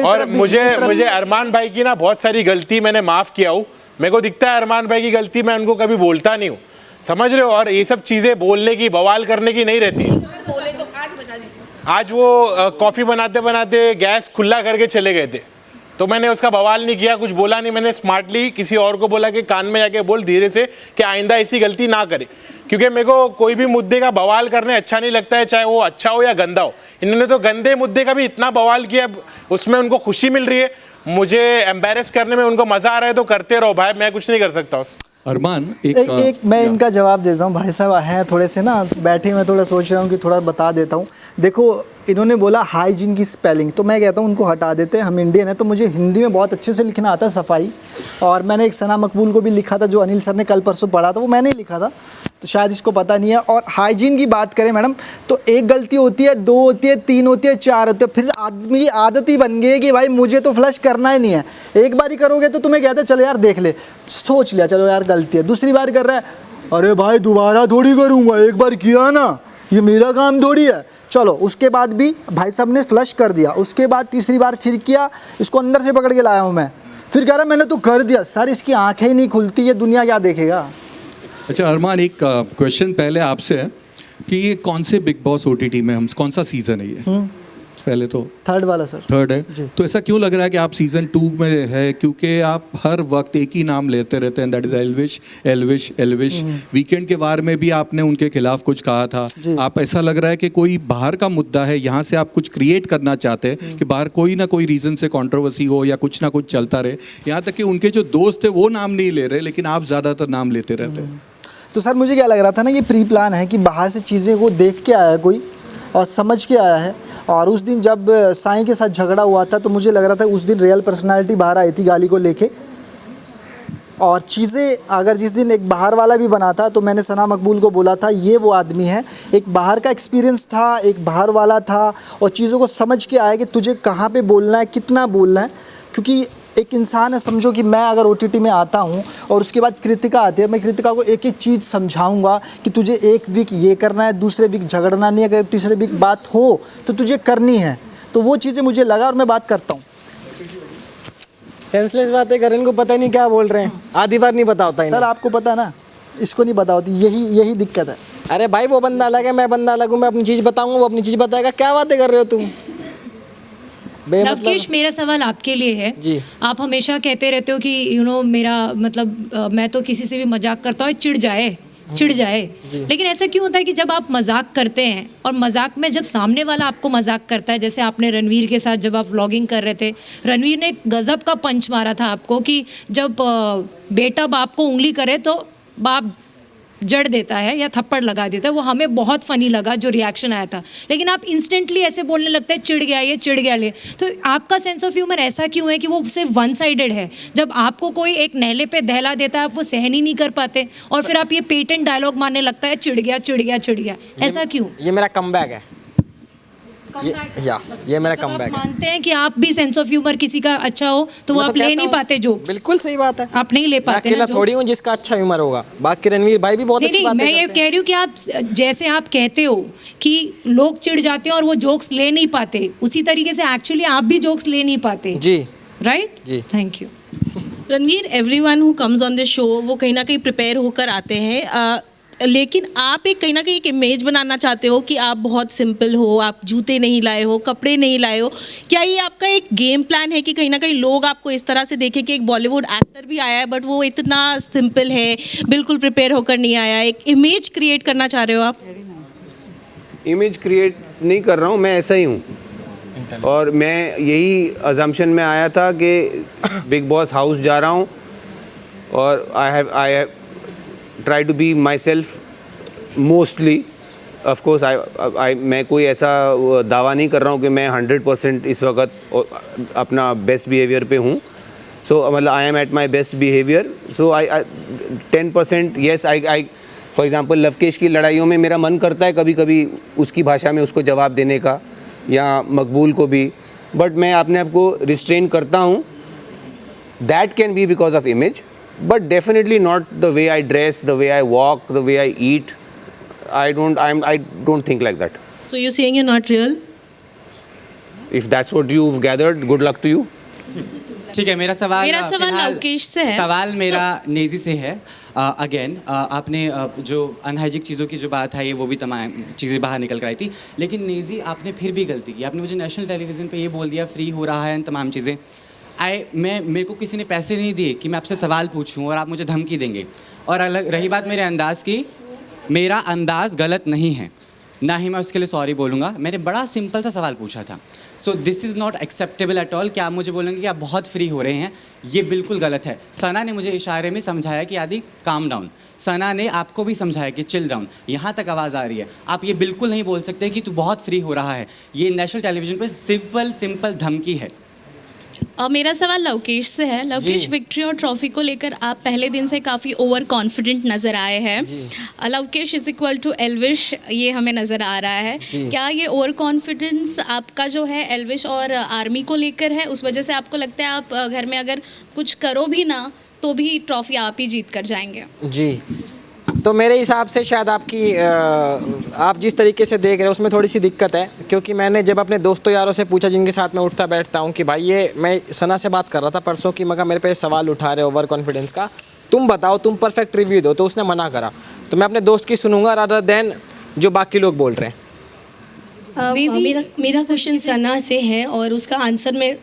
और मुझे अरमान भाई की ना बहुत सारी गलती मैंने माफ़ किया हूँ. मेरे को दिखता है अरमान भाई की गलती मैं उनको कभी बोलता नहीं हूँ, समझ रहे हो. और ये सब चीज़ें बोलने की, बवाल करने की नहीं रहती. आज वो कॉफ़ी बनाते बनाते गैस खुला करके चले गए थे, तो मैंने उसका बवाल नहीं किया, कुछ बोला नहीं. मैंने स्मार्टली किसी और को बोला कि कान में जाके बोल धीरे से कि आइंदा ऐसी गलती ना करे, क्योंकि मेरे को कोई भी मुद्दे का बवाल करने अच्छा नहीं लगता है, चाहे वो अच्छा हो या गंदा हो. इन्होंने तो गंदे मुद्दे का भी इतना बवाल किया, उसमें उनको खुशी मिल रही है. मुझे एम्बेरस करने में उनको मज़ा आ रहा है तो करते रहो भाई, मैं कुछ नहीं कर सकता. अरमान, एक मैं इनका जवाब देता हूँ. भाई साहब हैं थोड़े से ना बैठे, मैं थोड़ा सोच रहा हूँ कि थोड़ा बता देता हूँ. देखो, इन्होंने बोला हाइजीन की स्पेलिंग, तो मैं कहता हूँ उनको हटा देते हैं. हम इंडियन हैं तो मुझे हिंदी में बहुत अच्छे से लिखना आता है, सफाई. और मैंने एक सना मकबूल को भी लिखा था, जो अनिल सर ने कल परसों पढ़ा था, वो मैंने ही लिखा था, तो शायद इसको पता नहीं है. और हाइजीन की बात करें मैडम, तो एक गलती होती है, 2 होती है, 3 होती है, 4 होती है, फिर आदमी की आदत ही बन गई है कि भाई मुझे तो फ्लश करना ही नहीं है। एक बार ही करोगे तो तुम्हें कहते चलो यार देख ले, सोच लिया चलो यार गलती है, दूसरी बार कर रहा है, अरे भाई दोबारा थोड़ी करूँगा, एक बार किया ना, ये मेरा काम थोड़ी है, चलो। उसके बाद भी भाई साहब ने फ्लश कर दिया, उसके बाद तीसरी बार फिर किया, इसको अंदर से पकड़ के लाया हूँ मैं, फिर कह रहा मैंने तो कर दिया। सर इसकी आंखें ही नहीं खुलती, ये दुनिया क्या देखेगा। अच्छा अरमान, एक क्वेश्चन पहले आपसे है कि ये कौन से बिग बॉस OTT में हम कौन सा सीज़न है ये? पहले तो थर्ड वाला सर। थर्ड है, तो ऐसा क्यों लग रहा है कि आप सीज़न 2 में है? क्योंकि आप हर वक्त एक ही नाम लेते रहते हैं, that is Elvish Elvish Elvish. Weekend के बार में भी आपने उनके खिलाफ कुछ कहा था। आप ऐसा लग रहा है कि कोई बाहर का मुद्दा है, यहाँ से आप कुछ क्रिएट करना चाहते हैं कि बाहर कोई ना कोई रीज़न से कंट्रोवर्सी हो या कुछ ना कुछ चलता रहे। यहाँ तक कि उनके जो दोस्त है वो नाम नहीं ले रहे, लेकिन आप ज़्यादातर नाम लेते रहते हैं। तो सर मुझे क्या लग रहा था ना, ये प्री प्लान है कि बाहर से चीज़ें को देख के आया कोई और समझ के आया है। और उस दिन जब साईं के साथ झगड़ा हुआ था तो मुझे लग रहा था उस दिन रियल पर्सनालिटी बाहर आई थी गाली को लेके। और चीज़ें अगर जिस दिन एक बाहर वाला भी बना था तो मैंने सना मकबूल को बोला था ये वो आदमी है, एक बाहर का एक्सपीरियंस था, एक बाहर वाला था और चीज़ों को समझ के आया कि तुझे कहाँ पे बोलना है, कितना बोलना है। क्योंकि एक इंसान है, समझो कि मैं अगर OTT में आता हूँ और उसके बाद कृतिका आती है, मैं कृतिका को एक एक चीज़ समझाऊंगा कि तुझे एक वीक ये करना है, दूसरे वीक झगड़ना नहीं है, अगर तीसरे वीक बात हो तो तुझे करनी है। तो वो चीज़ें मुझे लगा और मैं बात करता हूँ। सेंसलेस बातें कर रहे हैं, इनको पता नहीं क्या बोल रहे हैं, आधी बार नहीं पता होता है। सर आपको पता है ना, इसको नहीं पता होती, यही दिक्कत है। अरे भाई वो बंदा अलग है, मैं बंदा अलग हूँ, मैं अपनी चीज़ बताऊँगा, वो अपनी चीज़ बताएगा। क्या बातें कर रहे हो तुम? लवकेश, मेरा सवाल आपके लिए है जी। आप हमेशा कहते रहते हो कि मेरा मतलब मैं तो किसी से भी मजाक करता हूँ चिढ़ जाए, लेकिन ऐसा क्यों होता है कि जब आप मजाक करते हैं और मजाक में जब सामने वाला आपको मजाक करता है, जैसे आपने रणवीर के साथ जब आप व्लॉगिंग कर रहे थे, रणवीर ने गजब का पंच मारा था आपको कि जब बेटा बाप को उंगली करे तो बाप जड़ देता है या थप्पड़ लगा देता है, वो हमें बहुत फ़नी लगा जो रिएक्शन आया था। लेकिन आप इंस्टेंटली ऐसे बोलने लगते हैं चिढ़ गया ये, चिढ़ गया ले। तो आपका सेंस ऑफ ह्यूमर ऐसा क्यों है कि वो सिर्फ वन साइडेड है? जब आपको कोई एक नहले पे दहला देता है आप वो सहन ही नहीं कर पाते और फिर आप ये पेटेंट डायलॉग मारने लगता है चिढ़ गया चिढ़ गया चिढ़ गया, ऐसा क्यों? ये मेरा कमबैक है, ये मेरा कमबैक है। मानते हैं कि आप भी सेंस ऑफ ह्यूमर किसी का अच्छा हो तो वो आप ले नहीं पाते जोक्स। बिल्कुल सही बात है, आप नहीं ले पाते। अकेला थोड़ी हूँ जिसका अच्छा ह्यूमर होगा, बाकी रणवीर भाई भी बहुत अच्छी बातें करते हैं। मैं ये कह रही हूँ कि आप जैसे आप कहते हो कि लोग चिढ़ जाते हैं और वो जोक्स ले नहीं पाते, उसी तरीके से एक्चुअली आप भी जोक्स ले नहीं पाते जी, राइट जी। Thank you Ranveer. Everyone who comes on the show वो कहीं ना कहीं प्रिपेयर होकर आते हैं, लेकिन आप एक कहीं ना कहीं एक इमेज बनाना चाहते हो कि आप बहुत सिंपल हो, आप जूते नहीं लाए हो, कपड़े नहीं लाए हो। क्या ये आपका एक गेम प्लान है कि कहीं ना कहीं लोग आपको इस तरह से देखें कि एक बॉलीवुड एक्टर भी आया है बट वो इतना सिंपल है, बिल्कुल प्रिपेयर होकर नहीं आया, एक इमेज क्रिएट करना चाह रहे हो आप? इमेज क्रिएट नहीं कर रहा हूँ, मैं ऐसा ही हूँ। और मैं यही अजम्पशन में आया था कि बिग बॉस हाउस जा रहा हूँ और I have try to be myself mostly. Of course मैं कोई ऐसा दावा नहीं कर रहा हूँ कि मैं 100% इस वक्त अपना बेस्ट बिहेवियर पे हूँ। सो मतलब I am at my best behaviour. So I 10% yes I for example Lavkesh की लड़ाइयों में मेरा मन करता है कभी कभी उसकी भाषा में उसको जवाब देने का, या मकबूल को भी, बट मैं अपने आप को रिस्ट्रेन करता हूँ। That can be because of image, but definitely not the way I dress, the way I walk, the way I eat. I don't think like that. So you're saying you're not real? If that's what you've gathered, good luck to you. ठीक है, मेरा सवाल लवकेश से है। सवाल मेरा नेजी से है। अगेन आपने जो अनहाइजिक चीज़ों की जो बात है ये वो भी तमाम चीज़ें बाहर निकल कर आई थी, लेकिन नेजी आपने फिर भी गलती की। आपने मुझे नेशनल टेलीविज़न पे ये बोल दिया फ्री हो रहा है तमाम चीज़ें। मेरे को किसी ने पैसे नहीं दिए कि मैं आपसे सवाल पूछूं और आप मुझे धमकी देंगे। और अलग रही बात मेरे अंदाज़ की, मेरा अंदाज़ गलत नहीं है, ना ही मैं उसके लिए सॉरी बोलूँगा। मैंने बड़ा सिंपल सा सवाल पूछा था। So this is not acceptable at all. क्या आप मुझे बोलेंगे कि आप बहुत फ्री हो रहे हैं? ये बिल्कुल गलत है। सना ने मुझे इशारे में समझाया कि आदि काम डाउन। सना ने आपको भी समझाया कि चिल डाउन। यहाँ तक आवाज़ आ रही है। आप ये बिल्कुल नहीं बोल सकते कि तू बहुत फ्री हो रहा है। ये नेशनल टेलीविज़न पर सिंपल धमकी है। मेरा सवाल लवकेश से है। लवकेश, विक्ट्री और ट्रॉफी को लेकर आप पहले दिन से काफ़ी ओवर कॉन्फिडेंट नज़र आए हैं। Lovekesh is equal to Elvish, ये हमें नज़र आ रहा है। क्या ये ओवर कॉन्फिडेंस आपका जो है एल्विश और आर्मी को लेकर है, उस वजह से आपको लगता है आप घर में अगर कुछ करो भी ना तो भी ट्रॉफी आप ही जीत कर जाएंगे? जी, तो मेरे हिसाब से शायद आप जिस तरीके से देख रहे हो उसमें थोड़ी सी दिक्कत है, क्योंकि मैंने जब अपने दोस्तों यारों से पूछा जिनके साथ मैं उठता बैठता हूँ कि भाई ये, मैं सना से बात कर रहा था परसों कि मगर मेरे पे सवाल उठा रहे ओवर कॉन्फिडेंस का, तुम बताओ, तुम परफेक्ट रिव्यू दो, तो उसने मना करा। तो मैं अपने दोस्त की सुनूंगा रादर देन जो बाकी लोग बोल रहे हैं। मेरा क्वेश्चन सना से है और उसका आंसर मैं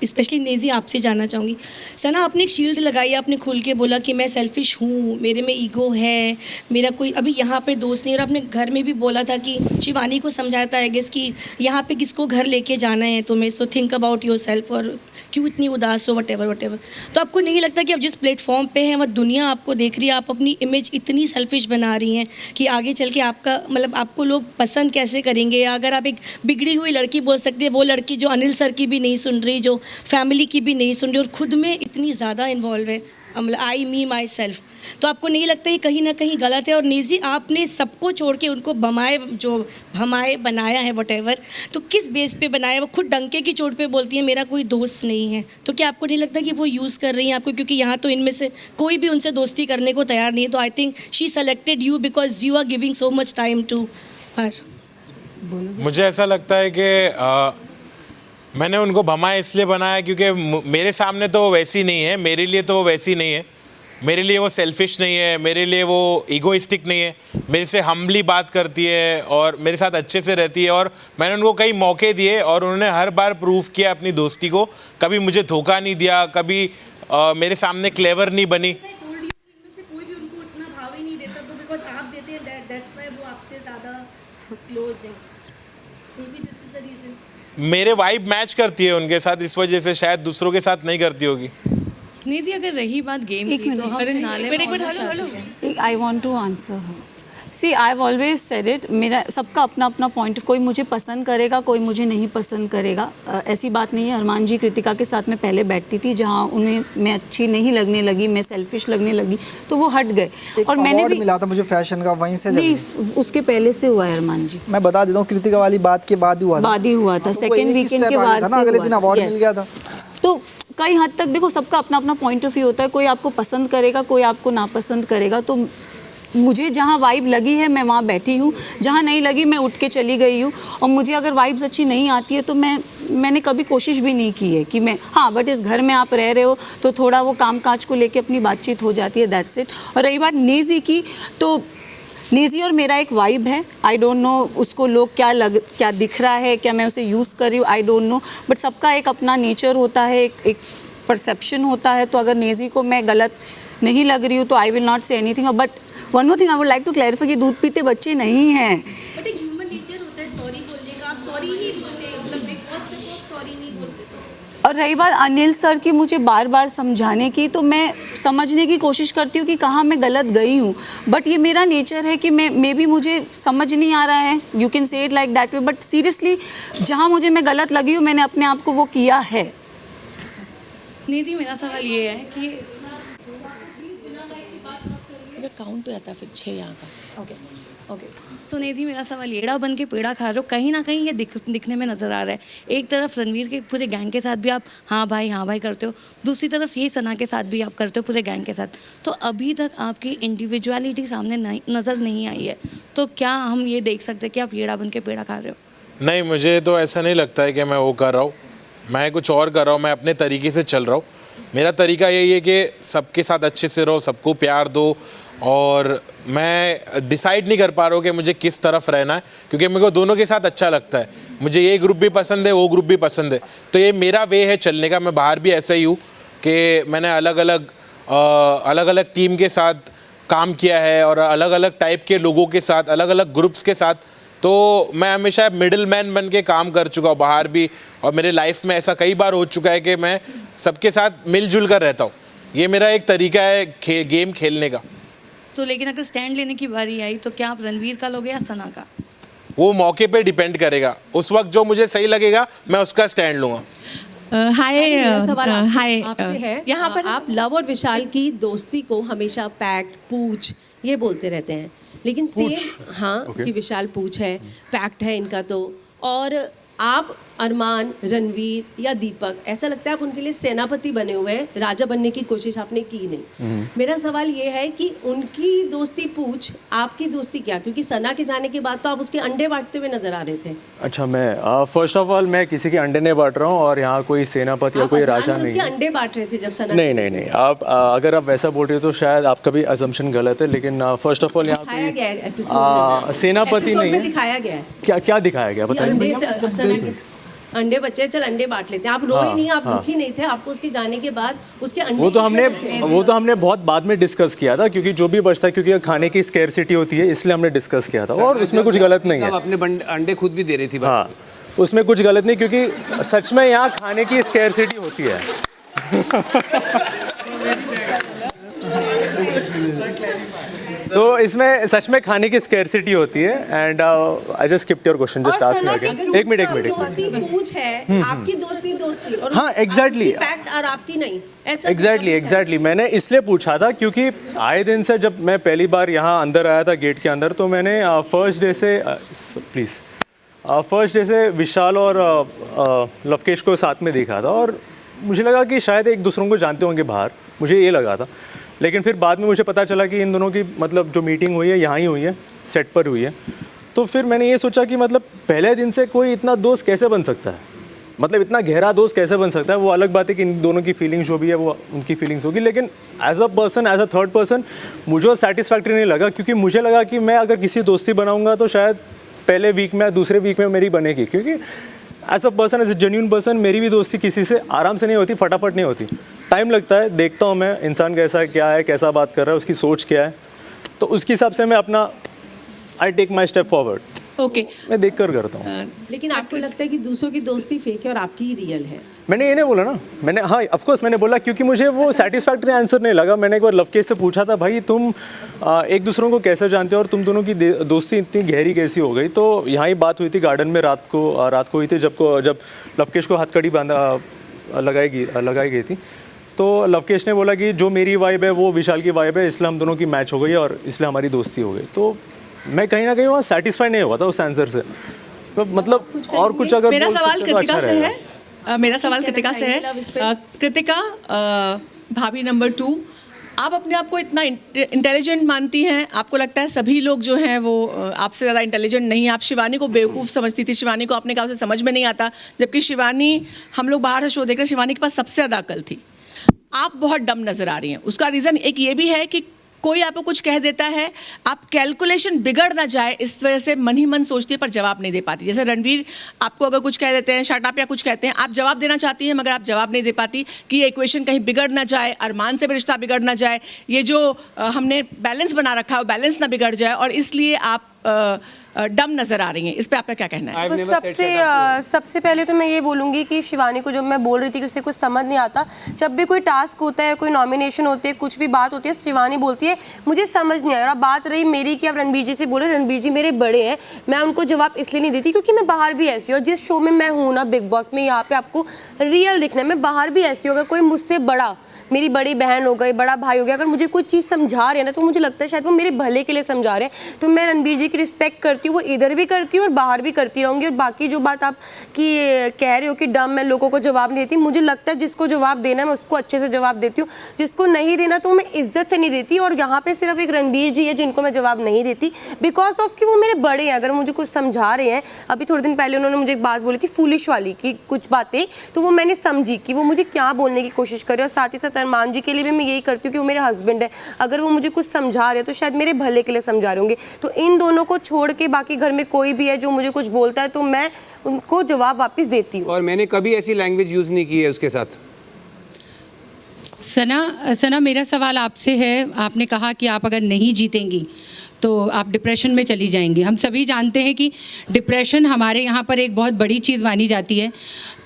स्पेशली नेजी आपसे जानना चाहूँगी। सना, आपने एक शील्ड लगाई, आपने खुल के बोला कि मैं सेल्फिश हूँ, मेरे में ईगो है, मेरा कोई अभी यहाँ पे दोस्त नहीं, और आपने घर में भी बोला था कि शिवानी को समझाया था आई गेस कि यहाँ पे किसको घर लेके जाना है तुम्हें, so think about your self, और क्यों इतनी उदास हो, वट एवर। तो आपको नहीं लगता कि अब जिस प्लेटफॉर्म पे है वह दुनिया आपको देख रही है, आप अपनी इमेज इतनी सेल्फिश बना रही हैं कि आगे चल के आपका मतलब आपको लोग पसंद कैसे करेंगे? या अगर आप एक बिगड़ी हुई लड़की बोल सकती है, वो लड़की जो अनिल सर की भी नहीं सुन रही, जो फैमिली की भी नहीं सुन रही और खुद में इतनी ज़्यादा इन्वॉल्व है, मतलब आई मी माई सेल्फ, तो आपको नहीं लगता ये कहीं ना कहीं गलत है? और नेजी, आपने सबको छोड़ के उनको भमाए बनाया है वटेवर, तो किस बेस पे बनाया? वो खुद डंके की चोट पे बोलती है मेरा कोई दोस्त नहीं है, तो क्या आपको नहीं लगता कि वो यूज़ कर रही हैं आपको? क्योंकि यहाँ तो इनमें से कोई भी उनसे दोस्ती करने को तैयार नहीं है, तो I think she selected you because you are giving so much time to her. मुझे ऐसा लगता है कि मैंने उनको भमाया इसलिए बनाया क्योंकि मेरे सामने तो वो वैसी नहीं है, मेरे लिए तो वो वैसी नहीं है, मेरे लिए वो सेल्फिश नहीं है, मेरे लिए वो ईगोइस्टिक नहीं है, मेरे से हम्बली बात करती है और मेरे साथ अच्छे से रहती है। और मैंने उनको कई मौके दिए और उन्होंने हर बार प्रूव किया अपनी दोस्ती को, कभी मुझे धोखा नहीं दिया, कभी मेरे सामने क्लेवर नहीं बनी। कोई भी उनको उतना भाव ही नहीं देता, तो बिकॉज आप देते हैं दैट्स व्हाई वो आपसे ज़्यादा क्लोज है। May be this is the reason. मेरे वाइब मैच करती है उनके साथ, इस वजह से शायद दूसरों के साथ नहीं करती होगी। नेजी, अगर रही बात गेम की तो हम फिनाले में I want to answer her. See I always said it, मेरा सबका अपना अपना पॉइंट, कोई मुझे पसंद करेगा, कोई मुझे नहीं पसंद करेगा, ऐसी बात नहीं है। अरमान जी कृतिका के साथ मैं पहले बैठती थी, जहाँ उन्हें मैं अच्छी नहीं लगने लगी, मैं सेल्फिश लगने लगी, तो वो हट गए। और मैंने भी मिला था मुझे फैशन का, वहीं से नहीं, उसके पहले से हुआ है अरमान जी। मैं बता देता हूँ, कृतिका वाली बात के बाद ही हुआ था, सेकेंड वीकेंड के बाद से अगले दिन अवार्ड मिल गया था। तो कई हद तक देखो सबका अपना अपना पॉइंट ऑफ व्यू होता है, कोई आपको पसंद करेगा, कोई आपको नापसंद करेगा। तो मुझे जहाँ वाइब लगी है मैं वहाँ बैठी हूँ, जहाँ नहीं लगी मैं उठ के चली गई हूँ। और मुझे अगर वाइब्स अच्छी नहीं आती है तो मैंने कभी कोशिश भी नहीं की है कि मैं, हाँ बट इस घर में आप रह रहे हो तो थोड़ा वो काम काज को लेके अपनी बातचीत हो जाती है, दैट्स इट। और रही बात नेजी की, तो नेजी और मेरा एक वाइब है, आई डोंट नो उसको लोग क्या दिख रहा है, क्या मैं उसे यूज़ कर रही हूँ, आई डोंट नो, बट सबका एक अपना नेचर होता है, एक परसेप्शन होता है। तो अगर नेजी को मैं गलत नहीं लग रही हूँ तो I will not say anything. But one more thing I would like to clarify कि दूध पीते बच्चे नहीं हैं। बट एक ह्यूमन नेचर होता है सॉरी बोलने का, आप सॉरी नहीं बोलते, मतलब बिग बॉस में तो सॉरी नहीं बोलते। और रही बात अनिल सर की मुझे बार बार समझाने की, तो मैं समझने की कोशिश करती हूँ कि कहाँ मैं गलत गई हूँ, बट ये मेरा नेचर है कि मे बी मुझे समझ नहीं आ रहा है, you can say it like that way, but seriously जहाँ मुझे मैं गलत लगी हूँ मैंने अपने आप को वो किया है। नेजी, मेरा सवाल ये है कि काउंट हो जाता है फिर 6 यहाँ का। ओके सो नेजी, मेरा सवाल येड़ा बन के पेड़ा खा रहे हो, कहीं ना कहीं ये दिखने में नज़र आ रहा है। एक तरफ रणवीर के पूरे गैंग के साथ भी आप हाँ भाई करते हो, दूसरी तरफ ये सना के साथ भी आप करते हो पूरे गैंग के साथ, तो अभी तक आपकी इंडिविजुअलिटी सामने नज़र नहीं आई है, तो क्या हम ये देख सकते हैं कि आप येड़ा बन के पेड़ा खा रहे हो? नहीं, मुझे तो ऐसा नहीं लगता है कि मैं वो कर रहा हूँ, मैं कुछ और कर रहा हूँ, मैं अपने तरीके से चल रहा हूँ। मेरा तरीका यही है कि सबके साथ अच्छे से रहो, सबको प्यार दो, और मैं डिसाइड नहीं कर पा रहा हूँ कि मुझे किस तरफ रहना है, क्योंकि मेरे को दोनों के साथ अच्छा लगता है। मुझे ये ग्रुप भी पसंद है, वो ग्रुप भी पसंद है, तो ये मेरा वे है चलने का। मैं बाहर भी ऐसा ही हूँ कि मैंने अलग अलग टीम के साथ काम किया है और अलग अलग टाइप के लोगों के साथ, अलग अलग ग्रुप्स के साथ, तो मैं हमेशा मिडिल मैन बन के काम कर चुका हूँ बाहर भी, और मेरे लाइफ में ऐसा कई बार हो चुका है कि मैं सबके साथ मिलजुल कर रहता हूँ। ये मेरा एक तरीका है गेम खेलने का। तो लेकिन अगर स्टैंड लेने की बारी आई तो क्या आप रणवीर का लोगे या सना का? वो मौके पे डिपेंड करेगा, उस वक्त जो मुझे सही लगेगा मैं उसका स्टैंड लूँगा। हाय मेरा सवाल हाय आपसे है यहाँ पर आप लव और विशाल की दोस्ती को हमेशा पैक्ट पूछ ये बोलते रहते हैं, लेकिन सेम हाँ Okay. कि विशाल पूछ है, पैक्ट है इनका तो, और आप अरमान, रणवीर या दीपक, ऐसा लगता है आप उनके लिए सेनापति बने हुए हैं, राजा बनने की कोशिश आपने की नहीं। मेरा सवाल ये है कि उनकी दोस्ती पूछ, आपकी दोस्ती क्या? क्योंकि सना के जाने के बाद तो आप उसके अंडे बांटते हुए नजर आ रहे थे। अच्छा, मैं फर्स्ट ऑफ ऑल मैं किसी के अंडे नहीं बांट रहा हूँ और यहाँ कोई सेनापति या आप कोई अरमान राजा और नहीं उसके है। अंडे बांट रहे थे जब सना नहीं नहीं नहीं, आप अगर आप वैसा बोल रहे हो तो शायद आपका भी असम्पशन गलत है, लेकिन फर्स्ट ऑफ ऑल यहाँ दिखाया गया है कोई एपिसोड में, सेनापति एपिसोड नहीं में है। दिखाया गया है। क्या क्या दिखाया गया बताइए। अंडे से- सना के अंडे बच्चे, चल अंडे बांट लेते हैं, आप रोए हाँ, नहीं, आप हाँ। दुखी नहीं थे, आपको उसके जाने के बाद उसके अंडे वो तो कितने बचे? हमने बहुत बाद में डिस्कस किया था, क्योंकि जो भी बचता है, क्योंकि खाने की स्कैरसिटी होती है, इसलिए हमने डिस्कस किया था और उसमें कुछ गलत नहीं है। अपने अंडे खुद भी दे रही थी। हाँ, उसमें कुछ गलत नहीं, क्योंकि सच में यहाँ खाने की स्कैरसिटी होती है। तो इसमें सच में खाने की स्कैरसिटी होती है। And I just skipped your question, just ask me again. एक मिनट। दोस्ती पूछ है, आपकी दोस्ती और हाँ, exactly. आपकी पैक्ट और आपकी नहीं, ऐसा एग्जैक्टली मैंने इसलिए पूछा था क्योंकि आए दिन से जब मैं पहली बार यहाँ अंदर आया था गेट के अंदर, तो मैंने फर्स्ट डे से विशाल और लवकेश को साथ में देखा था और मुझे लगा कि शायद एक दूसरों को जानते होंगे बाहर, मुझे ये लगा था। लेकिन फिर बाद में मुझे पता चला कि इन दोनों की मतलब जो मीटिंग हुई है यहाँ ही हुई है, सेट पर हुई है। तो फिर मैंने ये सोचा कि मतलब पहले दिन से कोई इतना दोस्त कैसे बन सकता है, मतलब इतना गहरा दोस्त कैसे बन सकता है। वो अलग बात है कि इन दोनों की फीलिंग्स जो भी है वो उनकी फीलिंग्स होगी, लेकिन as a person, as a third person मुझे सेटिस्फैक्ट्री नहीं लगा, क्योंकि मुझे लगा कि मैं अगर किसी दोस्ती बनाऊंगा तो शायद पहले वीक में या दूसरे वीक में मेरी बनेगी, क्योंकि as a person, as a genuine person मेरी भी दोस्ती किसी से आराम से नहीं होती, फटाफट नहीं होती, टाइम लगता है। देखता हूँ मैं इंसान कैसा है, क्या है, कैसा बात कर रहा है, उसकी सोच क्या है, तो उसके हिसाब से मैं अपना I take my step forward. Okay, मैं देख कर करता हूँ। लेकिन आपको लगता है कि दूसरों की दोस्ती फेक है और आपकी ही रियल है? मैंने ये नहीं बोला ना, मैंने हाँ ऑफ कोर्स मैंने बोला, क्योंकि मुझे वो सेटिस्फैक्ट्री आंसर नहीं लगा। मैंने एक बार लवकेश से पूछा था, भाई तुम एक दूसरों को कैसे जानते हो और तुम दोनों की दोस्ती इतनी गहरी कैसी हो गई। तो यहाँ ही बात हुई थी गार्डन में, रात को हुई थी, जब लवकेश को हथकड़ी लगाई गई थी। तो लवकेश ने बोला कि जो मेरी वाइब है वो विशाल की वाइब है, इसलिए हम दोनों की मैच हो गई और इसलिए हमारी दोस्ती हो गई। तो मैं कहीं ना कहीं वहाँ सेटिस्फाई नहीं हुआ था उस आंसर से, तो मतलब और कुछ अगर मेरा बोल सवाल सकते तो कृतिका अच्छा से रहेगा। है। मेरा सवाल कृतिका से है। कृतिका, भाभी नंबर 2, आप अपने आप को इतना इंटेलिजेंट मानती हैं, आपको लगता है सभी लोग जो हैं वो आपसे ज़्यादा इंटेलिजेंट नहीं है। आप शिवानी को बेवकूफ़ समझती थी, शिवानी को आपने कहा उसे समझ में नहीं आता, जबकि शिवानी, हम लोग बाहर से शो देख रहे हैं, शिवानी के पास सबसे ज़्यादा अकल थी। आप बहुत डम नज़र आ रही हैं। उसका रीज़न एक ये भी है कि कोई आपको कुछ कह देता है, आप कैलकुलेशन बिगड़ ना जाए इस वजह से मन ही मन सोचती है पर जवाब नहीं दे पाती। जैसे रणवीर आपको अगर कुछ कह देते हैं, शट अप या कुछ कहते हैं, आप जवाब देना चाहती हैं मगर आप जवाब नहीं दे पाती कि ये इक्वेशन कहीं बिगड़ ना जाए, अरमान से भी रिश्ता बिगड़ ना जाए, ये जो हमने बैलेंस बना रखा है वो बैलेंस ना बिगड़ जाए, और इसलिए आप डम नज़र आ रही हैं। इस पे आपका क्या कहना है? तो सबसे पहले तो मैं ये बोलूँगी कि शिवानी को जब मैं बोल रही थी कि उसे कुछ समझ नहीं आता, जब भी कोई टास्क होता है, कोई नॉमिनेशन होती है, कुछ भी बात होती है, शिवानी बोलती है मुझे समझ नहीं आया। और बात रही मेरी कि आप रणबीर जी से बोले, रणबीर जी मेरे बड़े हैं, मैं उनको जवाब इसलिए नहीं देती क्योंकि मैं बाहर भी ऐसी हूँ, और जिस शो में मैं हूँ ना, बिग बॉस में, यहाँ पे आपको रियल दिखना है, मैं बाहर भी ऐसी हूँ। अगर कोई मुझसे बड़ा, मेरी बड़ी बहन हो गई, बड़ा भाई हो गया, अगर मुझे कोई चीज़ समझा रहे हैं ना, तो मुझे लगता है शायद वो मेरे भले के लिए समझा रहे हैं। तो मैं रणबीर जी की रिस्पेक्ट करती हूँ, वो इधर भी करती हूँ और बाहर भी करती रहूँगी। और बाकी जो बात आप कि कह रहे हो कि डम मैं लोगों को जवाब नहीं देती, मुझे लगता है जिसको जवाब देना है मैं उसको अच्छे से जवाब देती हूँ, जिसको नहीं देना तो मैं इज्जत से नहीं देती। और यहाँ पर सिर्फ एक रणबीर जी है जिनको मैं जवाब नहीं देती, बिकॉज ऑफ कि वो मेरे बड़े हैं। अगर मुझे कुछ समझा रहे हैं, अभी थोड़े दिन पहले उन्होंने मुझे एक बात बोली थी फूलिश वाली की कुछ बातें, तो वो मैंने समझी कि वो मुझे क्या बोलने की कोशिश कर रहे हैं। और साथ ही साथ अरमान जी के लिए भी यही करती हूँ कि वो मेरे हस्बैंड है, अगर वो मुझे कुछ समझा रहे हैं तो शायद मेरे भले के लिए समझा रहे होंगे। तो इन दोनों को छोड़ के बाकी घर में कोई भी है जो मुझे कुछ बोलता है तो मैं उनको जवाब वापस देती हूँ। और मैंने कभी ऐसी लैंग्वेज यूज़ नहीं की है उसके साथ। सना, मेरा सवाल आपसे है। आपने कहा कि आप अगर नहीं जीतेंगी तो आप डिप्रेशन में चली जाएंगी। हम सभी जानते हैं कि डिप्रेशन हमारे यहाँ पर एक बहुत बड़ी चीज़ मानी जाती है।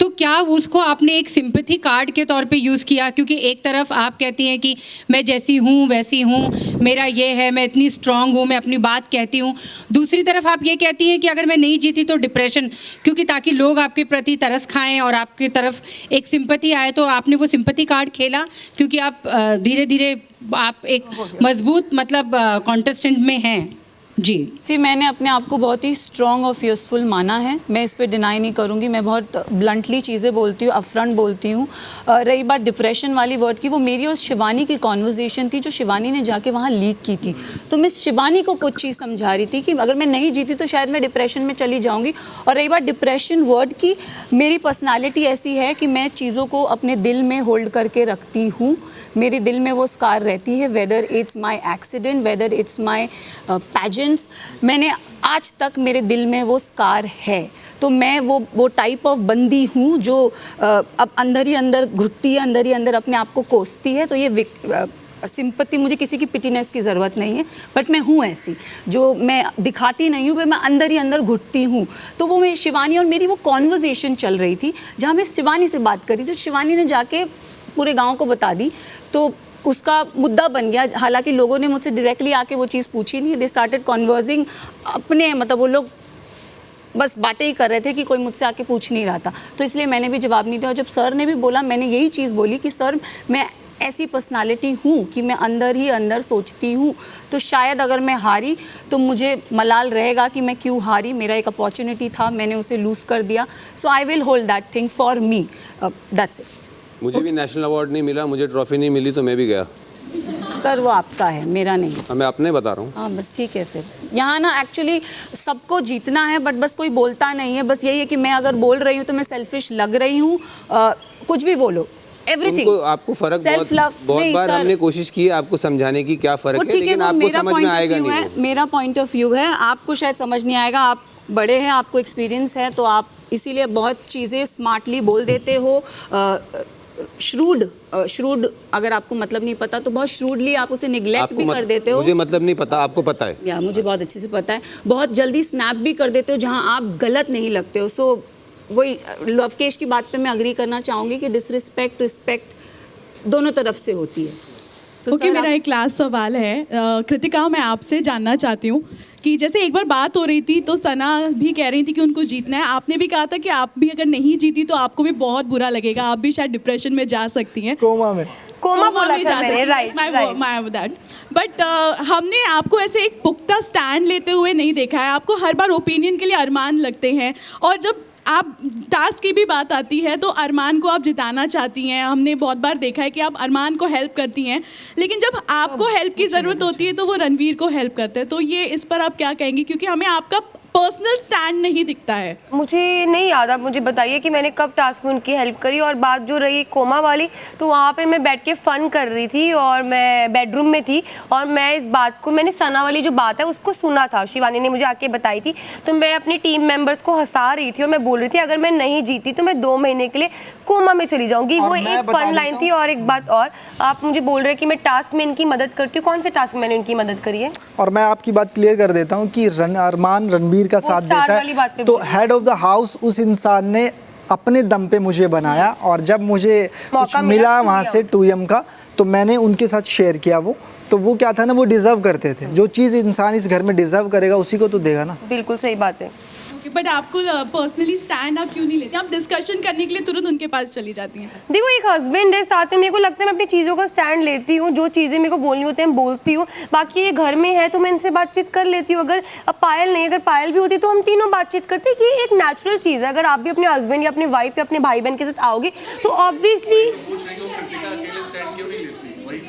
तो क्या उसको आपने एक सिंपैथी कार्ड के तौर पे यूज़ किया? क्योंकि एक तरफ आप कहती हैं कि मैं जैसी हूँ वैसी हूँ, मेरा ये है, मैं इतनी स्ट्रांग हूँ, मैं अपनी बात कहती हूँ। दूसरी तरफ आप ये कहती हैं कि अगर मैं नहीं जीती तो डिप्रेशन, क्योंकि ताकि लोग आपके प्रति तरस खाएं और आपकी तरफ एक सिंपैथी आए। तो आपने वो सिंपैथी कार्ड खेला, क्योंकि आप धीरे धीरे आप एक मजबूत मतलब कॉन्टेस्टेंट में हैं। जी सी, मैंने अपने आप को बहुत ही स्ट्रॉन्ग और फियर्सफुल माना है, मैं इस पे डिनाई नहीं करूँगी। मैं बहुत ब्लंटली चीज़ें बोलती हूँ, अपफ्रंट बोलती हूँ। रही बात डिप्रेशन वाली वर्ड की, वो मेरी और शिवानी की कॉन्वर्जेसन थी जो शिवानी ने जाके वहाँ लीक की थी। तो मैं शिवानी को कुछ चीज़ समझा रही थी कि अगर मैं नहीं जीती तो शायद मैं डिप्रेशन में चली जाऊँगी। और रही बात डिप्रेशन वर्ड की, मेरी पर्सनैलिटी ऐसी है कि मैं चीज़ों को अपने दिल में होल्ड करके रखती हूँ। मेरे दिल में वो स्कार रहती है, whether it's my accident, whether it's my pageant. मैंने आज तक मेरे दिल में वो स्कार है। तो मैं वो टाइप ऑफ बंदी हूँ जो अब अंदर ही अंदर घुटती है, अंदर ही अंदर अपने आप को कोसती है। तो ये सिंपैथी, मुझे किसी की पिटीनेस की ज़रूरत नहीं है, बट मैं हूँ ऐसी जो मैं दिखाती नहीं हूँ, मैं अंदर ही अंदर घुटती हूँ। तो वो मेरी शिवानी और मेरी वो कॉन्वर्जेसन चल रही थी जहाँ मैं शिवानी से बात करी, तो शिवानी ने जाके पूरे गाँव को बता दी। तो उसका मुद्दा बन गया। हालांकि लोगों ने मुझसे डायरेक्टली आके वो चीज़ पूछी नहीं, दे स्टार्टेड कन्वर्सिंग अपने, मतलब वो लोग बस बातें ही कर रहे थे कि कोई मुझसे आके पूछ नहीं रहा था। तो इसलिए मैंने भी जवाब नहीं दिया। और जब सर ने भी बोला, मैंने यही चीज़ बोली कि सर मैं ऐसी पर्सनालिटी हूँ कि मैं अंदर ही अंदर सोचती हूँ। तो शायद अगर मैं हारी तो मुझे मलाल रहेगा कि मैं क्यों हारी, मेरा एक अपॉर्चुनिटी था, मैंने उसे लूज़ कर दिया। So I will hold that thing for me, that's it. मुझे भी नेशनल अवार्ड नहीं मिला, मुझे ट्रॉफी नहीं मिली, तो मैं भी गया। सर वो आपका है, मेरा नहीं। मैं अपने बता रहा हूँ। हाँ बस ठीक है। फिर यहाँ ना एक्चुअली सबको जीतना है, बट बस कोई बोलता नहीं है। बस यही है कि मैं अगर बोल रही हूँ तो मैं सेल्फिश लग रही हूँ। कुछ भी बोलो, एवरीथिंग। आपको फर्क बहुत बार हमने कोशिश की है आपको समझाने की क्या फर्क है, लेकिन आपको समझ में आएगा नहीं। मेरा पॉइंट ऑफ व्यू है, आपको शायद समझ नहीं आएगा। आप बड़े हैं, आपको एक्सपीरियंस है, तो आप इसीलिए बहुत चीज़ें स्मार्टली बोल देते हो। श्रूड अगर आपको मतलब नहीं पता तो बहुत श्रूडली आप उसे निगलेक्ट भी कर देते हो। मुझे मतलब नहीं पता, आपको पता है। या मुझे बहुत अच्छे से पता है। बहुत जल्दी स्नैप भी कर देते हो जहां आप गलत नहीं लगते हो। सो वही लवकेश की बात पे मैं अग्री करना चाहूँगी कि डिसरिस्पेक्ट रिस्पेक्ट दोनों तरफ से होती है। ओके, मेरा एक लास्ट सवाल है। कृतिका, मैं आपसे जानना चाहती हूँ कि जैसे एक बार बात हो रही थी तो सना भी कह रही थी कि उनको जीतना है। आपने भी कहा था कि आप भी अगर नहीं जीती तो आपको भी बहुत बुरा लगेगा, आप भी शायद डिप्रेशन में जा सकती हैं, कोमा बोला था मैंने, राइट। बट हमने आपको ऐसे एक पुख्ता स्टैंड लेते हुए नहीं देखा है। आपको हर बार ओपिनियन के लिए अरमान लगते हैं, और जब आप टास्क की भी बात आती है तो अरमान को आप जिताना चाहती हैं। हमने बहुत बार देखा है कि आप अरमान को हेल्प करती हैं, लेकिन जब आपको हेल्प की ज़रूरत होती है तो वो रणवीर को हेल्प करते हैं। तो ये इस पर आप क्या कहेंगी, क्योंकि हमें आपका पर्सनल स्टैंड नहीं दिखता है। मुझे नहीं याद, आप मुझे बताइए कि मैंने कब टास्क में उनकी हेल्प करी। और बात जो रही कोमा वाली, तो वहाँ पे मैं बैठ के फ़न कर रही थी और मैं बेडरूम में थी, और मैं इस बात को, मैंने सना वाली जो बात है उसको सुना था, शिवानी ने मुझे आके बताई थी। तो मैं अपनी टीम मेंबर्स को हंसा रही थी और मैं बोल रही थी अगर मैं नहीं जीती तो मैं 2 महीने के लिए कोमा में चली जाऊँगी। वो एक फ़न लाइन थी। और एक बात और, आप मुझे बोल रहे हैं कि मैं टास्क में इनकी मदद करती हूँ, कौन से टास्क में मैंने उनकी मदद करी है? और मैं आपकी बात क्लियर कर देता हूँ कि अरमान रणवीर का साथ देता है, तो हेड ऑफ द हाउस उस इंसान ने अपने दम पे मुझे बनाया, और जब मुझे कुछ मिला वहाँ से 2M का, तो मैंने उनके साथ शेयर किया। वो क्या था ना, वो डिजर्व करते थे। जो चीज़ इंसान इस घर में डिजर्व करेगा उसी को तो देगा ना। बिल्कुल सही बात है। बट आपको पर्सनली स्टैंड आप क्यों नहीं लेती? आप डिस्कशन करने के लिए तुरंत उनके पास चली जाती हैं। देखो, एक हस्बैंड है साथ में, मेरे को लगता है मैं अपनी चीज़ों का स्टैंड लेती हूँ, जो चीज़ें मेरे को बोलनी होती हैं बोलती हूँ। बाकी ये घर में है तो मैं इनसे बातचीत कर लेती हूँ। अगर पायल नहीं, अगर पायल भी होती तो हम तीनों बातचीत करते हैं कि एक नेचुरल चीज़ है। अगर आप भी अपने हस्बैंड या अपने वाइफ या अपने भाई बहन के साथ आओगे तो ऑब्वियसली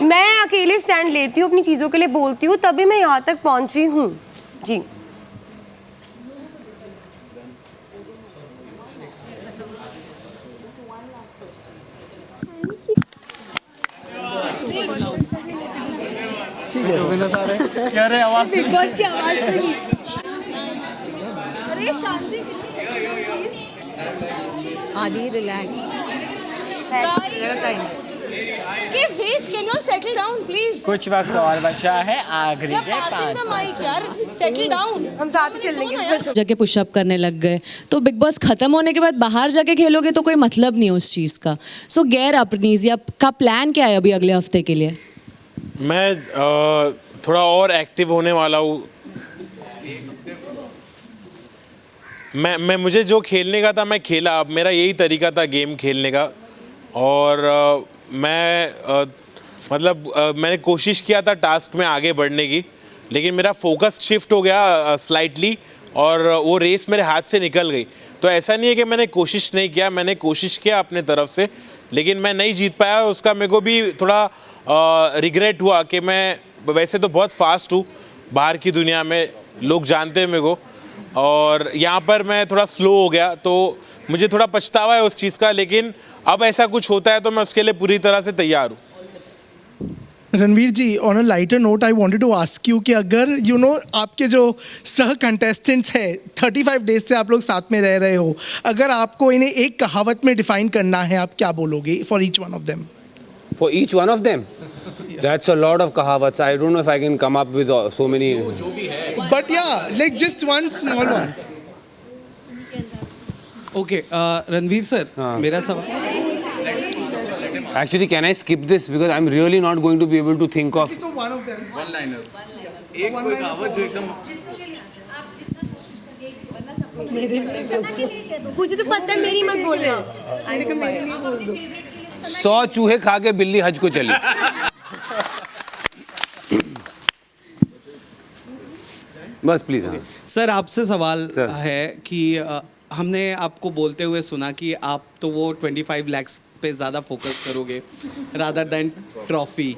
मैं अकेले स्टैंड लेती हूँ, अपनी चीज़ों के लिए बोलती हूँ, तभी मैं यहाँ तक पहुँची हूँ। जी ठीक है, क्या रे आवाज बिग बॉस की आवाज अरे शांति आदि रिलैक्स। टाइम कि wait, can you settle down please? कुछ वक्त और बचा है, आखिरी या के पासिंग द 5 माइक यार, सेटल डाउन। हम साथ ही चल लेंगे। जगह पुशअप करने लग गए, तो बिग बॉस खत्म होने के बाद बाहर जाके खेलोगे तो कोई मतलब नहीं है उस चीज़ का। सो गैर अपनीजिया का प्लान क्या है अभी अगले हफ्ते के लिए? मैं थोड़ा और एक्टिव होने वाला हूँ। मैं मुझे जो खेलने का था मैं खेला, अब मेरा यही तरीका था गेम खेलने का। और मैंने कोशिश किया था टास्क में आगे बढ़ने की, लेकिन मेरा फोकस शिफ्ट हो गया स्लाइटली और वो रेस मेरे हाथ से निकल गई। तो ऐसा नहीं है कि मैंने कोशिश नहीं किया, मैंने कोशिश किया अपने तरफ से, लेकिन मैं नहीं जीत पाया। उसका मेरे को भी थोड़ा रिग्रेट हुआ कि मैं वैसे तो बहुत फास्ट हूँ, बाहर की दुनिया में लोग जानते हैं मेरे को, और यहाँ पर मैं थोड़ा स्लो हो गया, तो मुझे थोड़ा पछतावा है उस चीज़ का। लेकिन अब ऐसा कुछ होता है तो मैं उसके लिए पूरी तरह से तैयार हूँ। Ranveer ji, on a lighter note I wanted to ask you कि अगर आपके जो सह कंटेस्टेंट्स हैं 35 डेज से आप लोग साथ में रह रहे हो, अगर आपको इन्हें एक कहावत में डिफाइन करना है, आप क्या बोलोगे for each one of them? For each one of them? That's a lot of kahawats. I don't know if I can come up with so many. But yeah, like just one small one. Okay, Ranveer sir, मेरा सवाल। Actually, can I skip this because I'm really not going to be able to think of. So one of them. One liner. एक कोई कहावत जो एकदम। मुझे तो पता है, मेरी मत बोल रहे हो। 100 चूहे खा के बिल्ली हज को चली। बस प्लीज। हाँ सर, आपसे सवाल है कि हमने आपको बोलते हुए सुना कि आप तो वो 25 lakhs पे ज़्यादा फोकस करोगे रादर देन ट्रॉफी,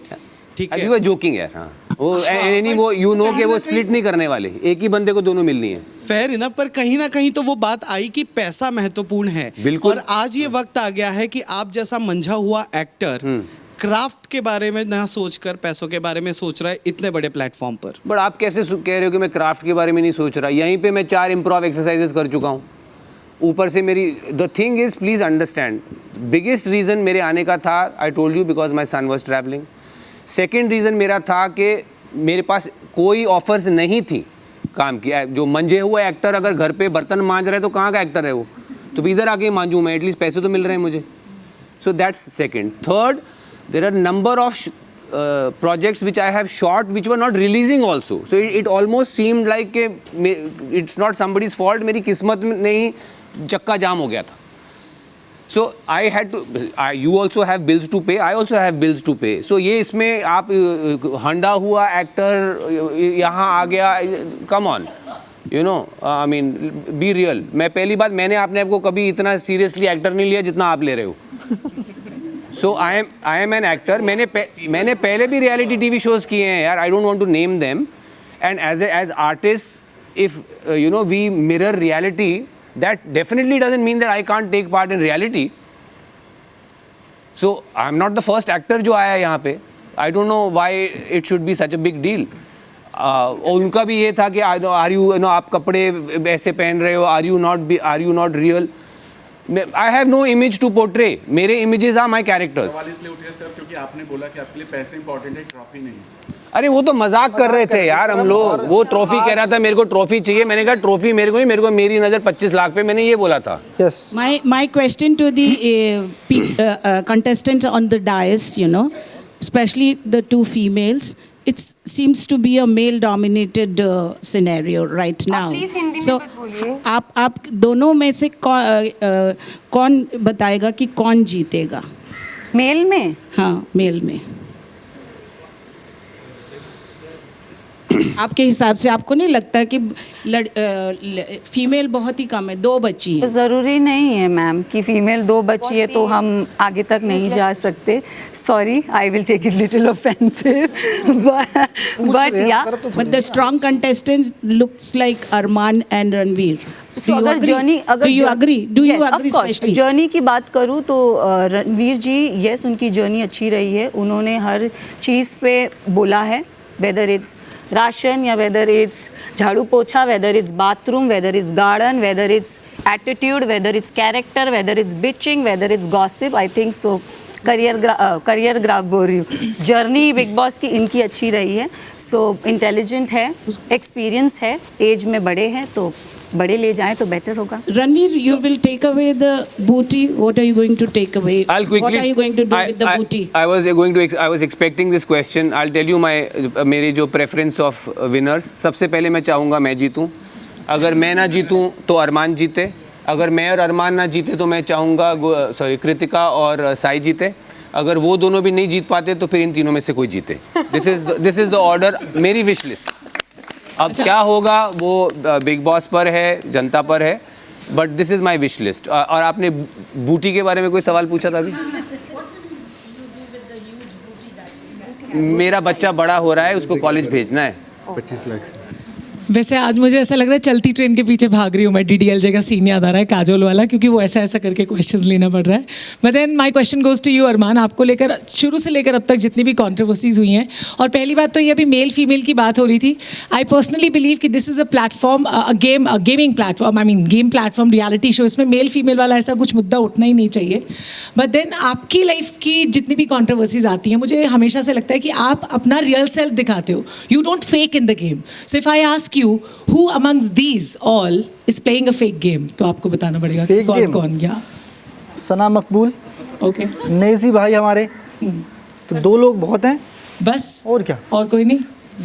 ठीक है? अभी वो जोकिंग है। हाँ वो कि वो स्प्लिट नहीं करने वाले, एक ही बंदे को दोनों मिलनी है। फेयर इनफ, पर कहीं ना कहीं तो वो बात आई कि पैसा महत्वपूर्ण है। बिल्कुल। और आज ये वक्त आ गया है कि आप जैसा मंझा हुआ एक्टर क्राफ्ट के बारे में ना सोचकर पैसों के बारे में सोच रहा है इतने बड़े प्लेटफॉर्म पर। बट आप कैसे कह रहे हो कि मैं क्राफ्ट के बारे में नहीं सोच रहा? यहीं पे मैं 4 इम्प्रोव एक्सरसाइजेस कर चुका हूँ। ऊपर से मेरी the thing is, please understand, biggest reason मेरे आने का था, I told you, because my son was travelling. Second reason मेरा था कि मेरे पास कोई ऑफर्स नहीं थी काम की। जो मंजे हुए एक्टर अगर घर पे बर्तन मांज रहे तो कहाँ का एक्टर है वो? तो इधर आके मांजूँ मैं, एटलीस्ट पैसे तो मिल रहे हैं मुझे। So that's second. Third, there are number of projects which I have shot which were not releasing also, so it almost seemed like it's not somebody's fault, मेरी किस्मत में नहीं, चक्का जाम हो गया था। So I had to, you also have bills to pay, I also have bills to pay, so ये इसमें आप हंडा हुआ एक्टर यहाँ आ गया, come on, you know, I mean be real। मैं पहली बात, मैंने अपने आप को कभी इतना सीरियसली एक्टर नहीं लिया जितना आप ले रहे हो। So I am an actor. मैंने पहले भी रियलिटी टीवी शोज़ किए हैं यार, I don't want to name them, and as artist if you know we mirror reality, that definitely doesn't mean that I can't take part in reality. So I am not the first actor जो आया है यहाँ पे। I don't know why it should be such a big deal. उनका भी ये था कि आर यू नो आप कपड़े ऐसे पहन रहे हो, are you not real. I have no image to portray. मेरे images are my characters. सवाल इसलिए उठे सर क्योंकि आपने बोला कि आपके लिए पैसे इंपॉर्टेंट है, ट्रॉफी नहीं। अरे वो तो मजाक कर रहे थे यार हम लोग। वो ट्रॉफी कह रहा था, मेरे को ट्रॉफी चाहिए। मैंने कहा ट्रॉफी मेरे को नहीं, मेरे को मेरी नज़र 25 लाख पे, मैंने ये बोला था। Yes. My question to the contestants on the dais, you know, especially the 2 females. It seems to be a male-dominated scenario right now. Please Hindi So, में मत बोलिए। आप दोनों में से कौन बताएगा कि कौन जीतेगा? मेल में? हाँ, मेल में। आपके हिसाब से आपको नहीं लगता कि फीमेल बहुत ही कम है, 2 बच्ची है? तो ज़रूरी नहीं है मैम कि फीमेल 2 बच्ची है तो हम आगे तक नहीं जा सकते। Sorry, I will take it little offensive, but yeah but the strong contestants looks like Armaan and Ranveer. So, अगर जर्नी की बात करूँ तो रणवीर जी, यस, उनकी जर्नी अच्छी रही है। उन्होंने हर चीज़ पे बोला है, वेदर इट्स राशन या वेदर इट्स झाड़ू पोछा, whether it's bathroom, whether it's garden, whether it's attitude, whether it's character, whether it's bitching, whether it's gossip. I think so career graph बोल रही हूँ, जर्नी बिग बॉस की इनकी अच्छी रही है। सो इंटेलिजेंट है, एक्सपीरियंस है, एज में बड़े हैं, तो बड़े ले जाएं तो बेटर होगा। Ranveer, you will take away the booty. What are you going to take away? I'll quickly. What are you going to do with the booty? I was expecting this question. I'll tell you मेरी जो preference of winners. सबसे पहले मैं चाहूँगा मैं जीतूँ। अगर मैं ना जीतूँ तो अरमान जीते। अगर मैं और अरमान ना जीते तो मैं चाहूँगा कृतिका और साई जीते। अगर वो दोनों भी नहीं जीत पाते तो फिर इन तीनों में से कोई जीते। This is the order. मेरी wish list. अब क्या होगा वो बिग बॉस पर है, जनता पर है, but this is my wish list. और आपने बूटी के बारे में कोई सवाल पूछा था अभी? मेरा बच्चा बड़ा हो रहा है, उसको कॉलेज भेजना है। 25 लाख से। वैसे आज मुझे ऐसा लग रहा है चलती ट्रेन के पीछे भाग रही हूँ मैं। DDLJ का सीन याद आ रहा है, काजोल वाला, क्योंकि वो ऐसा ऐसा करके क्वेश्चंस लेना पड़ रहा है। But then my question goes to you Armaan, आपको लेकर शुरू से लेकर अब तक जितनी भी कॉन्ट्रोवर्सीज हुई हैं, और पहली बात तो ये अभी मेल फीमेल की बात हो रही थी। आई पर्सनली बिलीव कि this is a platform, gaming platform, game platform, reality show, इसमें मेल फीमेल वाला ऐसा कुछ मुद्दा उठना ही नहीं चाहिए। बट देन आपकी लाइफ की जितनी भी कॉन्ट्रोवर्सीज आती हैं, मुझे हमेशा से लगता है कि आप अपना रियल सेल्फ दिखाते हो, you don't fake in the game. So if I ask you who amongst these all is playing a fake game, तो आपको बताना पड़ेगा कि कौन क्या। सना मकबूल, ओके, नेजी भाई हमारे, तो दो लोग बहुत हैं बस, और क्या, और कोई नहीं।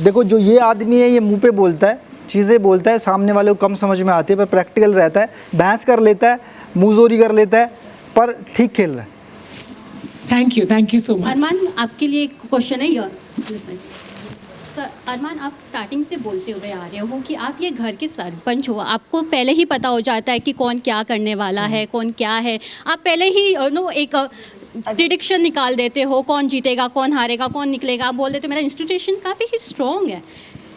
देखो जो ये आदमी है, ये मुंह पे बोलता है, चीज़ें बोलता है, सामने वाले को कम समझ में आती है, पर प्रैक्टिकल रहता है, बहस कर लेता है, मुंहजोरी कर लेता है, पर ठीक खेल रहा है। Thank you so much. Armaan, आपके लिए एक क्वेश्चन है यार सर। अरमान, आप स्टार्टिंग से बोलते हुए आ रहे हो कि आप ये घर के सरपंच हो, आपको पहले ही पता हो जाता है कि कौन क्या करने वाला है, कौन क्या है। आप पहले ही एक प्रिडिक्शन निकाल देते हो, कौन जीतेगा, कौन हारेगा, कौन निकलेगा। आप बोल देते हो मेरा इंस्टीट्यूशन काफ़ी ही स्ट्रॉन्ग है।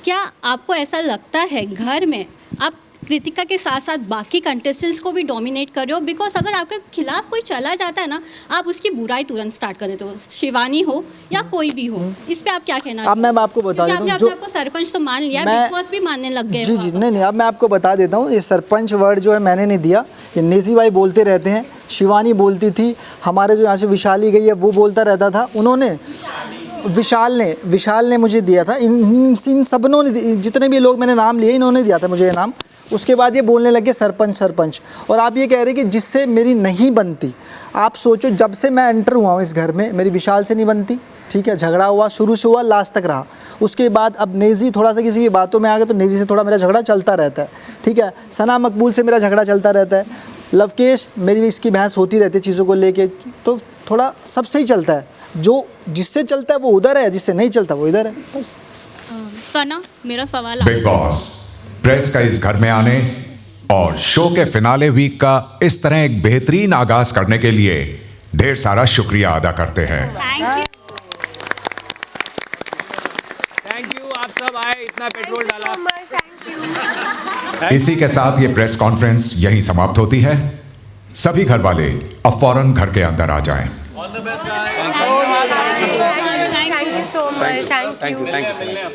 क्या आपको ऐसा लगता है घर में आप कृतिका के साथ साथ बाकी कंटेस्टेंट्स को भी डोमिनेट कर रहे हो? बिकॉज अगर आपके खिलाफ कोई चला जाता है ना, आप उसकी बुराई तुरंत स्टार्ट कर देते हो, शिवानी हो या कोई भी हो। इस पे आप क्या कहना? अब मैं आपको बता देता हूँ, आपने आपको सरपंच तो मान लिया, बिग बॉस भी मानने लग गए। जी नहीं, अब मैं आपको बता देता हूँ, ये सरपंच वर्ड जो है मैंने नहीं दिया, ये नेजी भाई बोलते रहते हैं, शिवानी बोलती थी, हमारे जो यहाँ से विशाली गई है वो बोलता रहता था, उन्होंने विशाल ने मुझे दिया था। इन सबनों ने, जितने भी लोग मैंने नाम लिए, इन्होंने दिया था मुझे ये नाम। उसके बाद ये बोलने लगे सरपंच, और आप ये कह रहे कि जिससे मेरी नहीं बनती। आप सोचो, जब से मैं एंटर हुआ हूँ इस घर में, मेरी विशाल से नहीं बनती, ठीक है, झगड़ा हुआ, शुरू से हुआ, लास्ट तक रहा। उसके बाद अब नेजी थोड़ा सा किसी की बातों में आ गया तो नेजी से थोड़ा मेरा झगड़ा चलता रहता है, ठीक है। सना मकबूल से मेरा झगड़ा चलता रहता है, लवकेश मेरी भी इसकी बहस होती रहती है चीज़ों को लेके, तो थोड़ा सबसे ही चलता है। जो जिससे चलता है वो उधर है, जिससे नहीं चलता वो इधर है। सना, मेरा सवाल बिग बॉस प्रेस का इस घर में आने और शो के फिनाले वीक का इस तरह एक बेहतरीन आगाज करने के लिए ढेर सारा शुक्रिया अदा करते हैं। थैंक यू, आप सब आए, इतना पेट्रोल डाला। इसी के साथ ये प्रेस कॉन्फ्रेंस यहीं समाप्त होती है। सभी घर वाले अब फौरन घर के अंदर आ जाएं। Thank you so much. Thank you.